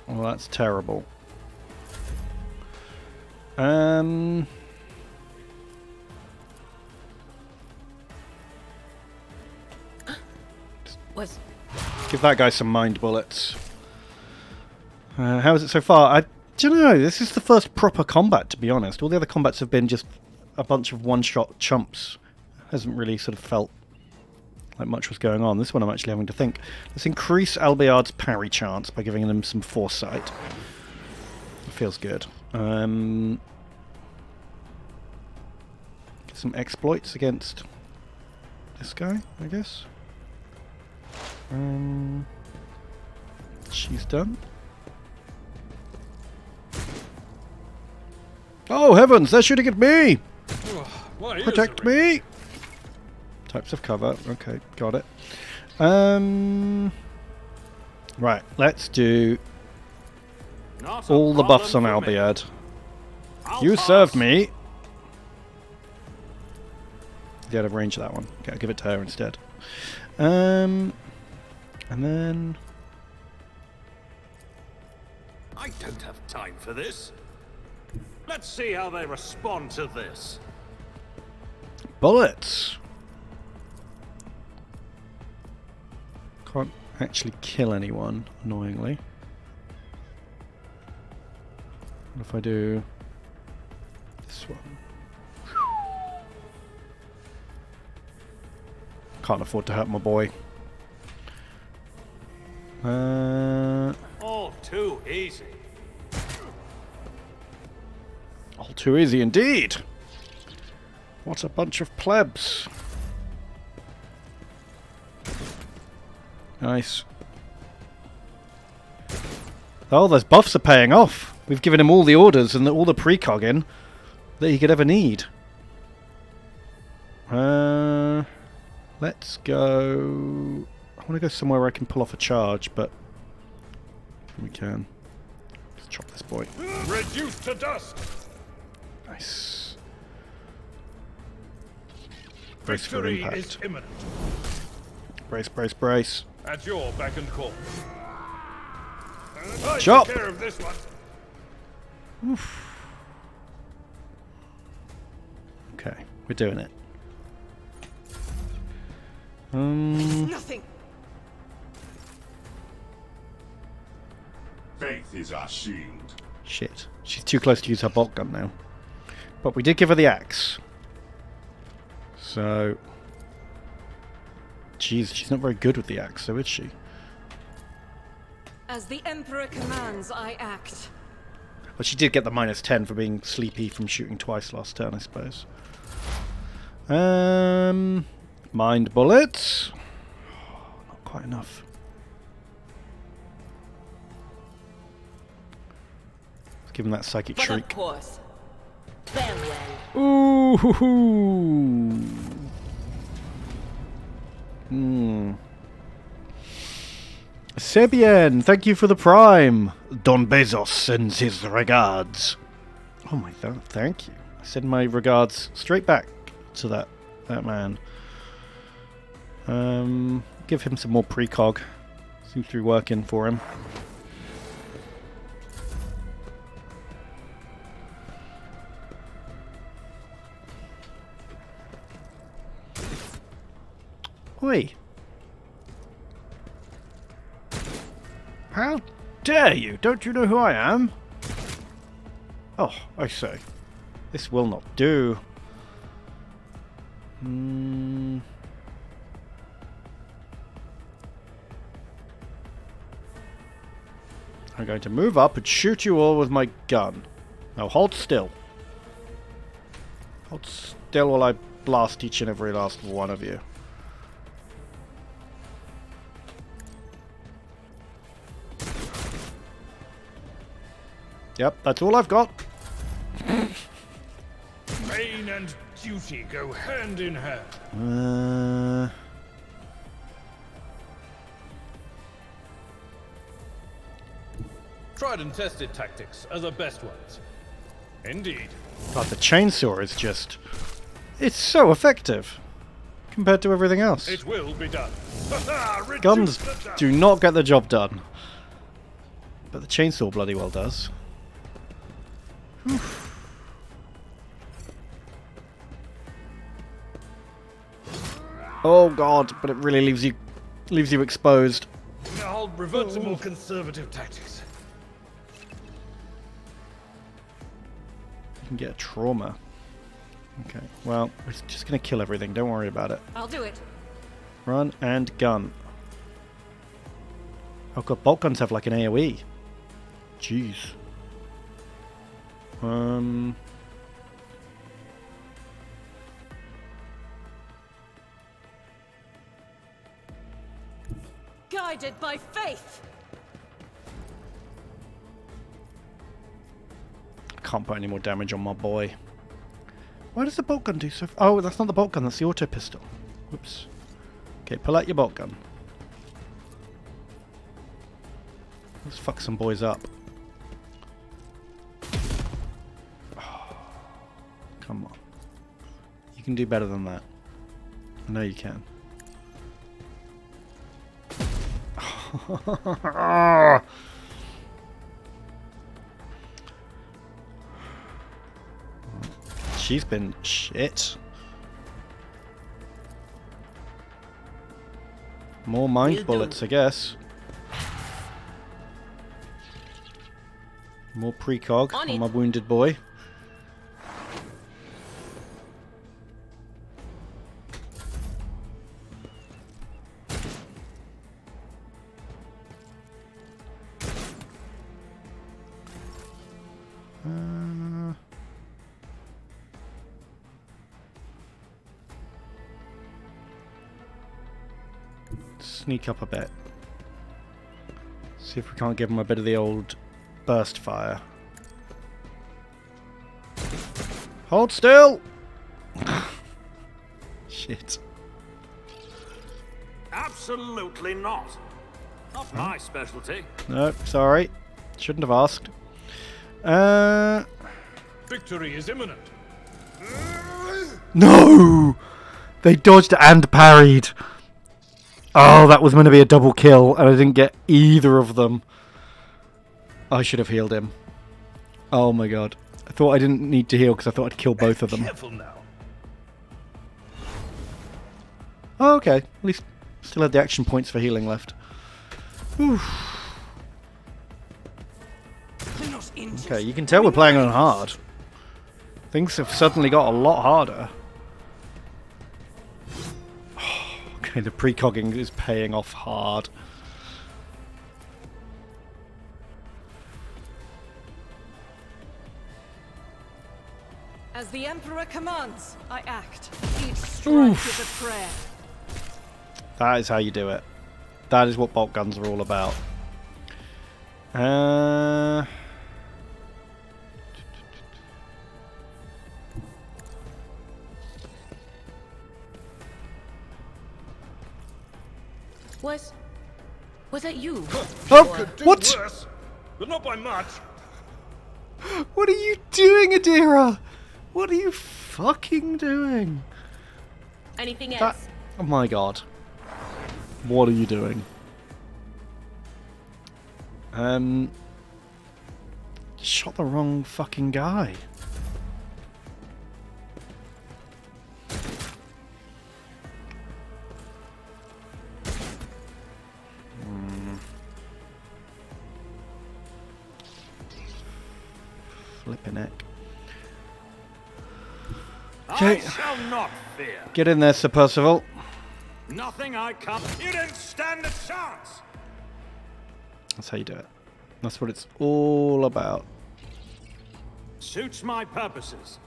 Well, that's terrible. Was Give that guy some mind bullets. How is it so far? I don't know. This is the first proper combat, to be honest. All the other combats have been just a bunch of one-shot chumps. Hasn't really sort of felt like much was going on. This one I'm actually having to think. Let's increase Albayard's parry chance by giving them some foresight. It feels good. Some exploits against this guy, I guess. She's done. Oh heavens, they're shooting at me! Protect me! Types of cover. Okay, got it. Right, let's do all the buffs on Albayard. You served me! Get out of range of that one. Okay, I'll give it to her instead. And then... I don't have time for this. Let's see how they respond to this. Bullets! Can't actually kill anyone, annoyingly. What if I do this one? Can't afford to hurt my boy. All too easy. All too easy indeed. What a bunch of plebs. Nice. Oh, those buffs are paying off. We've given him all the orders and all the precog in that he could ever need. Let's go... I want to go somewhere where I can pull off a charge, but we can. Let's chop this boy. Reduced to dust. Nice. Brace for Victory impact. is imminent. Brace, brace, brace. At your beck and call. Chop! Take care of this one. Oof. Okay, we're doing it. Nothing. Faith is our shield. Shit. She's too close to use her bolt gun now. But we did give her the axe. So... Jeez, she's not very good with the axe, so is she? As the Emperor commands, I act. But she did get the -10 for being sleepy from shooting twice last turn, I suppose. Mind bullets. Not quite enough. Let's give him that psychic But shriek. of course. Farewell. Ooh. Hoo, hoo. Sebien, thank you for the Prime. Don Bezos sends his regards. Oh my god, thank you. I send my regards straight back to that man. Give him some more precog. Seems to be working for him. Oi. How dare you? Don't you know who I am? Oh, I say. This will not do. I'm going to move up and shoot you all with my gun. Now hold still. Hold still while I blast each and every last one of you. Yep, that's all I've got. Pain and duty go hand in hand. Tried and tested tactics are the best ones. Indeed. But the chainsaw is just... It's so effective compared to everything else. It will be done. Guns do not get the job done. But the chainsaw bloody well does. Oh god, but it really leaves you exposed. I'll revert to more conservative tactics. You can get a trauma. Okay, well, we're just gonna kill everything, don't worry about it. I'll do it. Run and gun. Oh god, bolt guns have like an AoE. Jeez. Guided by faith. Can't put any more damage on my boy. Why does the bolt gun do so? Oh, that's not the bolt gun. That's the auto pistol. Whoops. Okay, pull out your bolt gun. Let's fuck some boys up. Come on. You can do better than that. I know you can. She's been shit. More mind bullets, I guess. More precog on my wounded boy. Sneak up a bit. See if we can't give him a bit of the old burst fire. Hold still! Shit. Absolutely not. Not my specialty. No, sorry. Shouldn't have asked. Victory is imminent. No! They dodged and parried. Oh, that was going to be a double kill, and I didn't get either of them. I should have healed him. Oh my god. I thought I didn't need to heal because I thought I'd kill both of them. Careful now. Oh, okay. At least still had the action points for healing left. Oof. Okay, you can tell we're playing on hard. Things have suddenly got a lot harder. Okay, the precogging is paying off hard. As the Emperor commands, I act. Each strike is a prayer. That is how you do it. That is what bolt guns are all about. Was that you? Oh, what? Worse, but not by much. What are you doing, Adira? What are you fucking doing? Anything else? Oh my god. What are you doing? Shot the wrong fucking guy. Flipping heck. I shall not fear. Get in there, Sir Percival. Nothing I can't. You didn't stand a chance. That's how you do it. That's what it's all about. Suits my purposes.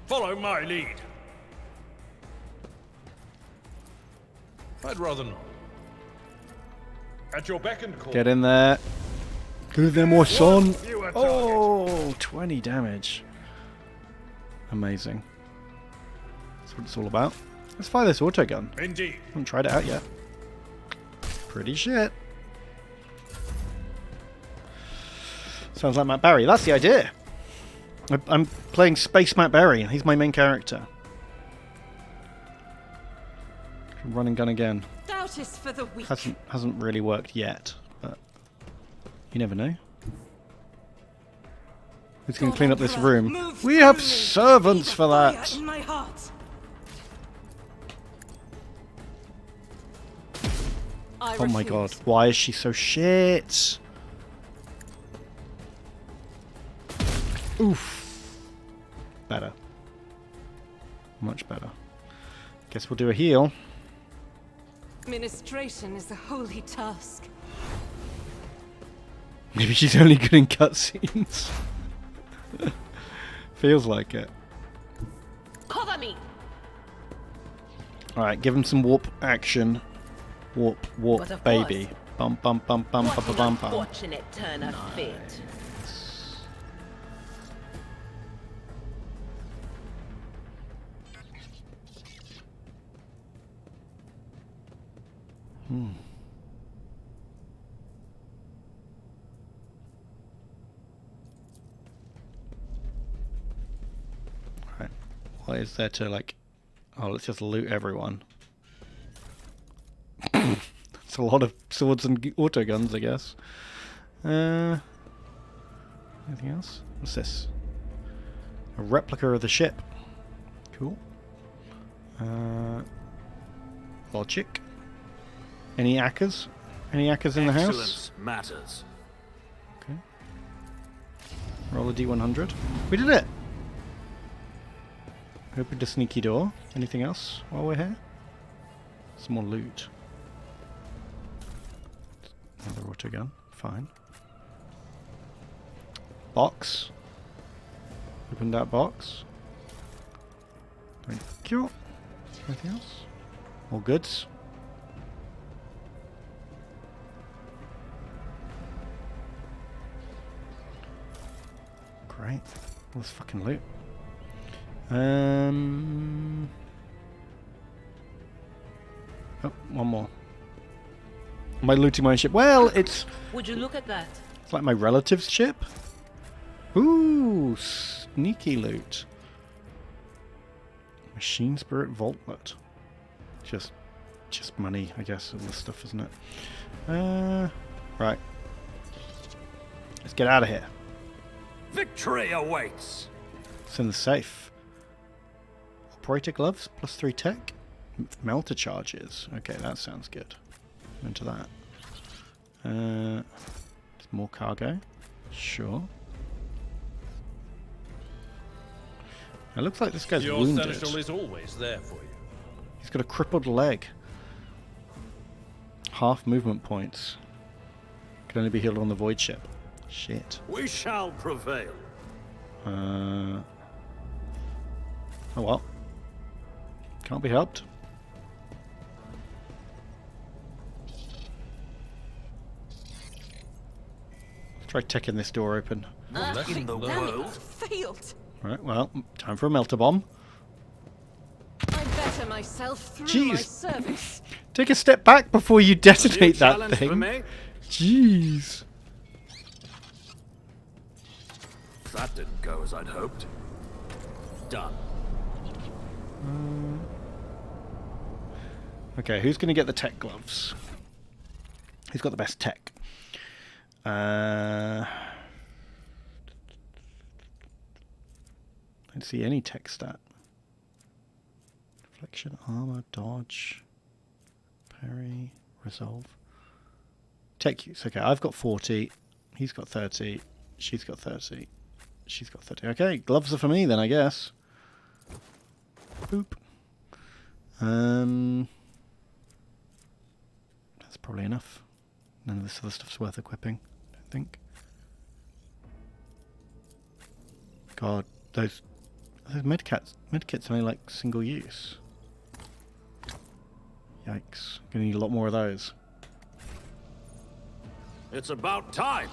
Follow my lead. I'd rather not. At your beck and call. Get in there. Get in there, my son. Fewer Oh, 20 damage. Amazing. That's what it's all about. Let's fire this autogun. Indeed. Haven't tried it out yet. Pretty shit. Sounds like Matt Barry. That's the idea. I'm playing Space Matt Barry. He's my main character. Run and gun again. Doubt is for the weak. Hasn't really worked yet, but you never know. Who's going to clean up this room? We have servants for that. In my heart. Oh my god, why is she so shit? Oof. Better. Much better. Guess we'll do a heal. Administration is a holy task. Maybe she's only good in cutscenes. Feels like it. Cover me. Alright, give him some warp action. Warp, But of baby. course. Bum bum bum bum What bum an bum bum. unfortunate turn of fate. Right. What is there to like... Oh, let's just loot everyone. That's a lot of swords and autoguns, I guess. Anything else? What's this? A replica of the ship. Cool. Logic. Any Akkers? Any Akkers in the house? Excellence matters. Okay. Roll a D100. We did it! Opened a sneaky door. Anything else while we're here? Some more loot. Another autogun. Fine. Box. Opened that box. Thank you. Anything else? More goods. Great. All this fucking loot. Oh, one more. Am I looting my own ship? Well, it's Would you look at that? like my relative's ship. Ooh, sneaky loot. Machine Spirit Vaultlet. Just money, I guess, all this stuff, isn't it? Right. Let's get out of here. Victory awaits. It's in the safe. Operator gloves, +3 tech. Melter charges. Okay, that sounds good. Into that. More cargo. Sure. It looks like this guy's Your wounded. seneschal is always there for you. He's got a crippled leg. Half movement points. Can only be healed on the void ship. Shit. We shall prevail. Oh well. Can't be helped. Let's try taking this door open. In the world. Failed. Right, well, time for a melter bomb. I better myself through Jeez. my service. Take a step back before you detonate that Challenge for thing. me? Jeez. That didn't go as I'd hoped. Done. Okay, who's going to get the tech gloves? Who's got the best tech? Don't see any tech stat. Deflection, armor, dodge, parry, resolve. Tech use. Okay, I've got 40. He's got 30. She's got 30. She's got 30. Okay, gloves are for me then, I guess. Boop. That's probably enough. None of this other stuff's worth equipping, I don't think. God, those medkits are only like single use. Yikes. Gonna need a lot more of those. It's about time.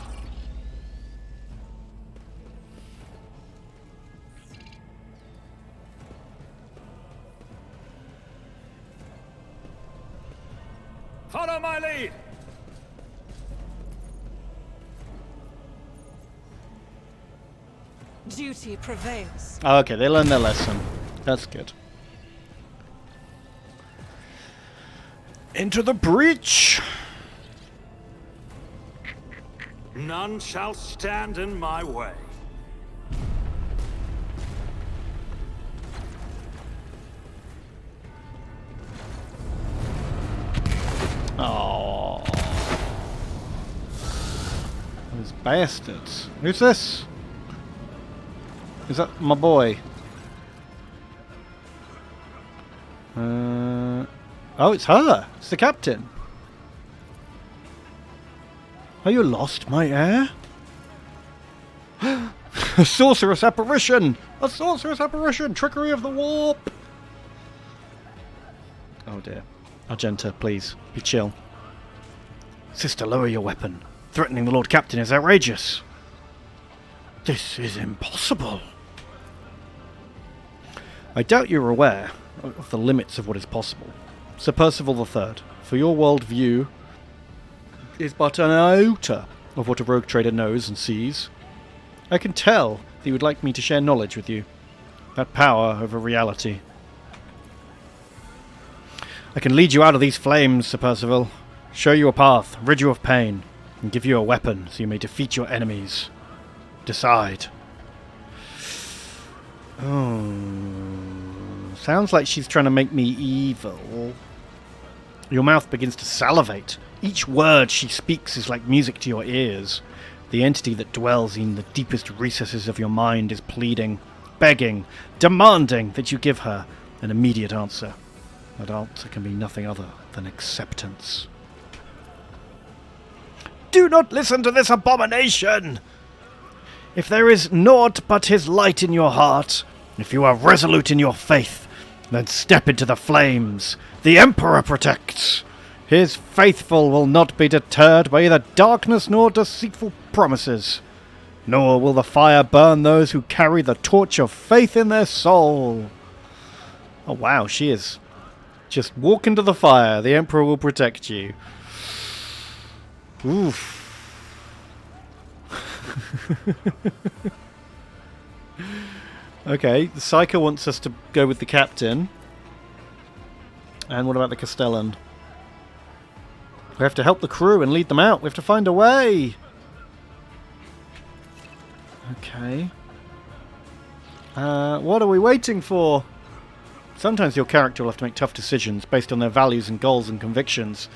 Follow my lead. Duty prevails. Oh, okay, they learned their lesson. That's good. Into the breach! None shall stand in my way. Oh, those bastards. Who's this? Is that my boy? Oh, it's her. It's the captain. Are you lost, my heir? A sorcerous apparition! A sorcerous apparition! Trickery of the warp! Oh dear. Argenta, please, be chill. Sister, lower your weapon. Threatening the Lord Captain is outrageous. This is impossible. I doubt you're aware of the limits of what is possible. Sir Percival III, for your world view is but an iota of what a rogue trader knows and sees. I can tell that you would like me to share knowledge with you. That power over reality. I can lead you out of these flames, Sir Percival. Show you a path, rid you of pain, and give you a weapon so you may defeat your enemies. Decide. Oh. Sounds like she's trying to make me evil. Your mouth begins to salivate. Each word she speaks is like music to your ears. The entity that dwells in the deepest recesses of your mind is pleading, begging, demanding that you give her an immediate answer. That answer can be nothing other than acceptance. Do not listen to this abomination! If there is naught but his light in your heart, if you are resolute in your faith, then step into the flames. The Emperor protects. His faithful will not be deterred by either darkness nor deceitful promises. Nor will the fire burn those who carry the torch of faith in their soul. Oh wow, she is. Just walk into the fire. The Emperor will protect you. Oof. Okay, the Psycho wants us to go with the captain. And what about the Castellan? We have to help the crew and lead them out. We have to find a way. Okay. What are we waiting for? Sometimes your character will have to make tough decisions based on their values and goals and convictions.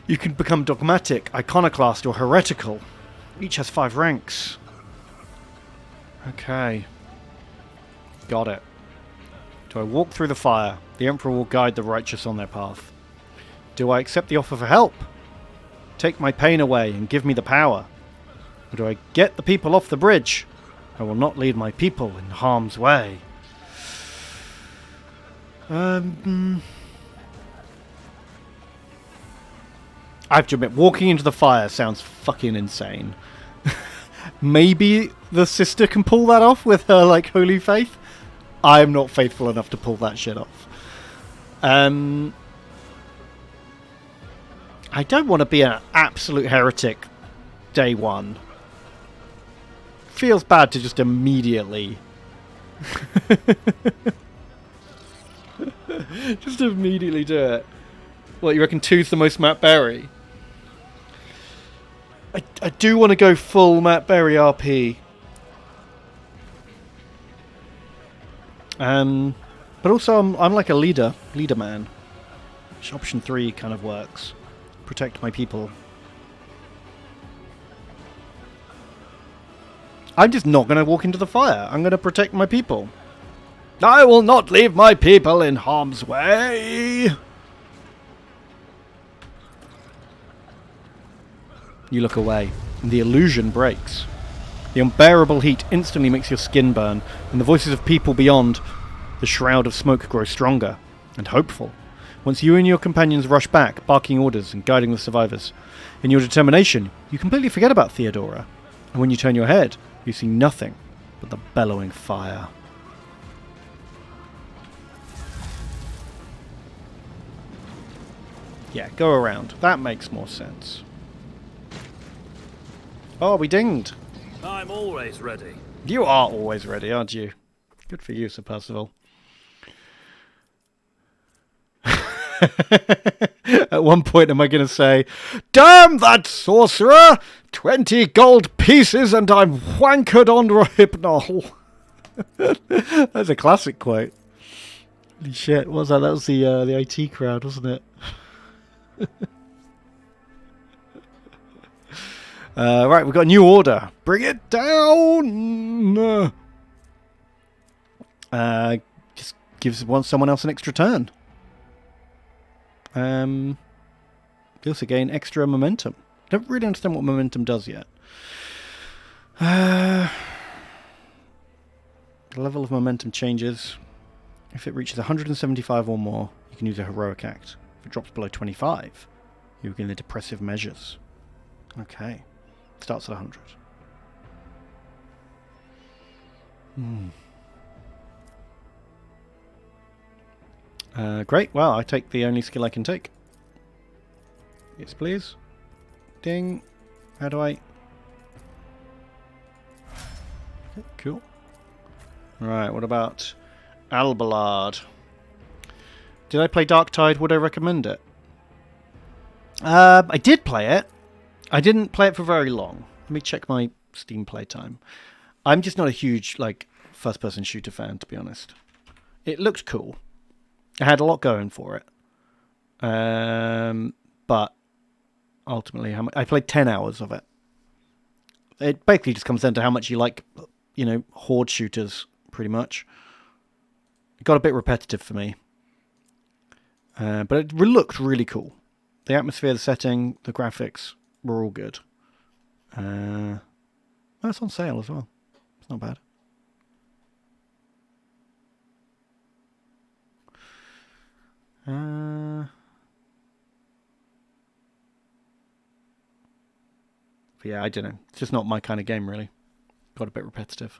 You can become dogmatic, iconoclast, or heretical. Each has 5 ranks. Okay. Got it. Do I walk through the fire? The Emperor will guide the righteous on their path. Do I accept the offer for help? take my pain away and give me the power? Or do I get the people off the bridge? I will not lead my people in harm's way. I have to admit, walking into the fire sounds fucking insane. Maybe the sister can pull that off with her, like, holy faith. I am not faithful enough to pull that shit off. I don't want to be an absolute heretic day one. Feels bad to just immediately... just immediately do it. What, you reckon 2's the most Matt Berry? I do want to go full Matt Berry RP. But also I'm like a leader man. Which option 3 kind of works. Protect my people. I'm just not going to walk into the fire. I'm going to protect my people. I will not leave my people in harm's way. You look away, and the illusion breaks. The unbearable heat instantly makes your skin burn, and the voices of people beyond the shroud of smoke grow stronger and hopeful. Once you and your companions rush back, barking orders and guiding the survivors. In your determination, you completely forget about Theodora, and when you turn your head, you see nothing but the bellowing fire. Yeah, go around. That makes more sense. Oh, we dinged. I'm always ready. You are always ready, aren't you? Good for you, Sir Percival. At one point am I going to say, damn that sorcerer! 20 gold pieces and I'm wankered on Rohypnol. That's a classic quote. Holy shit, what was that? That was the IT crowd, wasn't it? Right, we've got a new order. Bring it down! Just gives someone else an extra turn. You also gain extra momentum. Don't really understand what momentum does yet. The level of momentum changes. If it reaches 175 or more, you can use a heroic act. If it drops below 25, you can do depressive measures. Okay. Starts at 100. Great. Well, I take the only skill I can take. Yes, please. Ding. How do I... Okay, cool. Right, what about Alballard? Did I play Darktide? Would I recommend it? I did play it. I didn't play it for very long. Let me check my Steam playtime. I'm just not a huge, like, first-person shooter fan, to be honest. It looked cool. It had a lot going for it. But ultimately, I played 10 hours of it. It basically just comes down to how much you like, you know, horde shooters, pretty much. It got a bit repetitive for me. But it looked really cool. The atmosphere, the setting, the graphics were all good. It's on sale as well. It's not bad. But yeah, I don't know. It's just not my kind of game, really. Got a bit repetitive.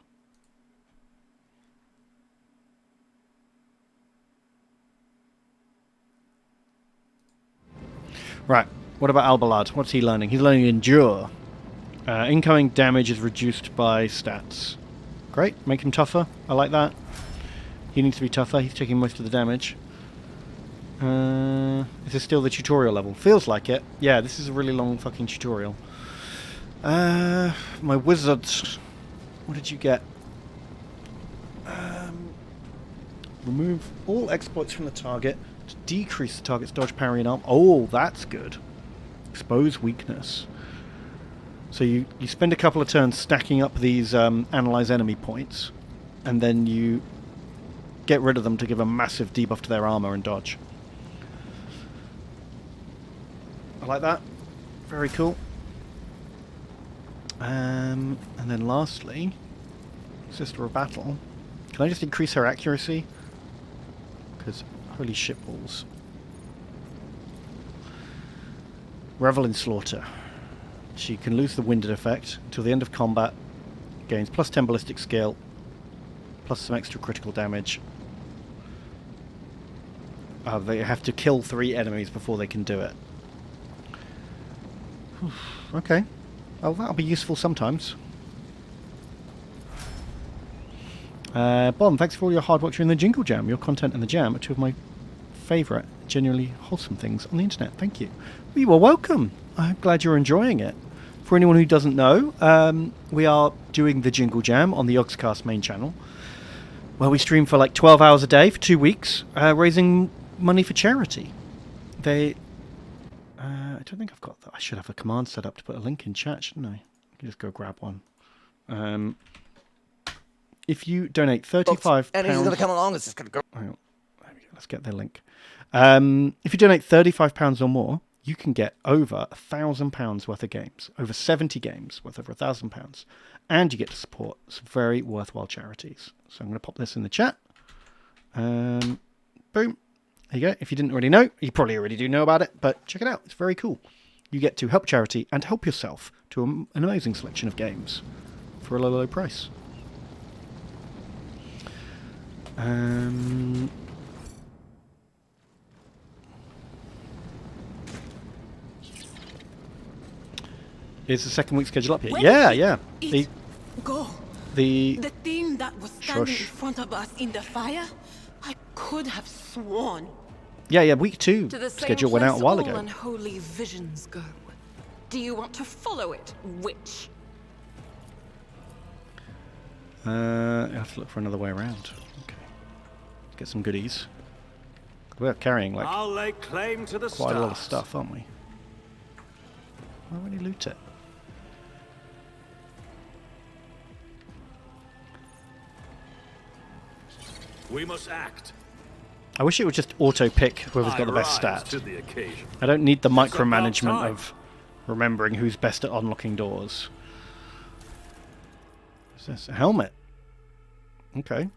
Right. What about Alballard? What's he learning? He's learning Endure. Incoming damage is reduced by stats. Great. Make him tougher. I like that. He needs to be tougher. He's taking most of the damage. Is this still the tutorial level? Feels like it. Yeah, this is a really long fucking tutorial. My wizard. What did you get? Remove all exploits from the target to decrease the target's dodge, parry, and arm. Oh, that's good. Expose weakness. So you spend a couple of turns stacking up these analyze enemy points, and then you get rid of them to give a massive debuff to their armor and dodge. I like that. Very cool. And then lastly, Sister of Battle. Can I just increase her accuracy? Because holy shitballs. Revel in Slaughter. She can lose the winded effect until the end of combat. Gains plus 10 ballistic skill. Plus some extra critical damage. They have to kill 3 enemies before they can do it. Okay. Well, that'll be useful sometimes. Bond, thanks for all your hard work during the Jingle Jam. Your content and the jam are 2 of my favourite, genuinely wholesome things on the internet. Thank you. Well, you are welcome. I'm glad you're enjoying it. For anyone who doesn't know, we are doing the Jingle Jam on the Yogscast main channel, where we stream for like 12 hours a day for 2 weeks, raising money for charity. I don't think I've got that. I should have a command set up to put a link in chat, shouldn't I? I can just go grab one. If you donate £35... And he's going to come along, it's just going to go... Hang on. There we go. Let's get their link. If you donate £35 or more, you can get over £1,000 worth of games. Over 70 games worth over £1,000. And you get to support some very worthwhile charities. So I'm going to pop this in the chat. Boom. There you go. If you didn't already know, you probably already do know about it, but check it out. It's very cool. You get to help charity and help yourself to an amazing selection of games for a low, low price. Is the second week schedule up here? Yeah. The thing that was standing in front of us in the fire, I could have sworn. Yeah, week 2 schedule went out a while ago. All unholy visions go. Do you want to follow it, witch? I have to look for another way around. Okay. Get some goodies. We're carrying like I'll lay claim to the quite a lot of stars. stuff, aren't we? Why would he loot it? We must act. I wish it would just auto-pick whoever's got the best stat. To the occasion. I don't need the It's about micromanagement time. of remembering who's best at unlocking doors. What's this? A helmet. Okay.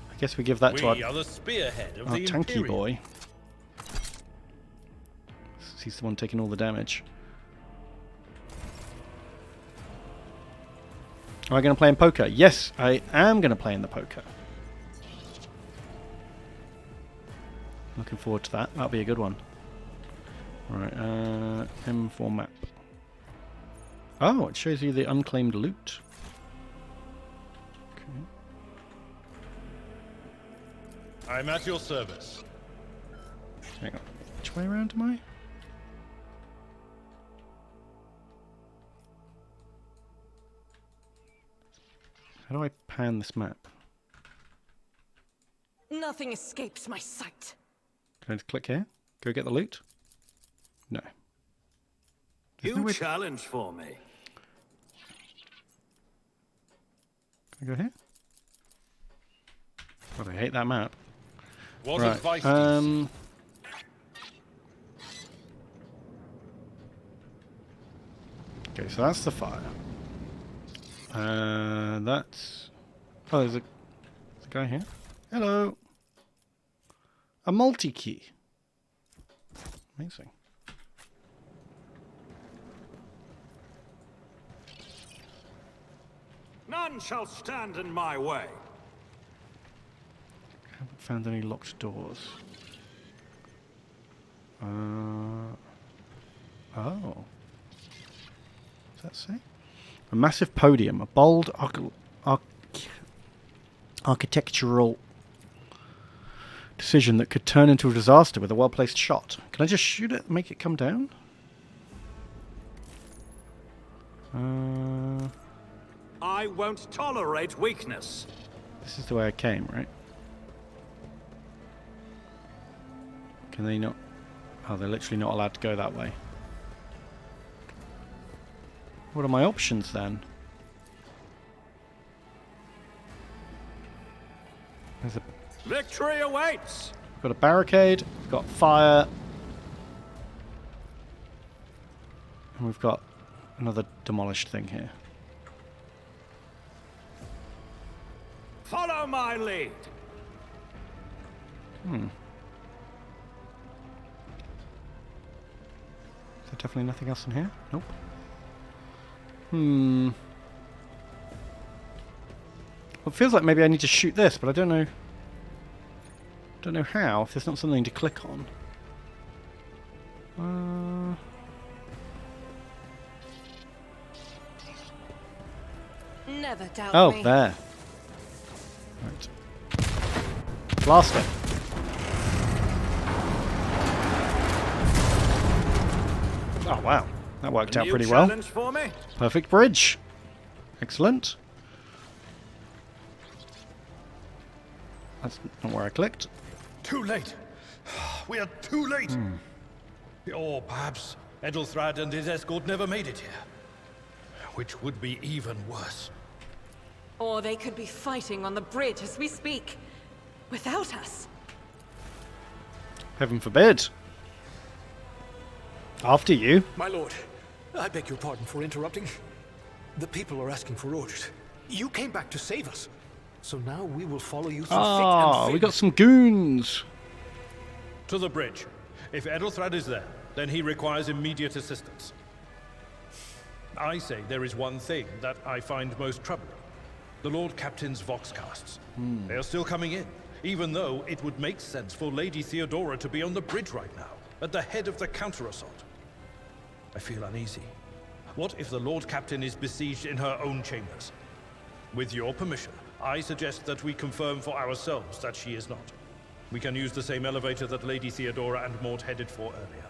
I guess we give that to We are the spearhead of our the tanky Imperium. boy. He's the one taking all the damage. Am I going to play in poker? Yes, I am going to play in the poker. Looking forward to that. That'll be a good one. Right, M4 map. Oh, it shows you the unclaimed loot. Okay. I'm at your service. Hang on. Which way around am I? How do I pan this map? Nothing escapes my sight. Can I just click here? Go get the loot? No. There's no You way- challenge for me. Can I go here? God, I hate that map. What Right. advice do you seek? Okay, so that's the fire. That's... Oh, there's a guy here. Hello. A multi-key. Amazing. None shall stand in my way. Haven't found any locked doors. Oh. What's that say? A massive podium, a bold architectural decision that could turn into a disaster with a well-placed shot. Can I just shoot it and make it come down? I won't tolerate weakness. This is the way I came, right? Can they not? Oh, they're literally not allowed to go that way. What are my options then? There's a Victory awaits. got a barricade, got fire. And we've got another demolished thing here. Follow my lead. Is there definitely nothing else in here? Nope. Well, it feels like maybe I need to shoot this, but I don't know. Don't know how. If there's not something to click on. Never doubt Oh, me. there. Right. Blaster. Oh wow, that worked out pretty well. Challenge for me? Perfect bridge. Excellent. That's not where I clicked. Too late. We are too late. Or perhaps Edelthrad and his escort never made it here. Which would be even worse. Or they could be fighting on the bridge as we speak, without us. Heaven forbid. After you. My lord, I beg your pardon for interrupting. The people are asking for orders. You came back to save us. So now we will follow you through thick and thin. We got some goons. To the bridge. If Edelthrad is there, then he requires immediate assistance. I say there is one thing that I find most troubling. The Lord Captain's voxcasts. They are still coming in, even though it would make sense for Lady Theodora to be on the bridge right now, at the head of the counter-assault. I feel uneasy. What if the Lord Captain is besieged in her own chambers? With your permission, I suggest that we confirm for ourselves that she is not. We can use the same elevator that Lady Theodora and Maud headed for earlier.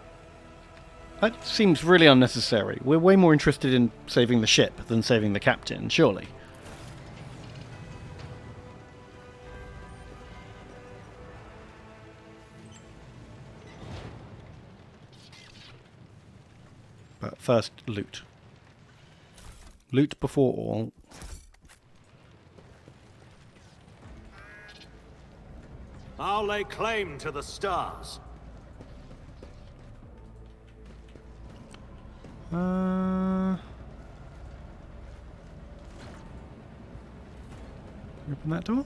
That seems really unnecessary. We're way more interested in saving the ship than saving the captain, surely. But first, loot. Loot before all. I'll lay claim to the stars. Open that door?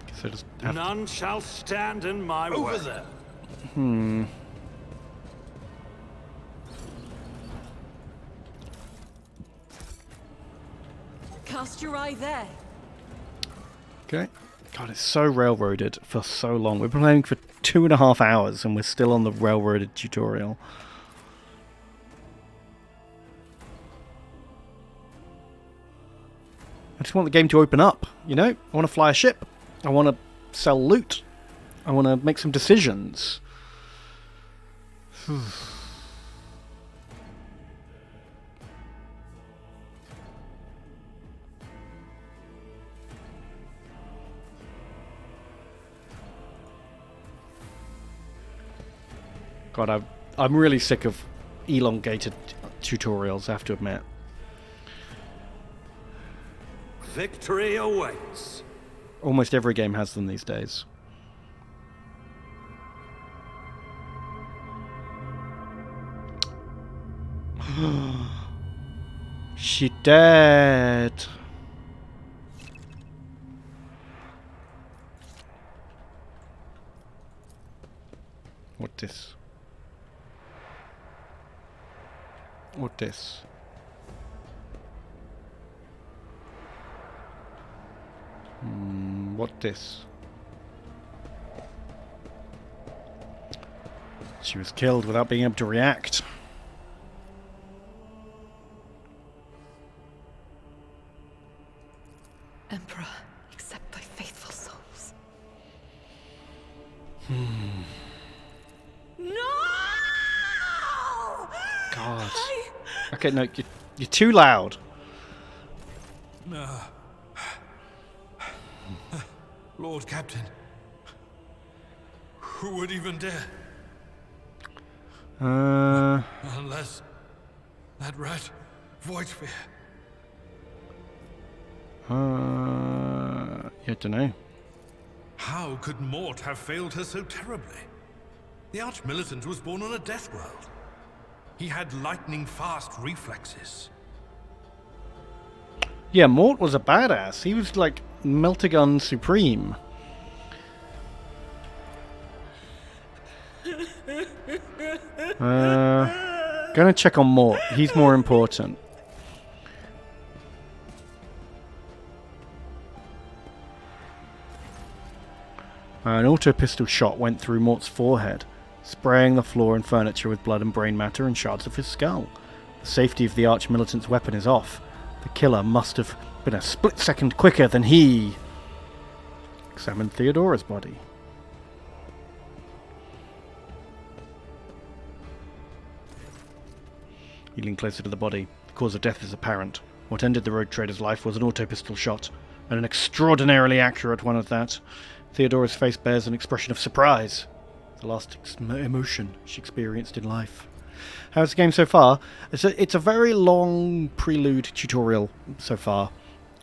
Guess I just have None shall stand in my way. Over there. Cast your eye there. Okay. God, it's so railroaded for so long. We've been playing for 2.5 hours and we're still on the railroaded tutorial. I just want the game to open up, you know? I want to fly a ship. I want to sell loot. I want to make some decisions. God, I'm really sick of elongated tutorials, I have to admit. Victory awaits. Almost every game has them these days. She dead. What this? What this? What this? She was killed without being able to react. Emperor, accept thy faithful souls. No! God. Okay, no, you're too loud. Lord Captain. Who would even dare? Unless that rat, Voidsphere. Yeah, I don't know. How could Mort have failed her so terribly? The Arch-Militant was born on a death world. He had lightning-fast reflexes. Yeah, Mort was a badass. He was like Meltagun Supreme. Gonna check on Mort. He's more important. An auto-pistol shot went through Mort's forehead, spraying the floor and furniture with blood and brain matter and shards of his skull. The safety of the Arch-Militant's weapon is off. The killer must have been a split second quicker than he. Examined Theodora's body. He leaned closer to the body. The cause of death is apparent. What ended the road trader's life was an auto-pistol shot, and an extraordinarily accurate one at that. Theodora's face bears an expression of surprise, the last emotion she experienced in life. How's the game so far? It's a very long prelude tutorial so far,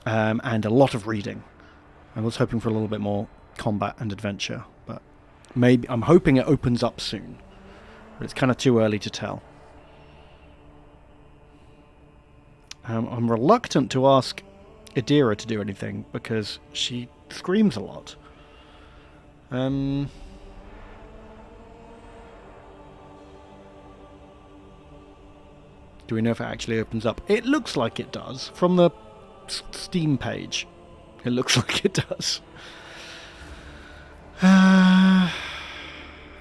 and a lot of reading. I was hoping for a little bit more combat and adventure, but maybe I'm hoping it opens up soon. But it's kind of too early to tell. I'm reluctant to ask Theodora to do anything because she screams a lot. Do we know if it actually opens up? It looks like it does. From the Steam page, it looks like it does.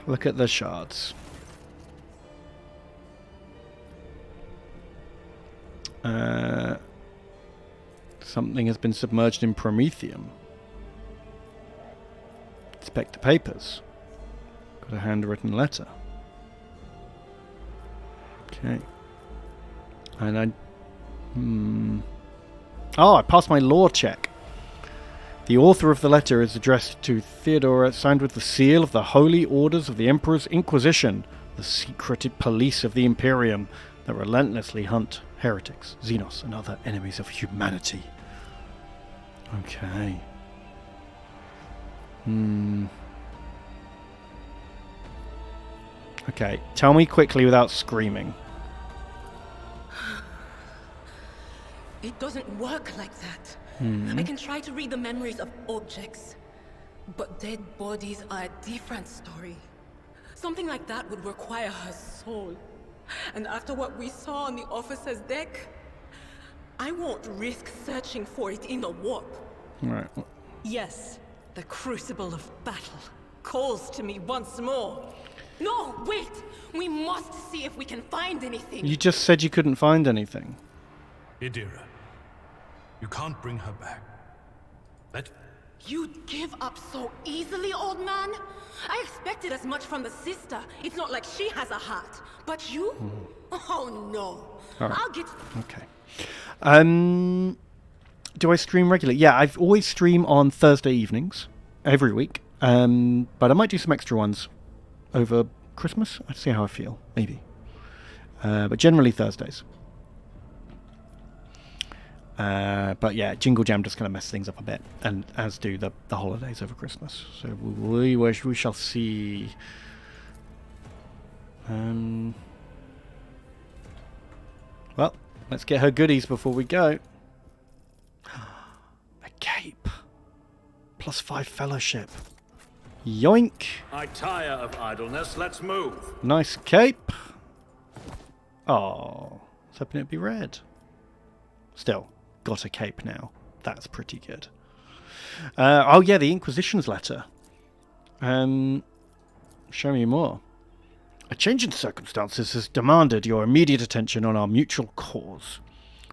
Look at the shards. Something has been submerged in Promethium. Inspect the papers. Got a handwritten letter. Okay. And I passed my law check. The author of the letter is addressed to Theodora, signed with the seal of the Holy Orders of the Emperor's Inquisition, the secret police of the Imperium that relentlessly hunt heretics, Xenos, and other enemies of humanity. Okay. Okay, tell me quickly without screaming. It doesn't work like that. I can try to read the memories of objects, but dead bodies are a different story. Something like that would require her soul. And after what we saw on the officer's deck, I won't risk searching for it in the warp. Right. Yes, the crucible of battle calls to me once more. No, wait! We must see if we can find anything. You just said you couldn't find anything. Theodora, you can't bring her back. You'd give up so easily, old man? I expected as much from the sister. It's not like she has a heart. But you? Oh no. All right. I'll get... Okay. Do I stream regularly? Yeah, I've always stream on Thursday evenings, every week. But I might do some extra ones over Christmas. I'll see how I feel, maybe. But generally Thursdays. But yeah, Jingle Jam just kind of mess things up a bit, and as do the holidays over Christmas. So we shall see. Well, let's get her goodies before we go. A cape. +5 fellowship. Yoink. I tire of idleness. Let's move. Nice cape. Oh, I was hoping it'd be red. Still, got a cape now. That's pretty good. Oh yeah, the Inquisition's letter. Show me more. A change in circumstances has demanded your immediate attention on our mutual cause.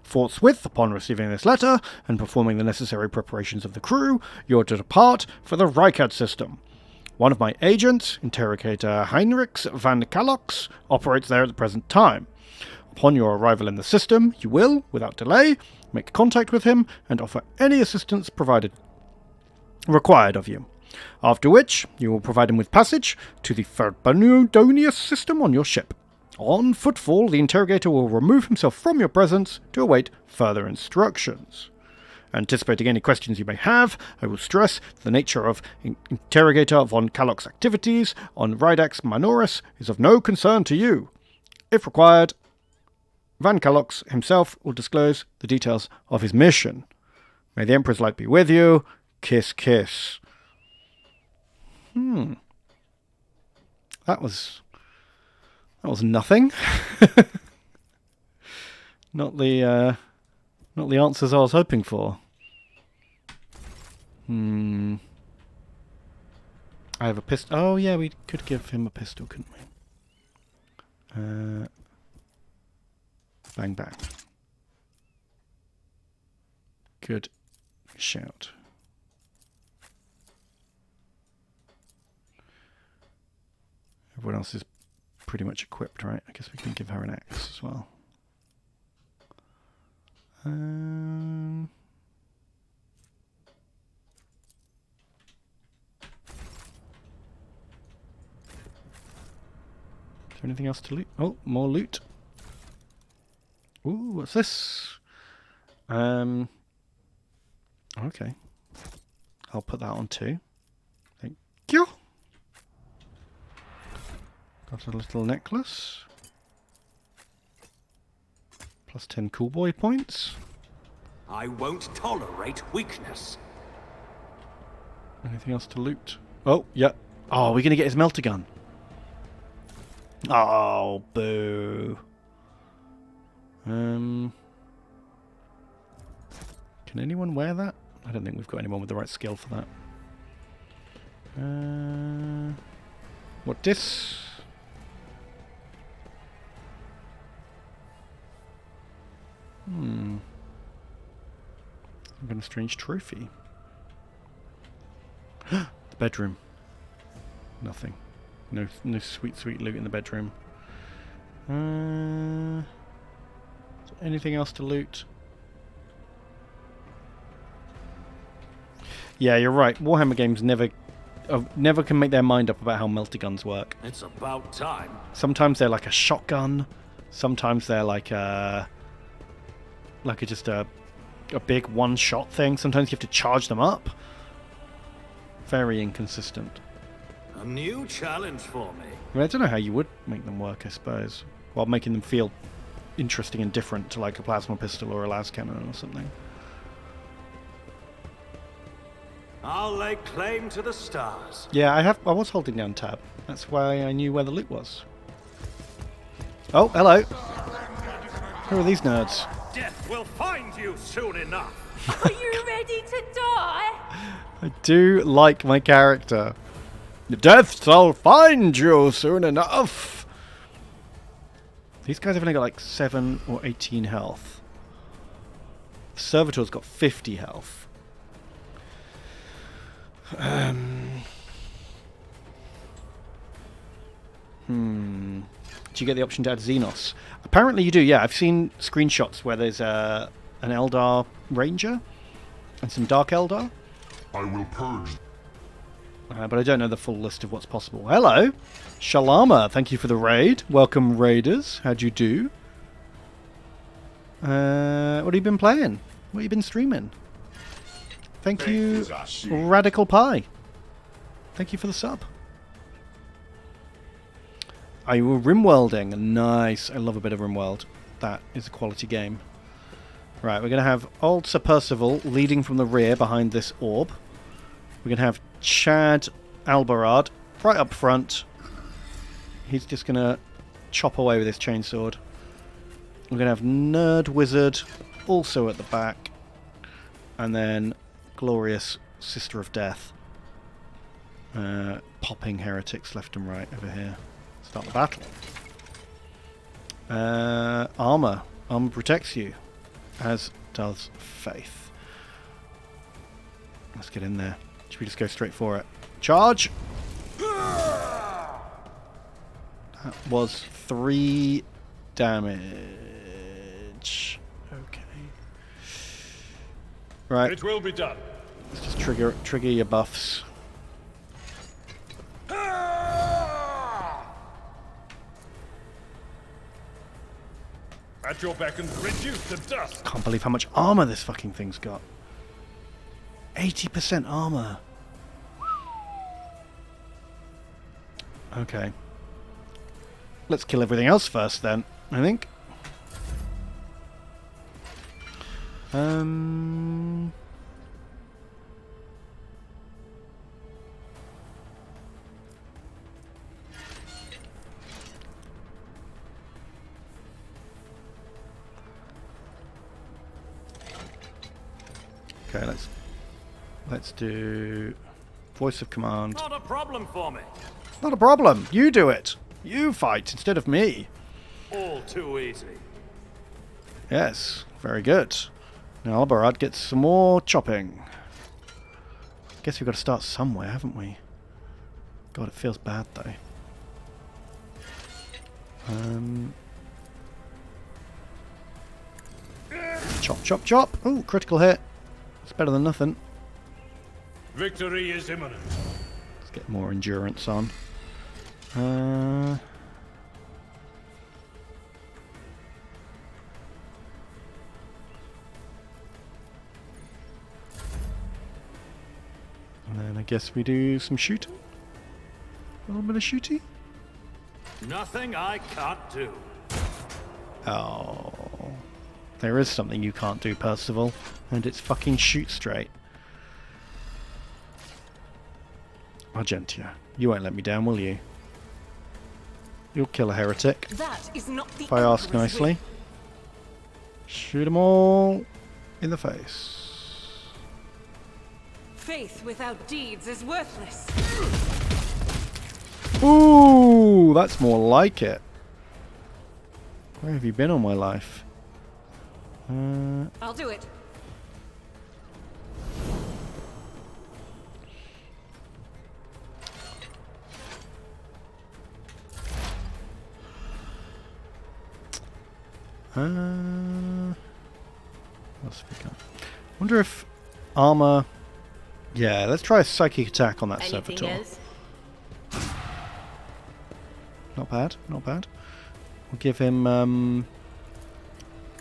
Forthwith, upon receiving this letter and performing the necessary preparations of the crew, you are to depart for the Reichert system. One of my agents, Interrogator Heinrichs van Kalox, operates there at the present time. Upon your arrival in the system, you will, without delay, make contact with him and offer any assistance required of you. After which, you will provide him with passage to the Ferbaniodonius system on your ship. On footfall, the interrogator will remove himself from your presence to await further instructions. Anticipating any questions you may have, I will stress the nature of Interrogator von Kalok's activities on Rydax Minoris is of no concern to you. If required, Van Kalox himself will disclose the details of his mission. May the Emperor's light be with you. Kiss, kiss. That was nothing. Not the answers I was hoping for. I have a pistol. Oh yeah, we could give him a pistol, couldn't we? Bang bang. Good shout. Everyone else is pretty much equipped, right? I guess we can give her an axe as well. Is there anything else to loot? Oh, more loot. Ooh, what's this? Okay. I'll put that on too. Thank you. Got a little necklace. Plus 10 cool boy points. I won't tolerate weakness. Anything else to loot? Oh, yeah. Oh, we're going to get his melter gun. Oh, boo. Can anyone wear that? I don't think we've got anyone with the right skill for that. What this? I've got a strange trophy. The bedroom. Nothing. No sweet loot in the bedroom. Anything else to loot? Yeah, you're right. Warhammer games never can make their mind up about how melter guns work. It's about time. Sometimes they're like a shotgun. Sometimes they're like just a big one-shot thing. Sometimes you have to charge them up. Very inconsistent. A new challenge for me. I mean, I don't know how you would make them work, I suppose, while making them feel interesting and different to like a plasma pistol or a las cannon or something. I'll lay claim to the stars. Yeah, I was holding down tab. That's why I knew where the loot was. Oh, hello. Who are these nerds? Death will find you soon enough. Are you ready to die? I do like my character. Death shall find you soon enough. These guys have only got like 7 or 18 health. The Servitor's got 50 health. Do you get the option to add Xenos? Apparently you do, yeah. I've seen screenshots where there's an Eldar Ranger and some Dark Eldar. I will purge. But I don't know the full list of what's possible. Hello! Shalama, thank you for the raid. Welcome, raiders. How'd you do? What have you been playing? What have you been streaming? Thank you, Radical Pie. Thank you for the sub. Are you rim welding? Nice. I love a bit of rim weld. That is a quality game. Right, we're going to have old Sir Percival leading from the rear behind this orb. We're going to have Chad Albarad right up front. He's just going to chop away with his chainsword. We're going to have Nerd Wizard also at the back. And then Glorious Sister of Death. Popping heretics left and right over here. Start the battle. Armor. Armor protects you. As does Faith. Let's get in there. Should we just go straight for it? Charge! That was 3 damage. Okay. Right. It will be done. Let's just trigger your buffs. At your beck and reduced to dust. Can't believe how much armor this fucking thing's got. 80% armor. Okay. Let's kill everything else first then, I think. Okay, let's do voice of command. Not a problem for me. Not a problem. You do it. You fight instead of me. All too easy. Yes, very good. Now Albarad gets some more chopping. Guess we've got to start somewhere, haven't we? God, it feels bad though. Chop, chop, chop. Ooh, critical hit. It's better than nothing. Victory is imminent. Let's get more endurance on. And then I guess we do some shooting. A little bit of shooting. Nothing I can't do. Oh. There is something you can't do, Percival. And it's fucking shoot straight. Argentia, you won't let me down, will you? You'll kill a heretic. That is not the If I ask Emperor's nicely. will. Shoot them all in the face. Faith without deeds is worthless. Ooh, that's more like it. Where have you been all my life? I'll do it. What else have we got? Wonder if armor. Yeah, let's try a psychic attack on that servitor. Not bad, not bad. We'll give him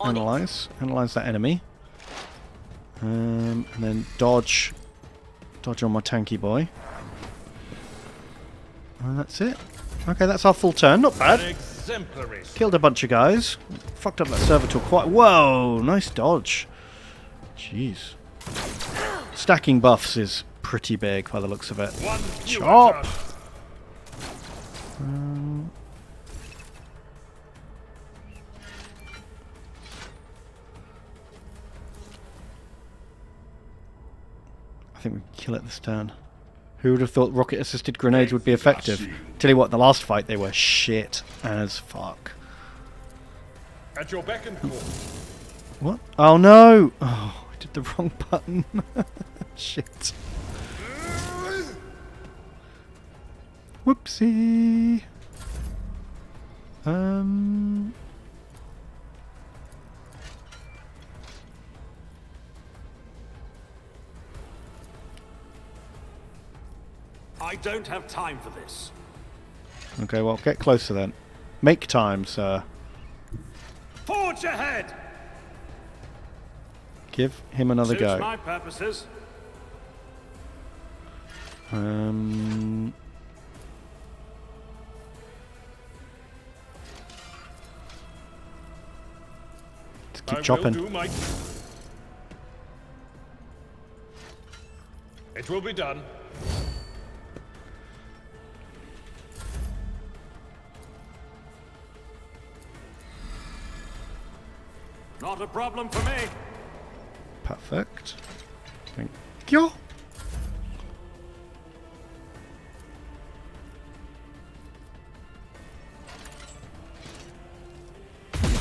analyze that enemy, and then dodge on my tanky boy, and that's it. Okay, that's our full turn. Not bad. Killed a bunch of guys. Fucked up that servitor quite. Whoa, nice dodge. Jeez. Stacking buffs is pretty big by the looks of it. Chop. I think we can kill it this turn. Who would have thought rocket-assisted grenades would be effective? Tell you what, the last fight they were shit as fuck. At your beck and call. What? Oh no! Oh, I did the wrong button. Shit. Whoopsie. I don't have time for this. Okay, well, get closer then. Make time, sir. Forge ahead! Give him another Suits go. my purposes. Let's keep chopping. It will be done. Not a problem for me. Perfect. Thank you.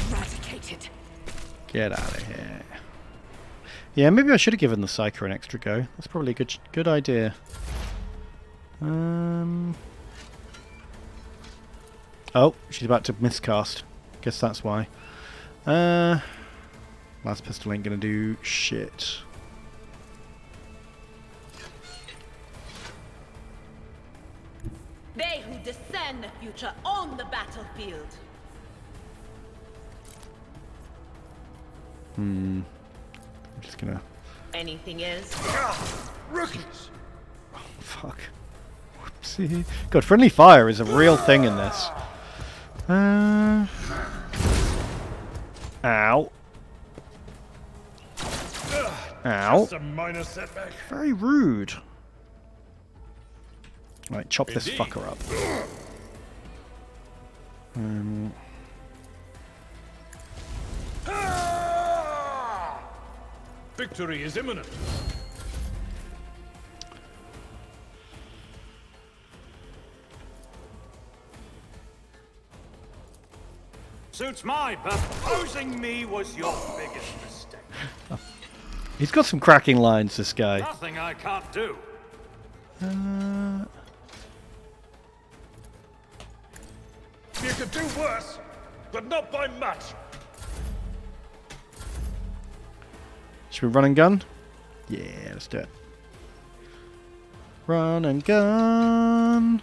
Eradicated. Get out of here. Yeah, maybe I should have given the Psyker an extra go. That's probably a good idea. Oh, she's about to miscast. Guess that's why. Last pistol ain't gonna do shit. They who discern the future own the battlefield. I'm just gonna anything is. Rookies! Fuck. Whoopsie. God, friendly fire is a real thing in this. Ow. Ow. Just a minor setback. Very rude. Right, chop this fucker up. Victory is imminent. Suits mine, but opposing me was your biggest mistake. He's got some cracking lines, this guy. Nothing I can't do. You could do worse, but not by much. Should we run and gun? Yeah, let's do it. Run and gun.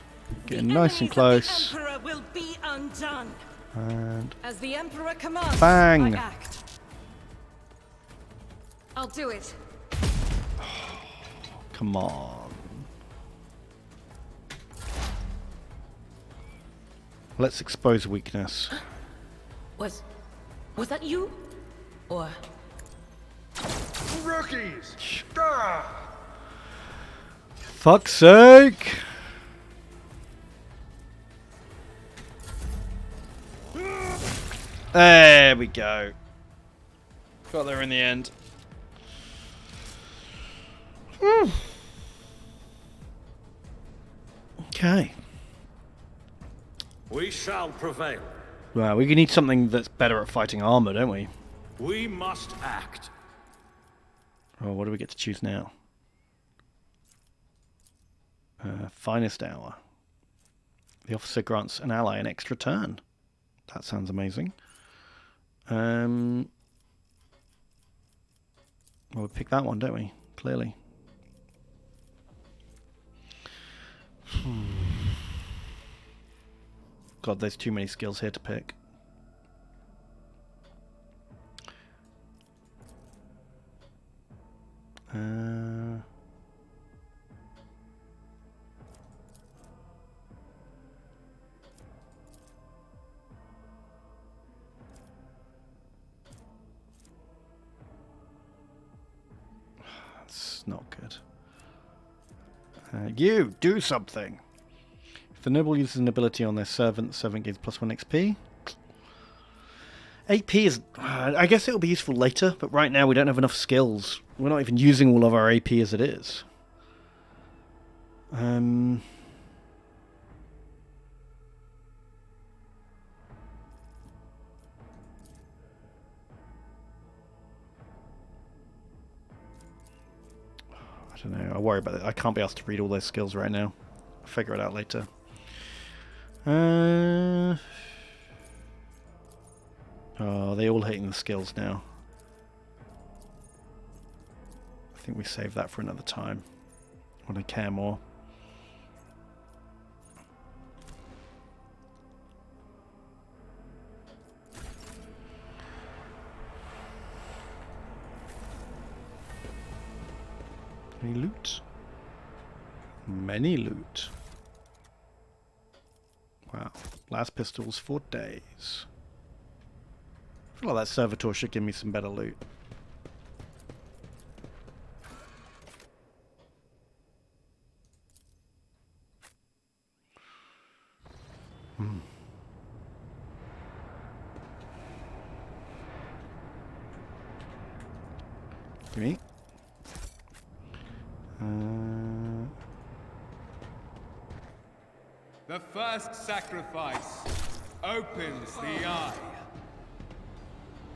Getting nice and close. The Emperor will be undone. And As the Emperor commands, bang. I act. I'll do it. come on. Let's expose weakness. Was that you? Or... Rookies! Fuck's sake! There we go. Got there in the end. Okay. We shall prevail. Well, we need something that's better at fighting armor, don't we? We must act. Oh, what do we get to choose now? Finest hour. The officer grants an ally an extra turn. That sounds amazing. Well, we pick that one, don't we? Clearly. God, there's too many skills here to pick. That's not good. You, do something! If the noble uses an ability on their servant, the servant gains +1 XP. AP is... I guess it'll be useful later, but right now we don't have enough skills. We're not even using all of our AP as it is. I don't know. I worry about it. I can't be asked to read all those skills right now. I'll figure it out later. Oh, they all hating the skills now. I think we save that for another time when I care more. Any loot? Many loot. Wow. Last pistols, 4 days. I feel like that servitor should give me some better loot. Give me. The first sacrifice opens the eye.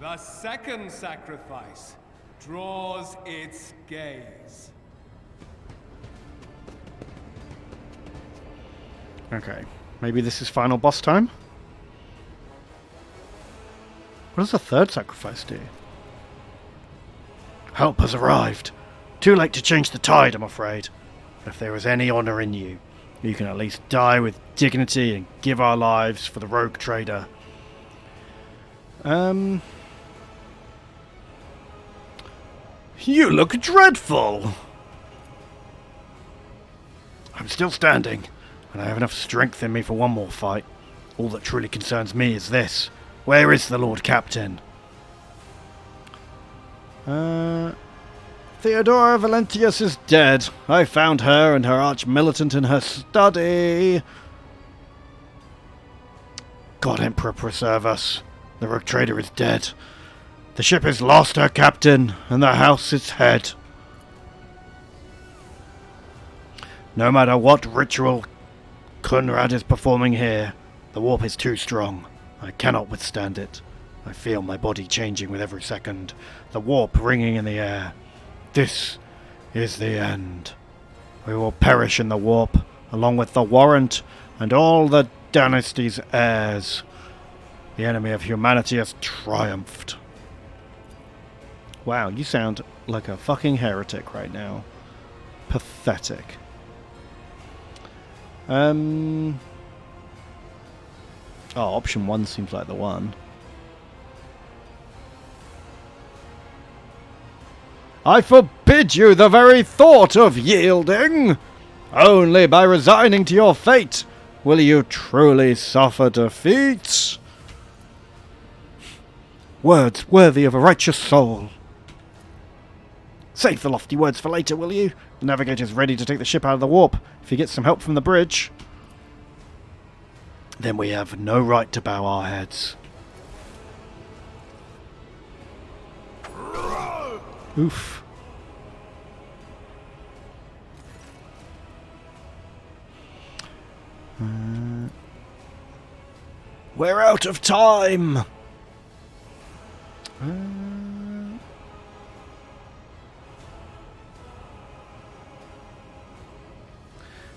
The second sacrifice draws its gaze. Okay, maybe this is final boss time? What does the third sacrifice do? Help has arrived. Too late to change the tide, I'm afraid. But if there is any honor in you, you can at least die with dignity and give our lives for the rogue trader. You look dreadful! I'm still standing, and I have enough strength in me for one more fight. All that truly concerns me is this. Where is the Lord Captain? Theodora Valentius is dead. I found her and her arch-militant in her study. God Emperor preserve us. The rogue trader is dead. The ship has lost her captain, and the house its head. No matter what ritual Kunrad is performing here, the warp is too strong. I cannot withstand it. I feel my body changing with every second, the warp ringing in the air. This is the end. We will perish in the warp, along with the warrant and all the dynasty's heirs. The enemy of humanity has triumphed. Wow, you sound like a fucking heretic right now. Pathetic. Oh, option 1 seems like the one. I forbid you the very thought of yielding! Only by resigning to your fate will you truly suffer defeat. Words worthy of a righteous soul. Save the lofty words for later, will you? The navigator's ready to take the ship out of the warp. If he gets some help from the bridge, then we have no right to bow our heads. Oof. We're out of time.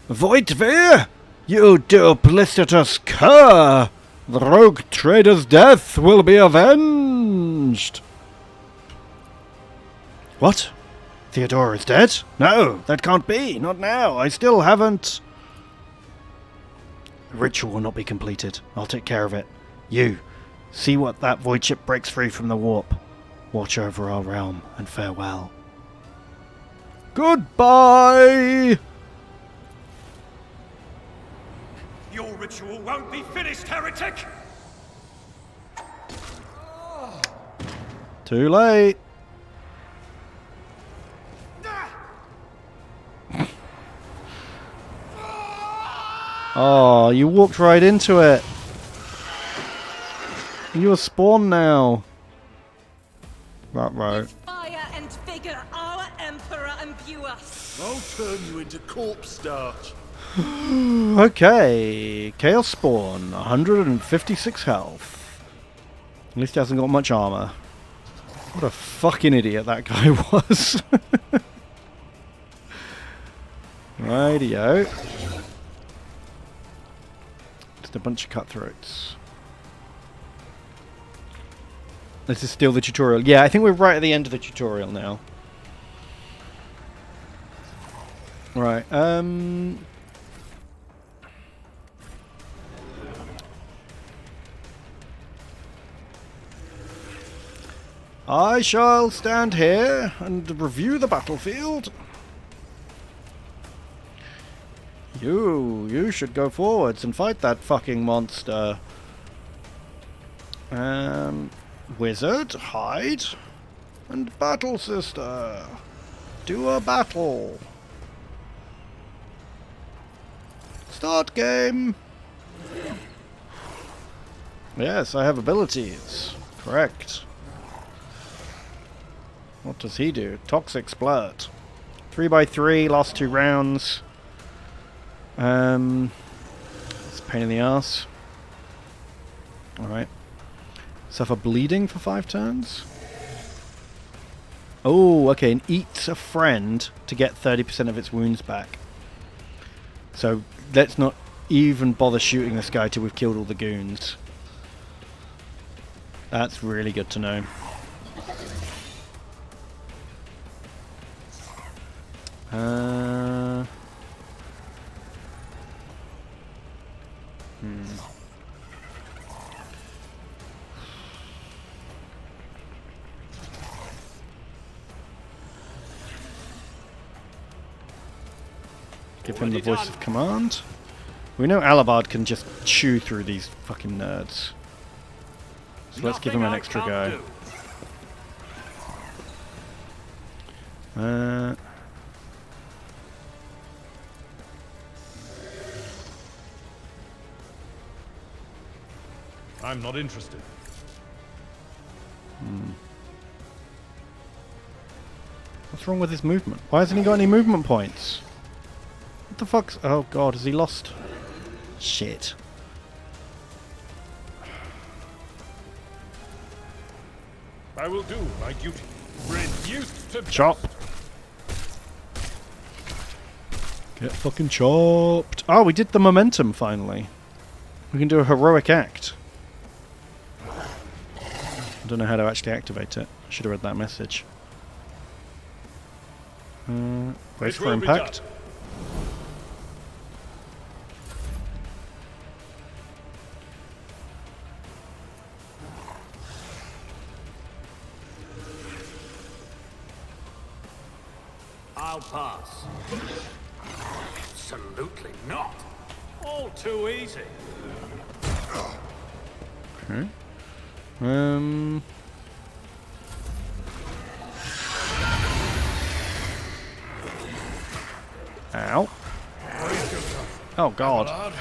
Voidveer, you duplicitous cur! The rogue trader's death will be avenged! What? Theodora is dead? No, that can't be. Not now. I still haven't... The ritual will not be completed. I'll take care of it. You, see what that void ship breaks free from the warp. Watch over our realm, and farewell. Goodbye! Your ritual won't be finished, heretic! Too late. Oh, you walked right into it. You are spawned now. Right. Fire and vigor, our Emperor imbue us. I'll turn you into corpse starch. Okay, Chaos Spawn, 156 health. At least he hasn't got much armor. What a fucking idiot that guy was. Rightio. Just a bunch of cutthroats. This is still the tutorial. Yeah, I think we're right at the end of the tutorial now. Right, I shall stand here and review the battlefield. You should go forwards and fight that fucking monster. Wizard, hide. And battle sister. Do a battle. Start game. Yes, I have abilities. Correct. What does he do? Toxic Splurt. 3x3, last 2 rounds. It's a pain in the ass. Alright. Suffer bleeding for 5 turns. Oh, okay, and eats a friend to get 30% of its wounds back. So let's not even bother shooting this guy till we've killed all the goons. That's really good to know. Give him the voice of command. We know Alabard can just chew through these fucking nerds. So let's give him an extra go. I'm not interested. What's wrong with his movement? Why hasn't he got any movement points? What the fuck's... Oh god, has he lost? Shit. I will do my duty. Reduced to Chop. Get fucking chopped. Oh, we did the momentum finally. We can do a heroic act. I don't know how to actually activate it. I should have read that message. Wait for impact. I'll pass. Absolutely not. All too easy. Okay. Ow. Oh god.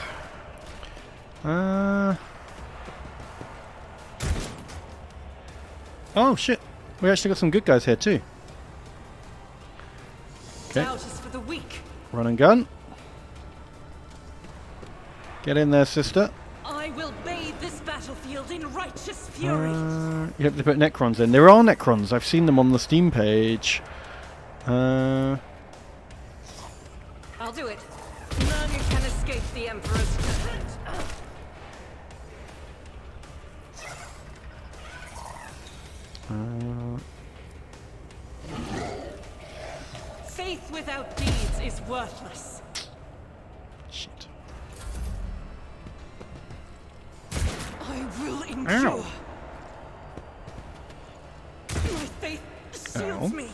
Oh shit. We actually got some good guys here too. Okay. Doubt is for the weak. Run and gun. Get in there, sister. I will bathe this battlefield in righteous fury. You have to put Necrons in. There are Necrons. I've seen them on the Steam page. I'll do it. None can escape the Emperor's judgment. Faith without deeds is worthless. Shit. I will endure. Ow. My faith shields me.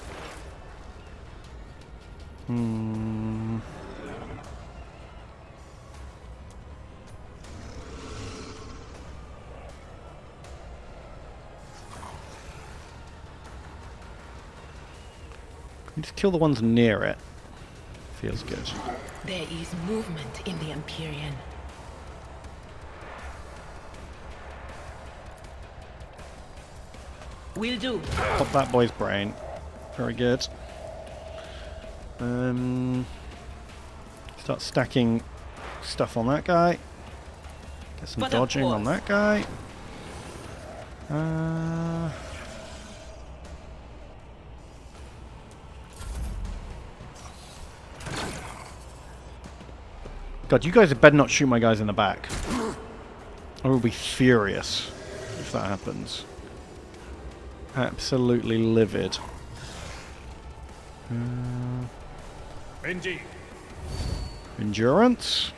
You just kill the ones near it. Feels good. There is movement in the Empyrean. Will do. Pop that boy's brain. Very good. Start stacking stuff on that guy. Get some dodging on that guy. God, you guys had better not shoot my guys in the back. I will be furious if that happens. Absolutely livid. Indeed. Endurance.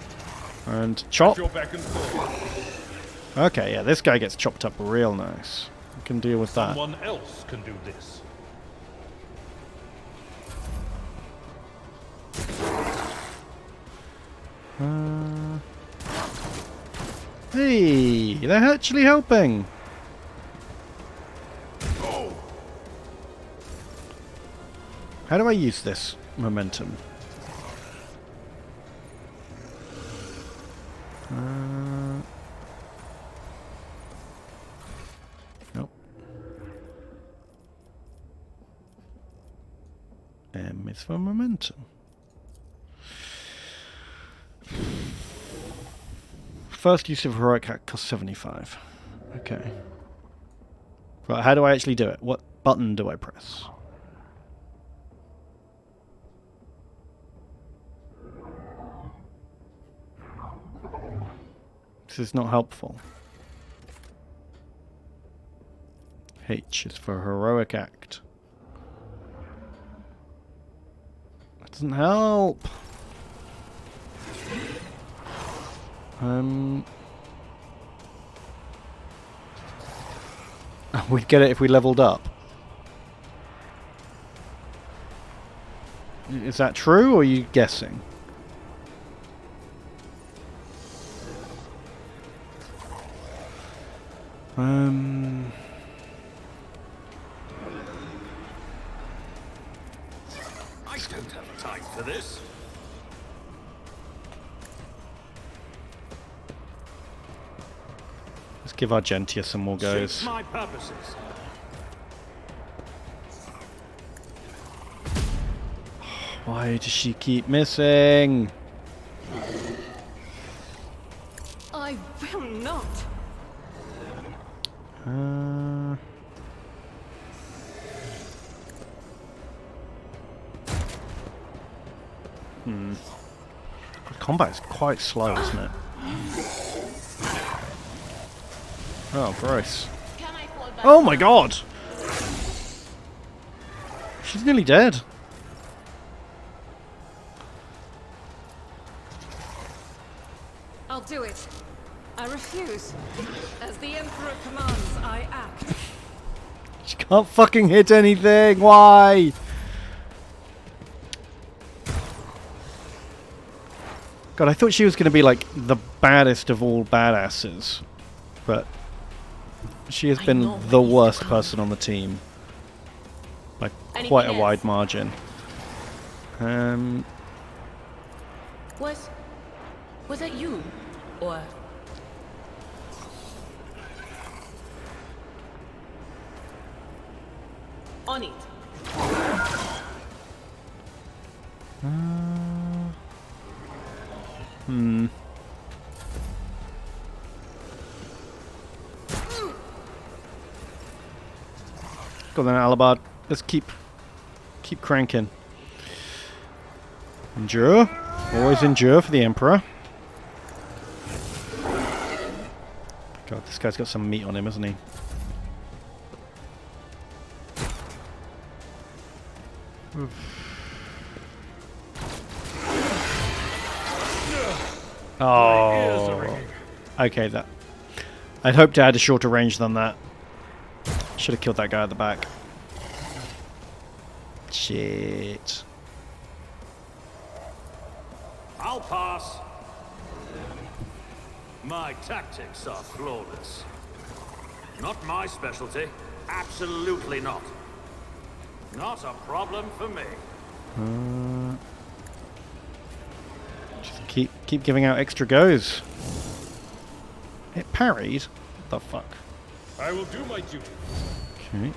And chop. Your back and forth. Okay, yeah, this guy gets chopped up real nice. We can deal with that. Someone else can do this. Hey, they're actually helping. How do I use this momentum? Nope. M is for momentum. First use of heroic act costs 75. Okay. Right, how do I actually do it? What button do I press? This is not helpful. H is for heroic act. That doesn't help. We'd get it if we leveled up. Is that true, or are you guessing? I don't have time for this. Let's give Argentia some more goes. Suits my purposes. Why does she keep missing? I will not. Combat is quite slow, isn't it? Oh, gross. Oh my god! She's nearly dead. I'll do it. I refuse. As the Emperor commands, I act. She can't fucking hit anything. Why? God, I thought she was going to be like the baddest of all badasses, but she has been the worst person on the team by quite a wide margin. Was that you? Or... On it. Got then, Alabard. Let's keep cranking. Endure. Always endure for the Emperor. God, this guy's got some meat on him, hasn't he? Oh. Okay, that. I'd hoped I had a shorter range than that. Should have killed that guy at the back. Shit. I'll pass. My tactics are flawless. Not my specialty. Absolutely not. Not a problem for me. Just keep giving out extra goes. It parried? What the fuck? I will do my duty. Okay.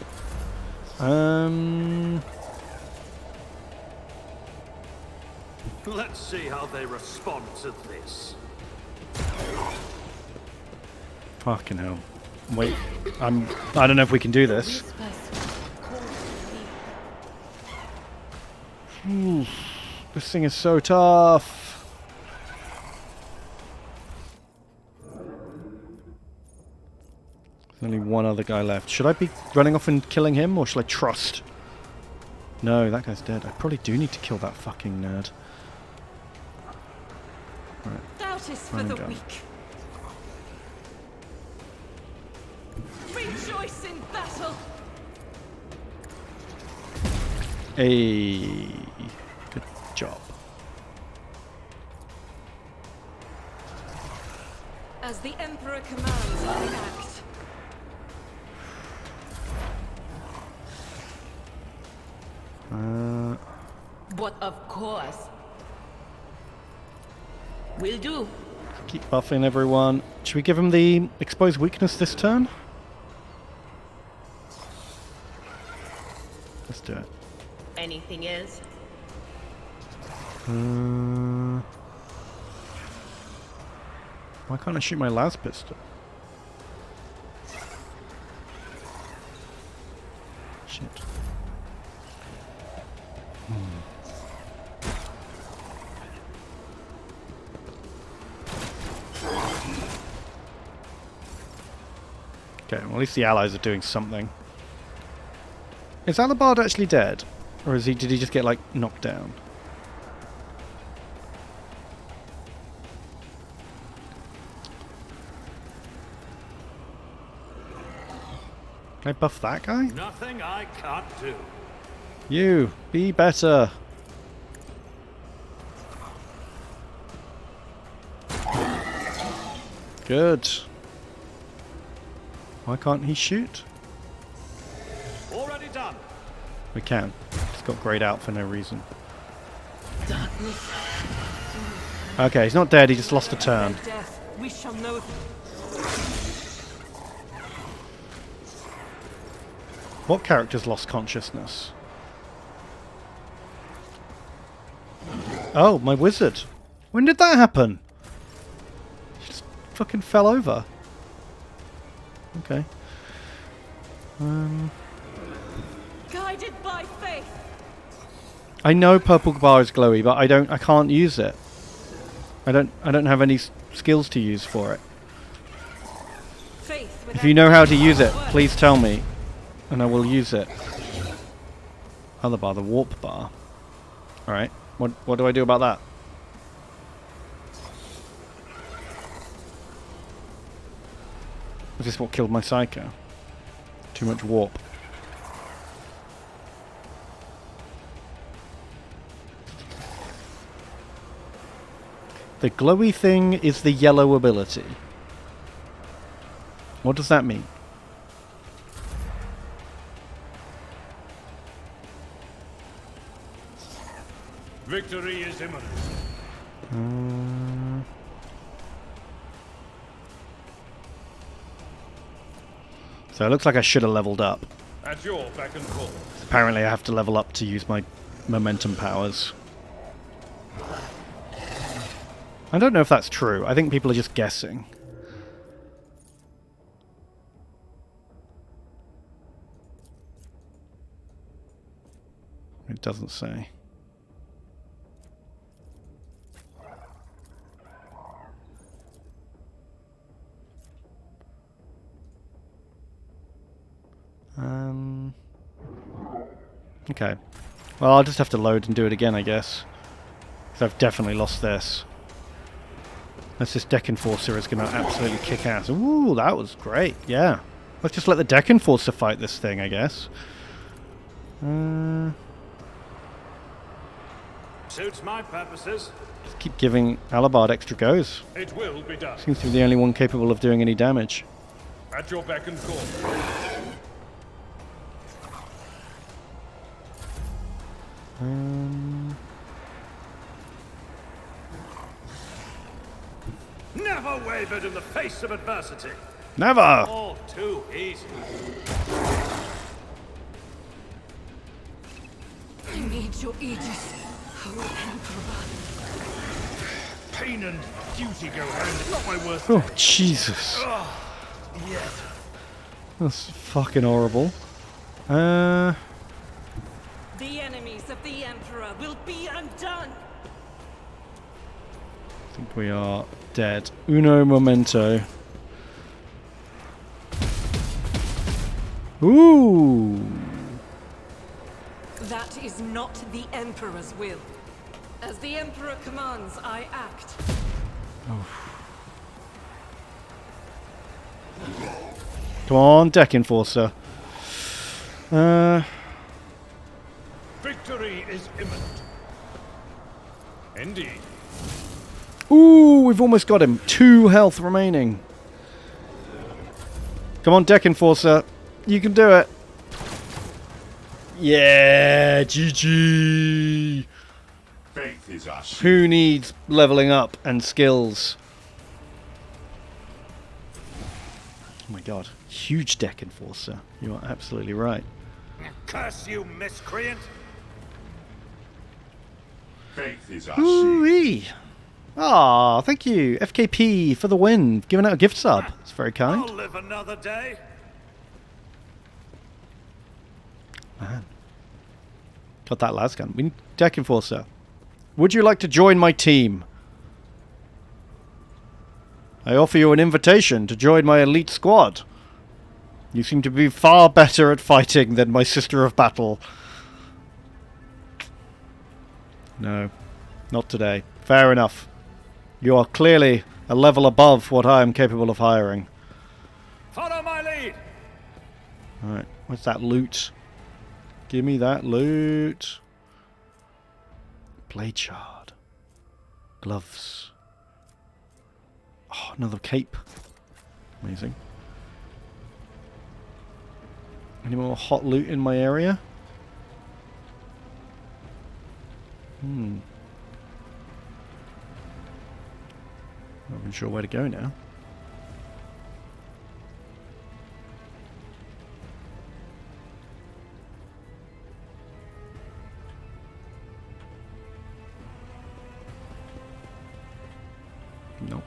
Let's see how they respond to this. Fucking hell. Wait. I don't know if we can do this. This thing is so tough. There's only one other guy left. Should I be running off and killing him, or should I trust? No, that guy's dead. I probably do need to kill that fucking nerd. Right. Doubt is for the weak. Rejoice in battle. Hey, good job. As the Emperor commands, I act. But of course. Will do. Keep buffing everyone. Should we give him the exposed weakness this turn? Let's do it. Anything else? Why can't I shoot my las pistol? Shit. Okay, well at least the allies are doing something. Is Alabard actually dead? Or did he just get, like, knocked down? Can I buff that guy? Nothing I can't do. You, be better. Good. Why can't he shoot? Already done. We can. He's got grayed out for no reason. Okay, he's not dead, he just lost a turn. Death, we shall know them. What character's lost consciousness? Oh, my wizard. When did that happen? She just fucking fell over. Okay. Guided by faith. I know purple bar is glowy, but I can't use it. I don't have any skills to use for it. Faith If you know how to use it, please tell me, and I will use it. Other bar, the warp bar. All right. What do I do about that? Is this what killed my psycho? Too much warp. The glowy thing is the yellow ability. What does that mean? Victory is imminent. So it looks like I should have leveled up. At your beck and call. Apparently I have to level up to use my momentum powers. I don't know if that's true. I think people are just guessing. It doesn't say. Okay. Well, I'll just have to load and do it again, I guess. Because I've definitely lost this. Unless this Deck Enforcer is going to absolutely kick ass. Ooh, that was great. Yeah. Let's just let the Deck Enforcer fight this thing, I guess. Suits my purposes. Just keep giving Alabard extra goes. It will be done. Seems to be the only one capable of doing any damage. At your beck and call. Never wavered in the face of adversity. Never! All too easy. I need your aegis, Holy Emperor. Pain and duty go hand. Not my worst. Oh, Jesus. Yes. That's fucking horrible. The enemies of the Emperor will be undone. I think we are dead. Uno momento. Ooh! That is not the Emperor's will. As the Emperor commands, I act. Come on, Deck Enforcer. Victory is imminent. Indeed. Ooh, we've almost got him. 2 health remaining. Come on, Deck Enforcer. You can do it. Yeah, GG. Faith is our shield. Who needs leveling up and skills? Oh my god. Huge Deck Enforcer. You are absolutely right. Curse you, miscreant! Faith is our shield. Ooh-wee. Ah, thank you, FKP, for the win. Giving out a gift sub. It's very kind. I'll live another day. Man. Got that lasgun. We need Deck Enforcer. Would you like to join my team? I offer you an invitation to join my elite squad. You seem to be far better at fighting than my sister of battle. No, not today. Fair enough. You are clearly a level above what I am capable of hiring. Follow my lead. Alright, what's that loot? Give me that loot. Blade shard. Gloves. Oh, another cape. Amazing. Any more hot loot in my area? Not even sure where to go now. Nope.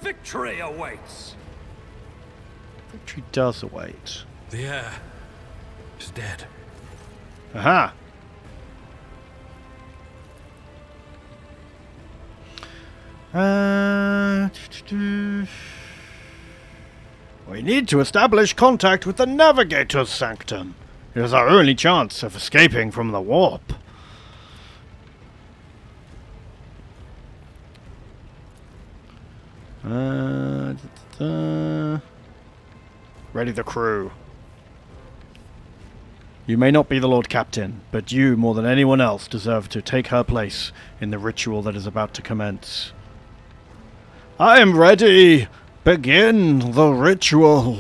Victory awaits! Victory does await. The heir is dead. Aha! We need to establish contact with the Navigator's sanctum. It is our only chance of escaping from the warp. Ready the crew. You may not be the Lord Captain, but you, more than anyone else, deserve to take her place in the ritual that is about to commence. I am ready! Begin the ritual!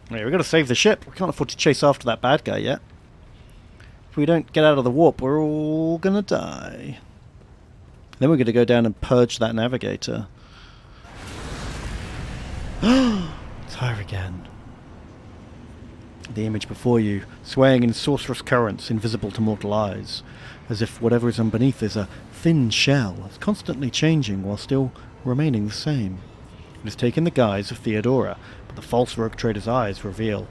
Hey, we've got to save the ship. We can't afford to chase after that bad guy yet. If we don't get out of the warp, we're all gonna die. Then we're gonna go down and purge that navigator. It's her again. The image before you, swaying in sorcerous currents invisible to mortal eyes, as if whatever is underneath is a thin shell that's constantly changing while still remaining the same. It has taken the guise of Theodora, but the false rogue trader's eyes reveal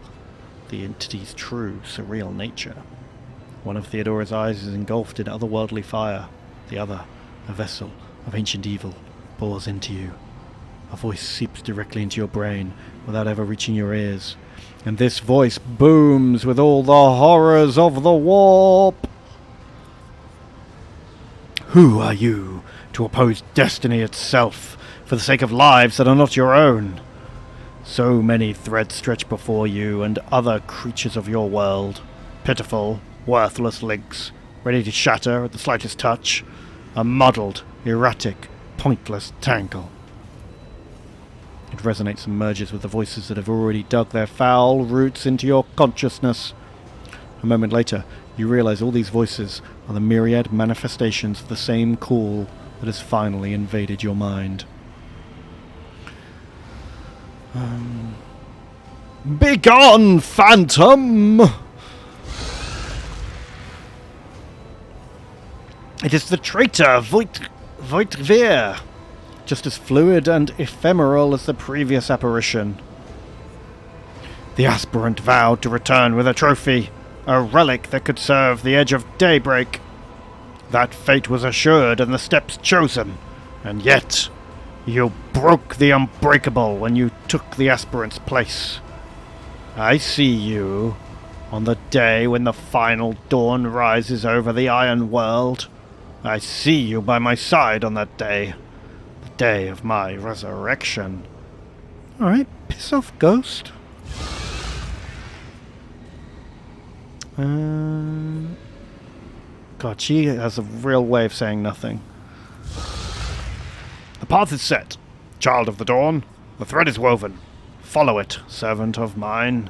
the entity's true, surreal nature. One of Theodora's eyes is engulfed in otherworldly fire, the other, a vessel of ancient evil, pours into you. A voice seeps directly into your brain without ever reaching your ears, and this voice booms with all the horrors of the warp. Who are you to oppose destiny itself for the sake of lives that are not your own? So many threads stretch before you and other creatures of your world, pitiful, worthless links, ready to shatter at the slightest touch, a muddled, erratic, pointless tangle. It resonates and merges with the voices that have already dug their foul roots into your consciousness. A moment later, you realize all these voices are the myriad manifestations of the same call that has finally invaded your mind. Begone, phantom! It is the traitor, Voitveer, just as fluid and ephemeral as the previous apparition. The aspirant vowed to return with a trophy, a relic that could serve the edge of daybreak. That fate was assured and the steps chosen, and yet you broke the unbreakable when you took the aspirant's place. I see you on the day when the final dawn rises over the Iron World. I see you by my side on that day. The day of my resurrection. Alright, piss off, ghost. God, she has a real way of saying nothing. The path is set. Child of the dawn, the thread is woven. Follow it, servant of mine.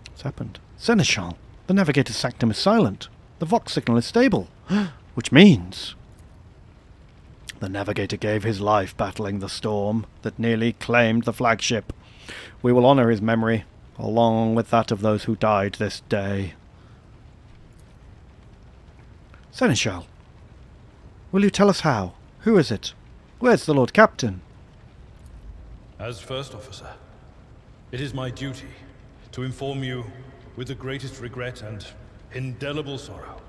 What's happened? Seneschal, the navigator's sanctum is silent. The Vox signal is stable. Which means the navigator gave his life battling the storm that nearly claimed the flagship. We will honor his memory, along with that of those who died this day. Seneschal, will you tell us how? Who is it? Where's the Lord Captain? As First Officer, it is my duty to inform you with the greatest regret and indelible sorrow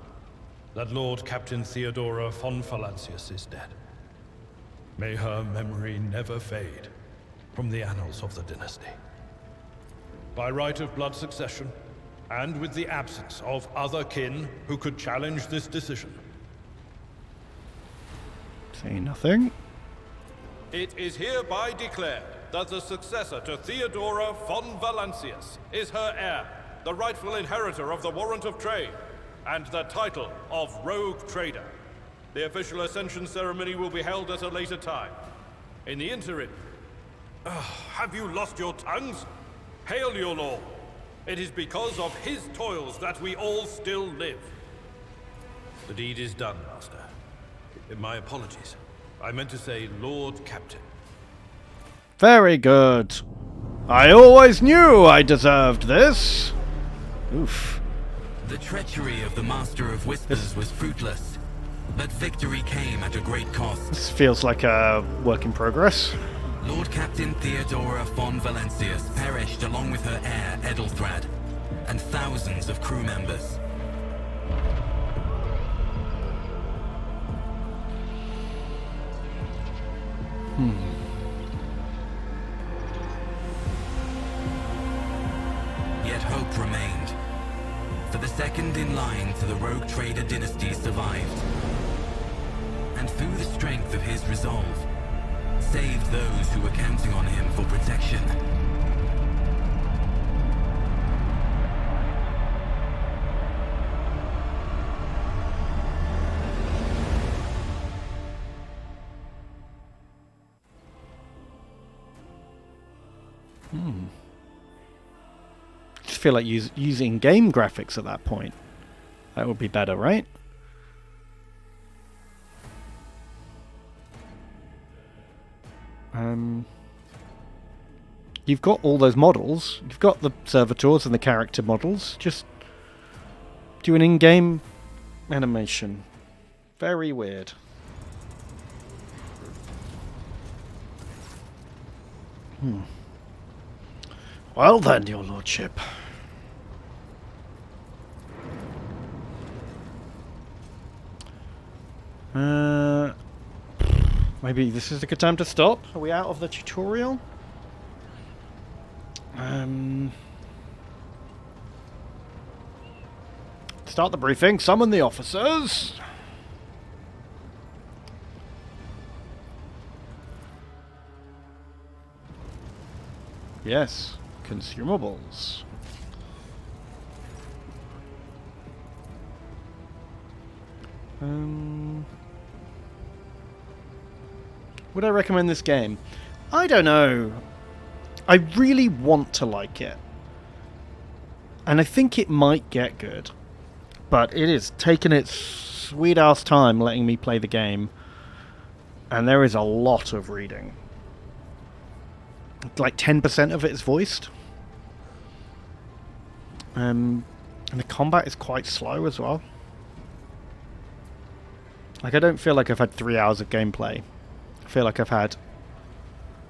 that Lord Captain Theodora von Valancius is dead. May her memory never fade from the annals of the dynasty. By right of blood succession, and with the absence of other kin who could challenge this decision. Say nothing. It is hereby declared that the successor to Theodora von Valancius is her heir, the rightful inheritor of the warrant of trade, and the title of Rogue Trader. The official ascension ceremony will be held at a later time. In the interim... have you lost your tongues? Hail your lord. It is because of his toils that we all still live. The deed is done, Master. My apologies. I meant to say Lord Captain. Very good. I always knew I deserved this. Oof. The treachery of the Master of Whispers was fruitless, but victory came at a great cost. This feels like a work in progress. Lord Captain Theodora von Valencius perished along with her heir, Edelthrad, and thousands of crew members. Yet hope remained, for the second in line to the Rogue Trader dynasty survived, and through the strength of his resolve, saved those who were counting on him for protection. Just feel like using game graphics at that point. That would be better, right? You've got all those models. You've got the servitors and the character models. Just do an in-game animation. Very weird. Well then, your lordship. Maybe this is a good time to stop. Are we out of the tutorial? Start the briefing. Summon the officers. Yes, consumables. Would I recommend this game? I don't know. I really want to like it. And I think it might get good. But it is taking its sweet ass time letting me play the game. And there is a lot of reading. Like 10% of it is voiced. And the combat is quite slow as well. Like, I don't feel like I've had 3 hours of gameplay. I feel like I've had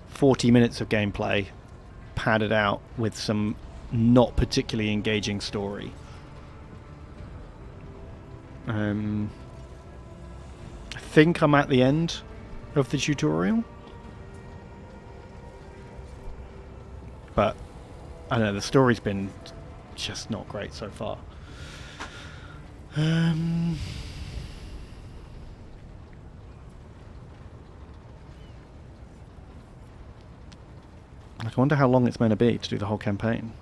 40 minutes of gameplay padded out with some not particularly engaging story. I think I'm at the end of the tutorial. But, I don't know, the story's been just not great so far. I wonder how long it's meant to be to do the whole campaign.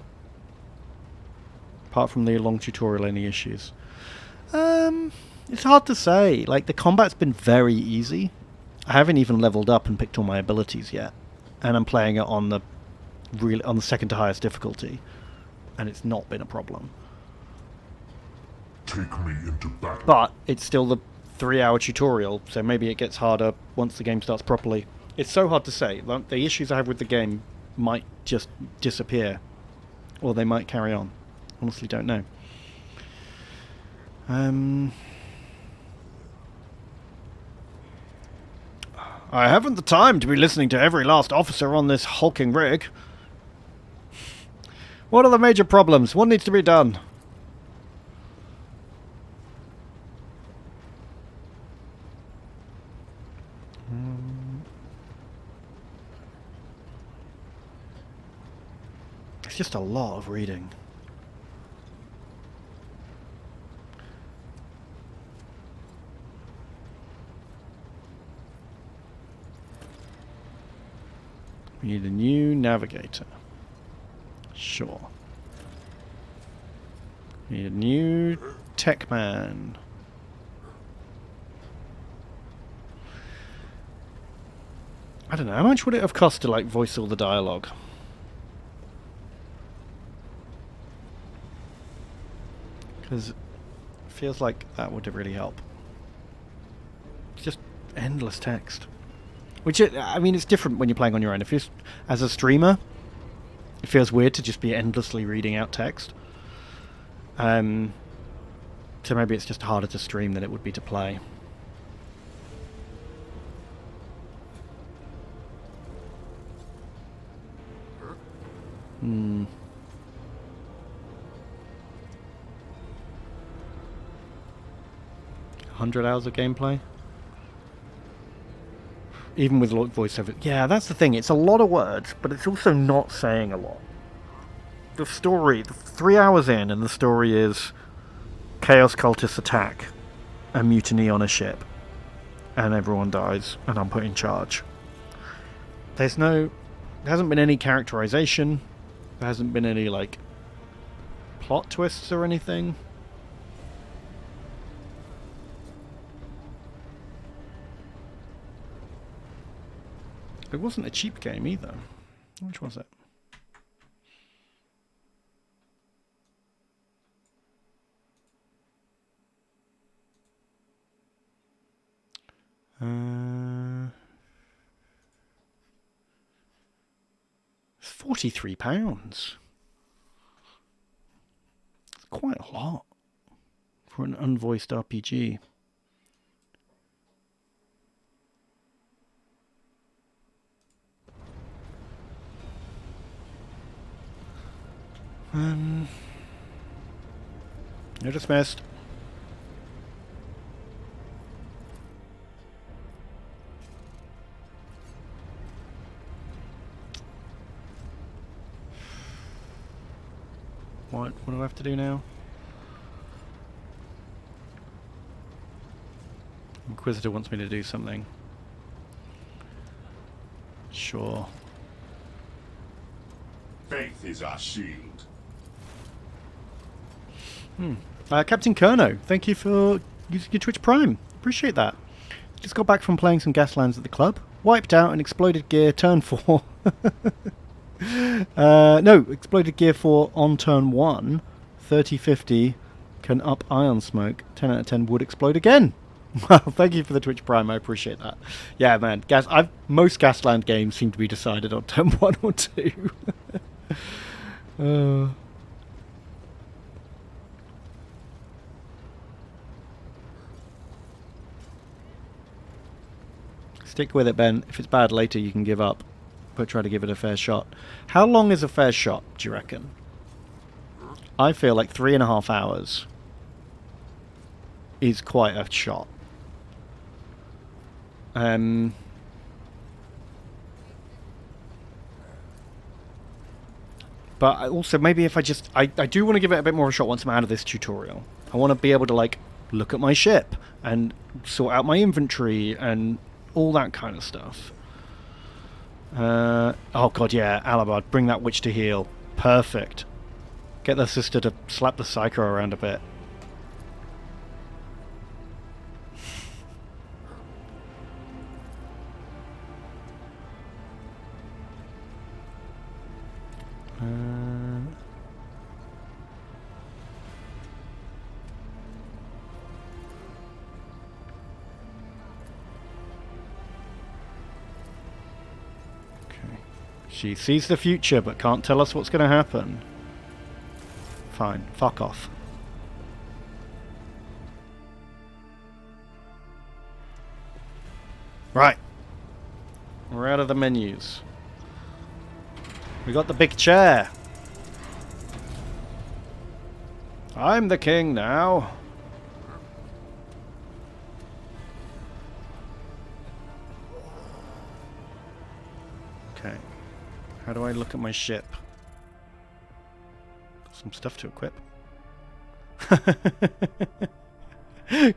Apart from the long tutorial, any issues? It's hard to say. Like, the combat's been very easy. I haven't even leveled up and picked all my abilities yet. And I'm playing it on the second to highest difficulty. And it's not been a problem. Take me into battle. But it's still the 3-hour tutorial, so maybe it gets harder once the game starts properly. It's so hard to say. The issues I have with the game might just disappear. Or they might carry on. Honestly, don't know. I haven't the time to be listening to every last officer on this hulking rig. What are the major problems? What needs to be done? It's just a lot of reading. We need a new navigator. Sure. A new tech man. I don't know, how much would it have cost to like voice all the dialogue? Because it feels like that would really help. It's just endless text. Which, I mean, it's different when you're playing on your own. If you're, as a streamer, it feels weird to just be endlessly reading out text. So maybe it's just harder to stream than it would be to play. Hmm. $100 hours of gameplay? Even with voiceover. Yeah, that's the thing. It's a lot of words, but it's also not saying a lot. The story, 3 hours in, and the story is Chaos Cultists attack a mutiny on a ship. And everyone dies, and I'm put in charge. There hasn't been any characterization. There hasn't been any, like, plot twists or anything. It wasn't a cheap game either. Which was it? £43. It's quite a lot for an unvoiced RPG. You're dismissed. What do I have to do now? Inquisitor wants me to do something. Sure. Faith is our shield. Captain Kerno, thank you for using your Twitch Prime. Appreciate that. Just got back from playing some Gaslands at the club. Wiped out an exploded gear turn 4. No, exploded gear 4 on turn 1. 30-50 can up ion smoke. 10 out of 10 would explode again. Well, thank you for the Twitch Prime. I appreciate that. Yeah, man. Most Gasland games seem to be decided on turn 1 or 2. Stick with it, Ben. If it's bad later, you can give up. But try to give it a fair shot. How long is a fair shot, do you reckon? I feel like 3.5 hours is quite a shot. But also, maybe if I do want to give it a bit more of a shot once I'm out of this tutorial. I want to be able to, like, look at my ship and sort out my inventory and all that kind of stuff. Oh god, yeah, Alabard, bring that witch to heal. Perfect. Get the sister to slap the psycho around a bit. She sees the future but can't tell us what's going to happen. Fine, fuck off. Right. We're out of the menus. We got the big chair. I'm the king now. Okay. How do I look at my ship? Some stuff to equip.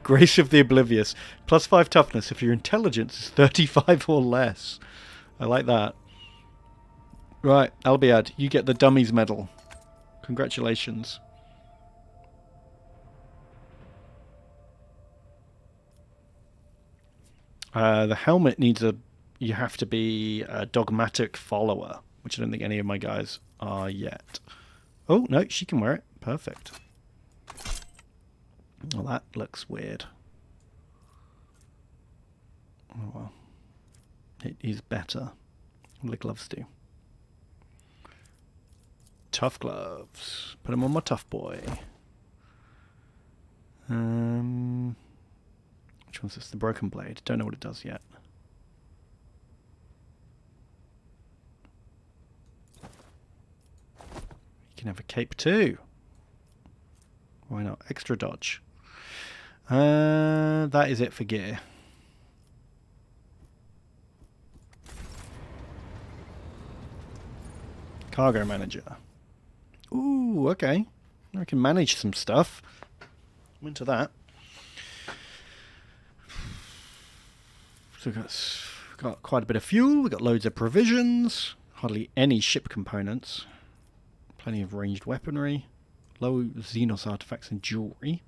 Grace of the Oblivious. +5 toughness if your intelligence is 35 or less. I like that. Right, Albiad, you get the Dummies medal. Congratulations. The helmet needs a... You have to be a dogmatic follower, which I don't think any of my guys are yet. Oh, no, she can wear it. Perfect. Well, that looks weird. Oh, well. It is better. What do the gloves do? Tough gloves. Put them on my tough boy. Which one's this? The broken blade. Don't know what it does yet. You can have a cape too. Why not? Extra dodge. That is it for gear. Cargo manager. Ooh, okay. I can manage some stuff. I'm into that. So we've got quite a bit of fuel. We've got loads of provisions. Hardly any ship components. Plenty of ranged weaponry. Low Xenos artifacts and jewelry.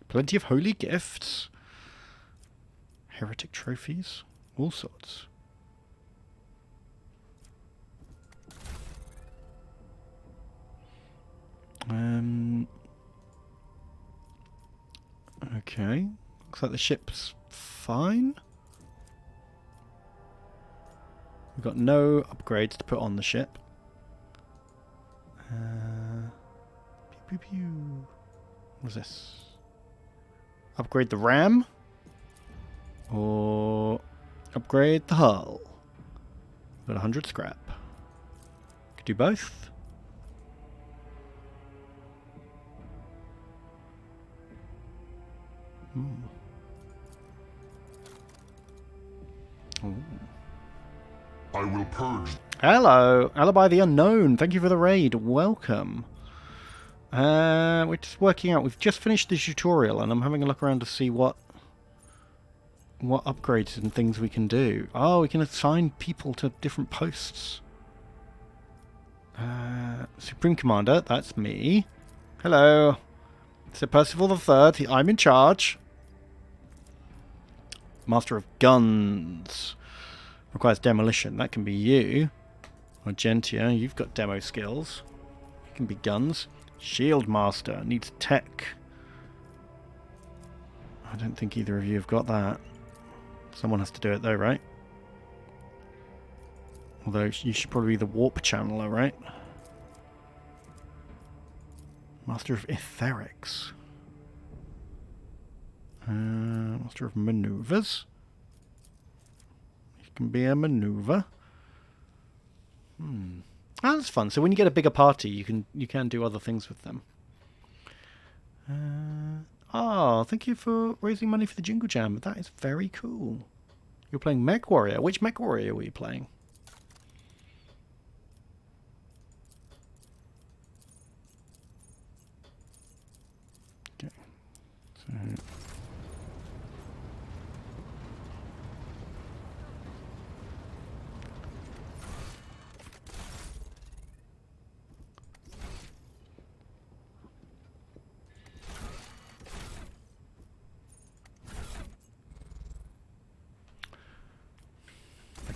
Plenty of holy gifts. Heretic trophies. All sorts. Okay. Looks like the ship's fine. We've got no upgrades to put on the ship. Pew pew pew. What's this? Upgrade the ram? Or upgrade the hull? Got 100 scrap. Could do both. Ooh. I will purge. Hello, Alibi the Unknown. Thank you for the raid. Welcome. We're just working out. We've just finished the tutorial, and I'm having a look around to see what upgrades and things we can do. Oh, we can assign people to different posts. Supreme Commander, that's me. Hello. Sir Percival III. I'm in charge. Master of Guns. Requires demolition. That can be you. Argentia, you've got demo skills. You can be guns. Shield Master needs tech. I don't think either of you have got that. Someone has to do it though, right? Although you should probably be the warp channeler, right? Master of Etherics. Master of Maneuvers. You can be a maneuver. Oh, that's fun. So when you get a bigger party, you can do other things with them. Thank you for raising money for the Jingle Jam. That is very cool. You're playing Mech Warrior. Which Mech Warrior were you playing? Okay. So...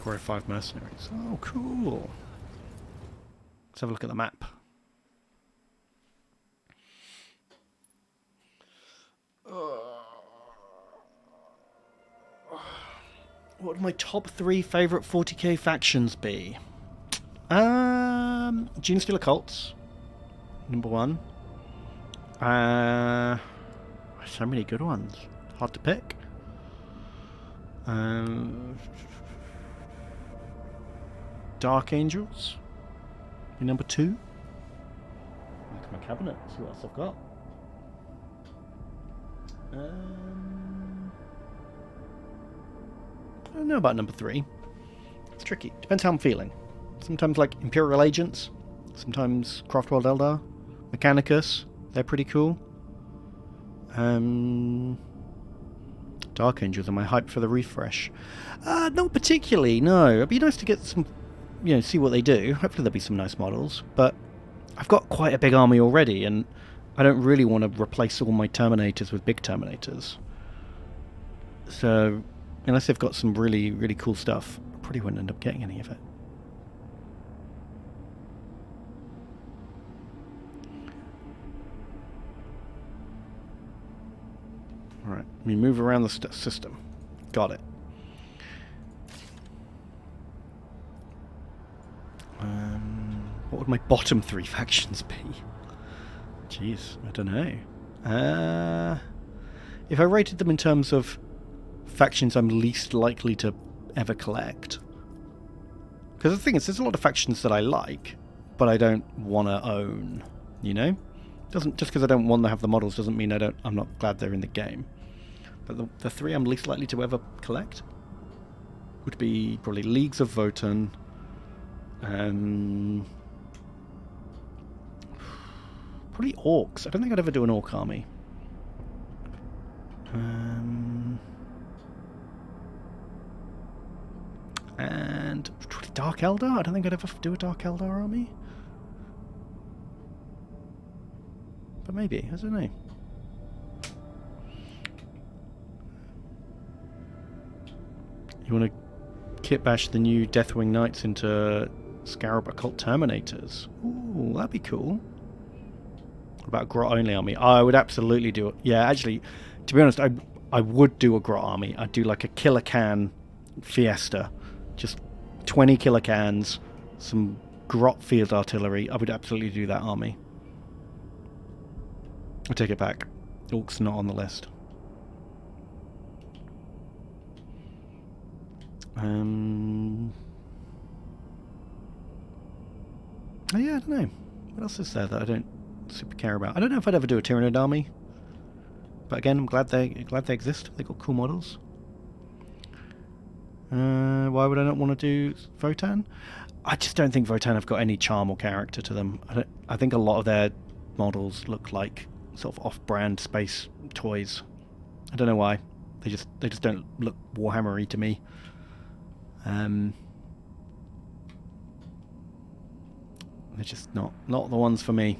Warrior 5 mercenaries. Oh, cool. Let's have a look at the map. What would my top 3 favourite 40k factions be? Genestealer Cults. Number 1. So many good ones. Hard to pick. Dark Angels. Number 2. Look at my cabinet. See what else I've got. I don't know about number 3. It's tricky. Depends how I'm feeling. Sometimes like Imperial Agents. Sometimes Craftworld Eldar. Mechanicus. They're pretty cool. Dark Angels. Am I hyped for the refresh? Not particularly, no. It'd be nice to get some, see what they do. Hopefully there'll be some nice models. But I've got quite a big army already, and I don't really want to replace all my Terminators with big Terminators. So Unless they've got some really, really cool stuff. Probably wouldn't end up getting any of it. Alright, we move around the system. Got it. What would my bottom 3 factions be? Jeez, I don't know. If I rated them in terms of factions I'm least likely to ever collect. Because the thing is, there's a lot of factions that I like, but I don't want to own, you know? Just because I don't want to have the models doesn't mean I'm not glad they're in the game. But the 3 I'm least likely to ever collect would be probably Leagues of Votan, probably Orcs. I don't think I'd ever do an Orc army. And Dark Eldar? I don't think I'd ever do a Dark Eldar army. But maybe, I don't know. You want to kit bash the new Deathwing Knights into Scarab Occult Terminators? Ooh, that'd be cool. What about Grot only army? I would absolutely do it. Yeah, actually, to be honest, I would do a Grot army. I'd do like a Killer Can Fiesta. Just 20 Killer Cans, some Grot field artillery. I would absolutely do that army. I take it back. Orcs not on the list. Oh yeah, I don't know. What else is there that I don't super care about? I don't know if I'd ever do a Tyranid army. But again, I'm glad they exist. They've got cool models. Why would I not want to do Votan? I just don't think Votan have got any charm or character to them. I think a lot of their models look like sort of off-brand space toys. I don't know why. They just don't look Warhammer-y to me. They're just not the ones for me.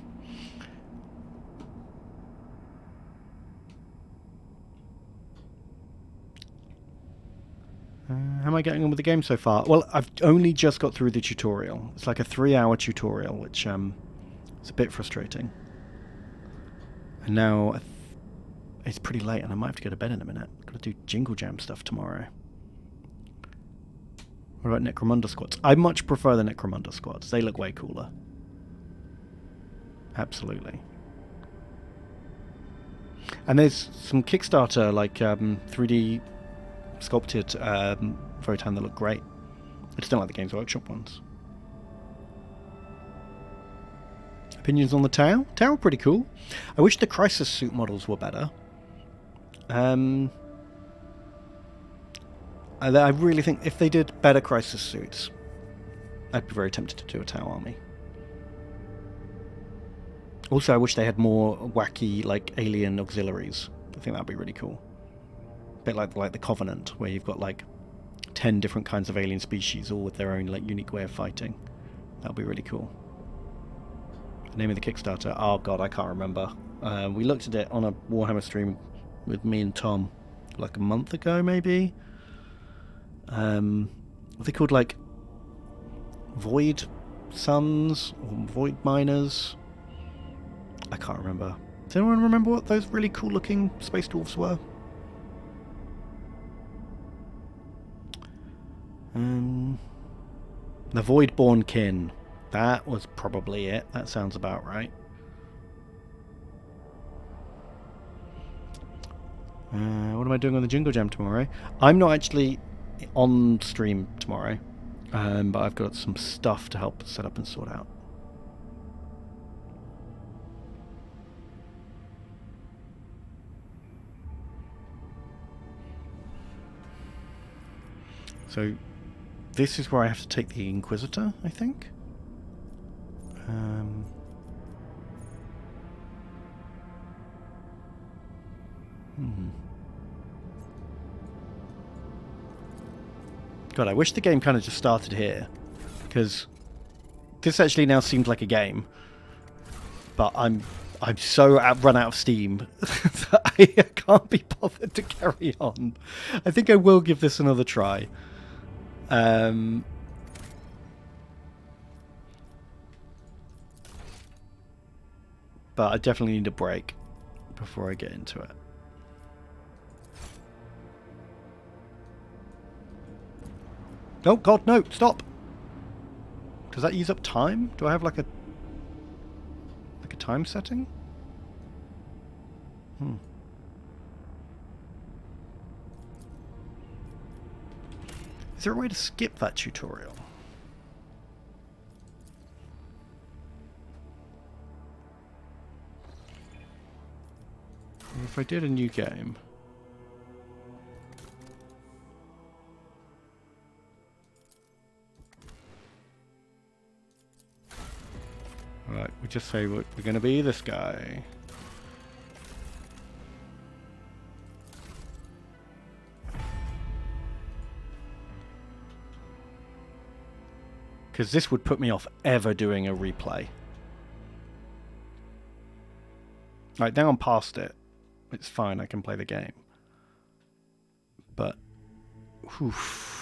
How am I getting on with the game so far? Well, I've only just got through the tutorial. It's like a 3-hour tutorial, which it's a bit frustrating. And now it's pretty late, and I might have to go to bed in a minute. Got to do Jingle Jam stuff tomorrow. What about Necromunda squads? I much prefer the Necromunda squads. They look way cooler. Absolutely. And there's some Kickstarter, like 3D sculpted Votan that look great. I just don't like the Games Workshop ones. Opinions on the Tau? Tau are pretty cool. I wish the Crisis suit models were better. I really think if they did better Crisis suits, I'd be very tempted to do a Tau army. Also, I wish they had more wacky, like, alien auxiliaries. I think that'd be really cool. A bit like the Covenant, where you've got, like, 10 different kinds of alien species, all with their own, like, unique way of fighting. That'd be really cool. The name of the Kickstarter? Oh, God, I can't remember. We looked at it on a Warhammer stream with me and Tom, like, a month ago, maybe? What are they called, like, Void Suns? Or Void Miners? I can't remember. Does anyone remember what those really cool looking space dwarfs were? The Voidborn Kin. That was probably it. That sounds about right. What am I doing on the Jingle Jam tomorrow? I'm not actually on stream tomorrow, but I've got some stuff to help set up and sort out. So, this is where I have to take the Inquisitor, I think. God, I wish the game kind of just started here, because this actually now seems like a game, but I'm I'm so run out of steam that I can't be bothered to carry on. I think I will give this another try. But I definitely need a break before I get into it. Oh god, no, stop! Does that use up time? Do I have like a time setting? Is there a way to skip that tutorial? Or if I did a new game... Right, we just say we're going to be this guy. Because this would put me off ever doing a replay. Right, now I'm past it. It's fine, I can play the game. But... oof.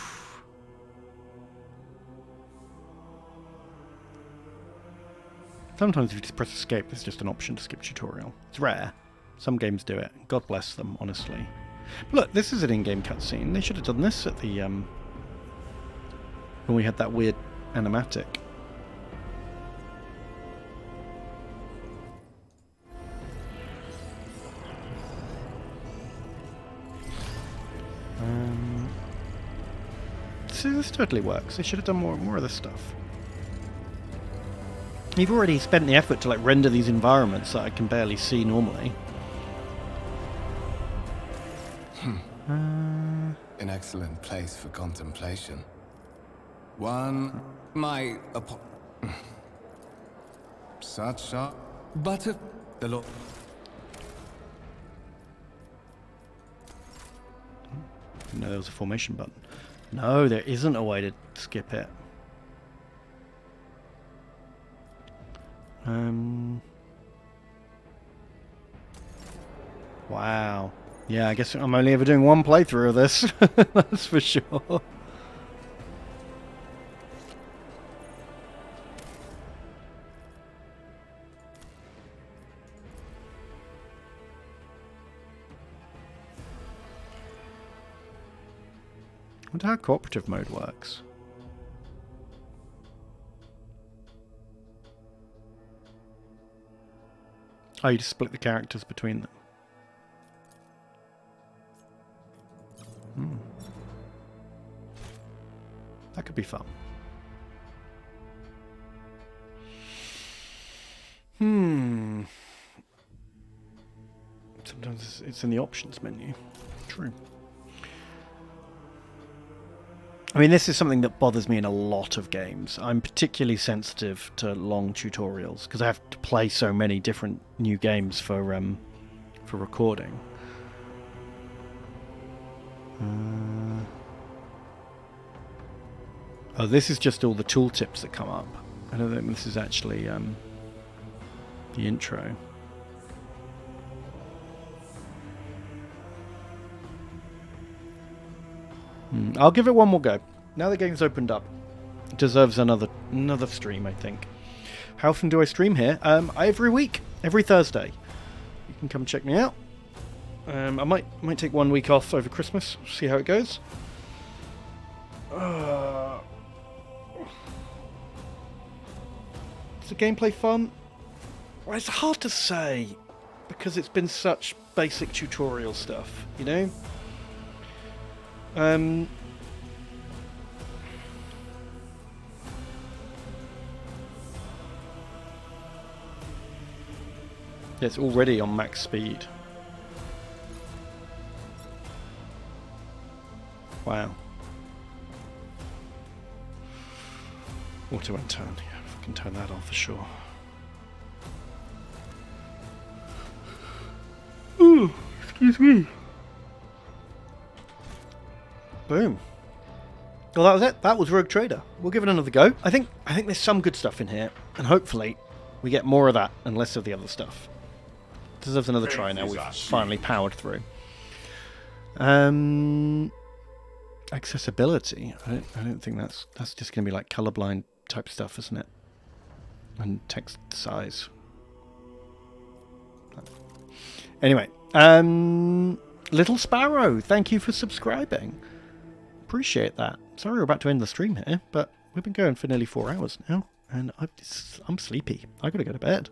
Sometimes if you just press escape, there's just an option to skip tutorial. It's rare. Some games do it. God bless them, honestly. But look, this is an in-game cutscene. They should have done this at the, when we had that weird animatic. See, this totally works. They should have done more of this stuff. You've already spent the effort to like render these environments that I can barely see normally. An excellent place for contemplation. Such a... but if the Lord... Didn't know there was a formation button. No, there isn't a way to skip it. Wow. Yeah, I guess I'm only ever doing one playthrough of this. That's for sure. I wonder how cooperative mode works. Oh, you just split the characters between them. That could be fun. Sometimes it's in the options menu. True. I mean, this is something that bothers me in a lot of games. I'm particularly sensitive to long tutorials because I have to play so many different new games for recording. Oh, this is just all the tooltips that come up. I don't think this is actually the intro. I'll give it one more go. Now the game's opened up, it deserves another stream, I think. How often do I stream here? Every week, every Thursday. You can come check me out. I might take 1 week off over Christmas, see how it goes. Is the gameplay fun? Well, it's hard to say because it's been such basic tutorial stuff, you know? Yeah, it's already on max speed. Wow. Auto and turn. Yeah, I can turn that on for sure. Ooh, excuse me. Boom. Well, that was it. That was Rogue Trader. We'll give it another go. I think there's some good stuff in here, and hopefully we get more of that and less of the other stuff. deserves another try now. We've finally powered through. Accessibility. I don't think that's just going to be like colorblind type stuff, isn't it? And text size. Anyway, Little Sparrow, thank you for subscribing. Appreciate that. Sorry we're about to end the stream here, but we've been going for nearly 4 hours now, and I'm sleepy. I gotta go to bed.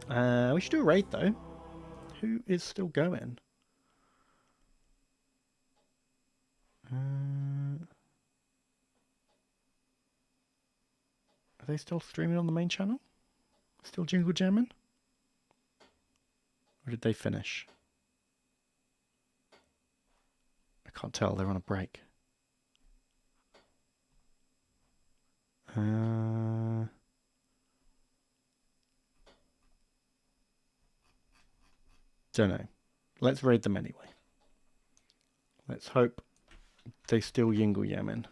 We should do a raid though. Who is still going? Are they still streaming on the main channel? Still jingle jamming? Or did they finish? I can't tell. They're on a break. Don't know. Let's raid them anyway. Let's hope they still jingle yamming.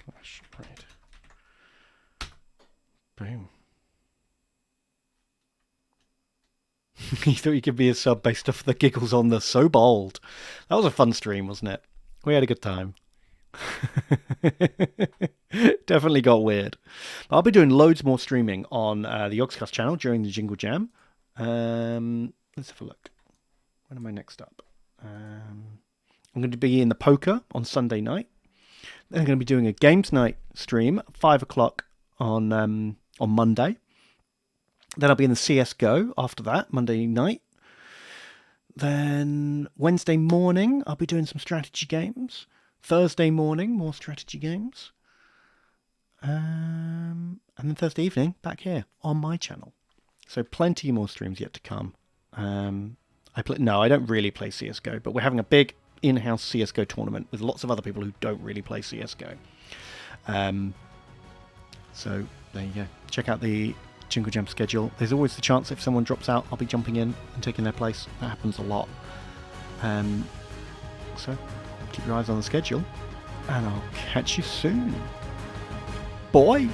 Flash raid. Boom. You thought you could be a sub based off the giggles on the So Bold. That was a fun stream, wasn't it? We had a good time. Definitely got weird. I'll be doing loads more streaming on the Yogscast channel during the Jingle Jam. Let's have a look. When am I next up? I'm going to be in the poker on Sunday night. Then I'm going to be doing a games night stream at 5 o'clock on Monday. Then I'll be in the CSGO after that, Monday night. Then Wednesday morning, I'll be doing some strategy games. Thursday morning, more strategy games. And then Thursday evening, back here on my channel. So plenty more streams yet to come. No, I don't really play CSGO, but we're having a big in-house CSGO tournament with lots of other people who don't really play CSGO. So there you go. Check out the Jingle Jam schedule. There's always the chance if someone drops out, I'll be jumping in and taking their place. That happens a lot. So keep your eyes on the schedule, and I'll catch you soon. Bye!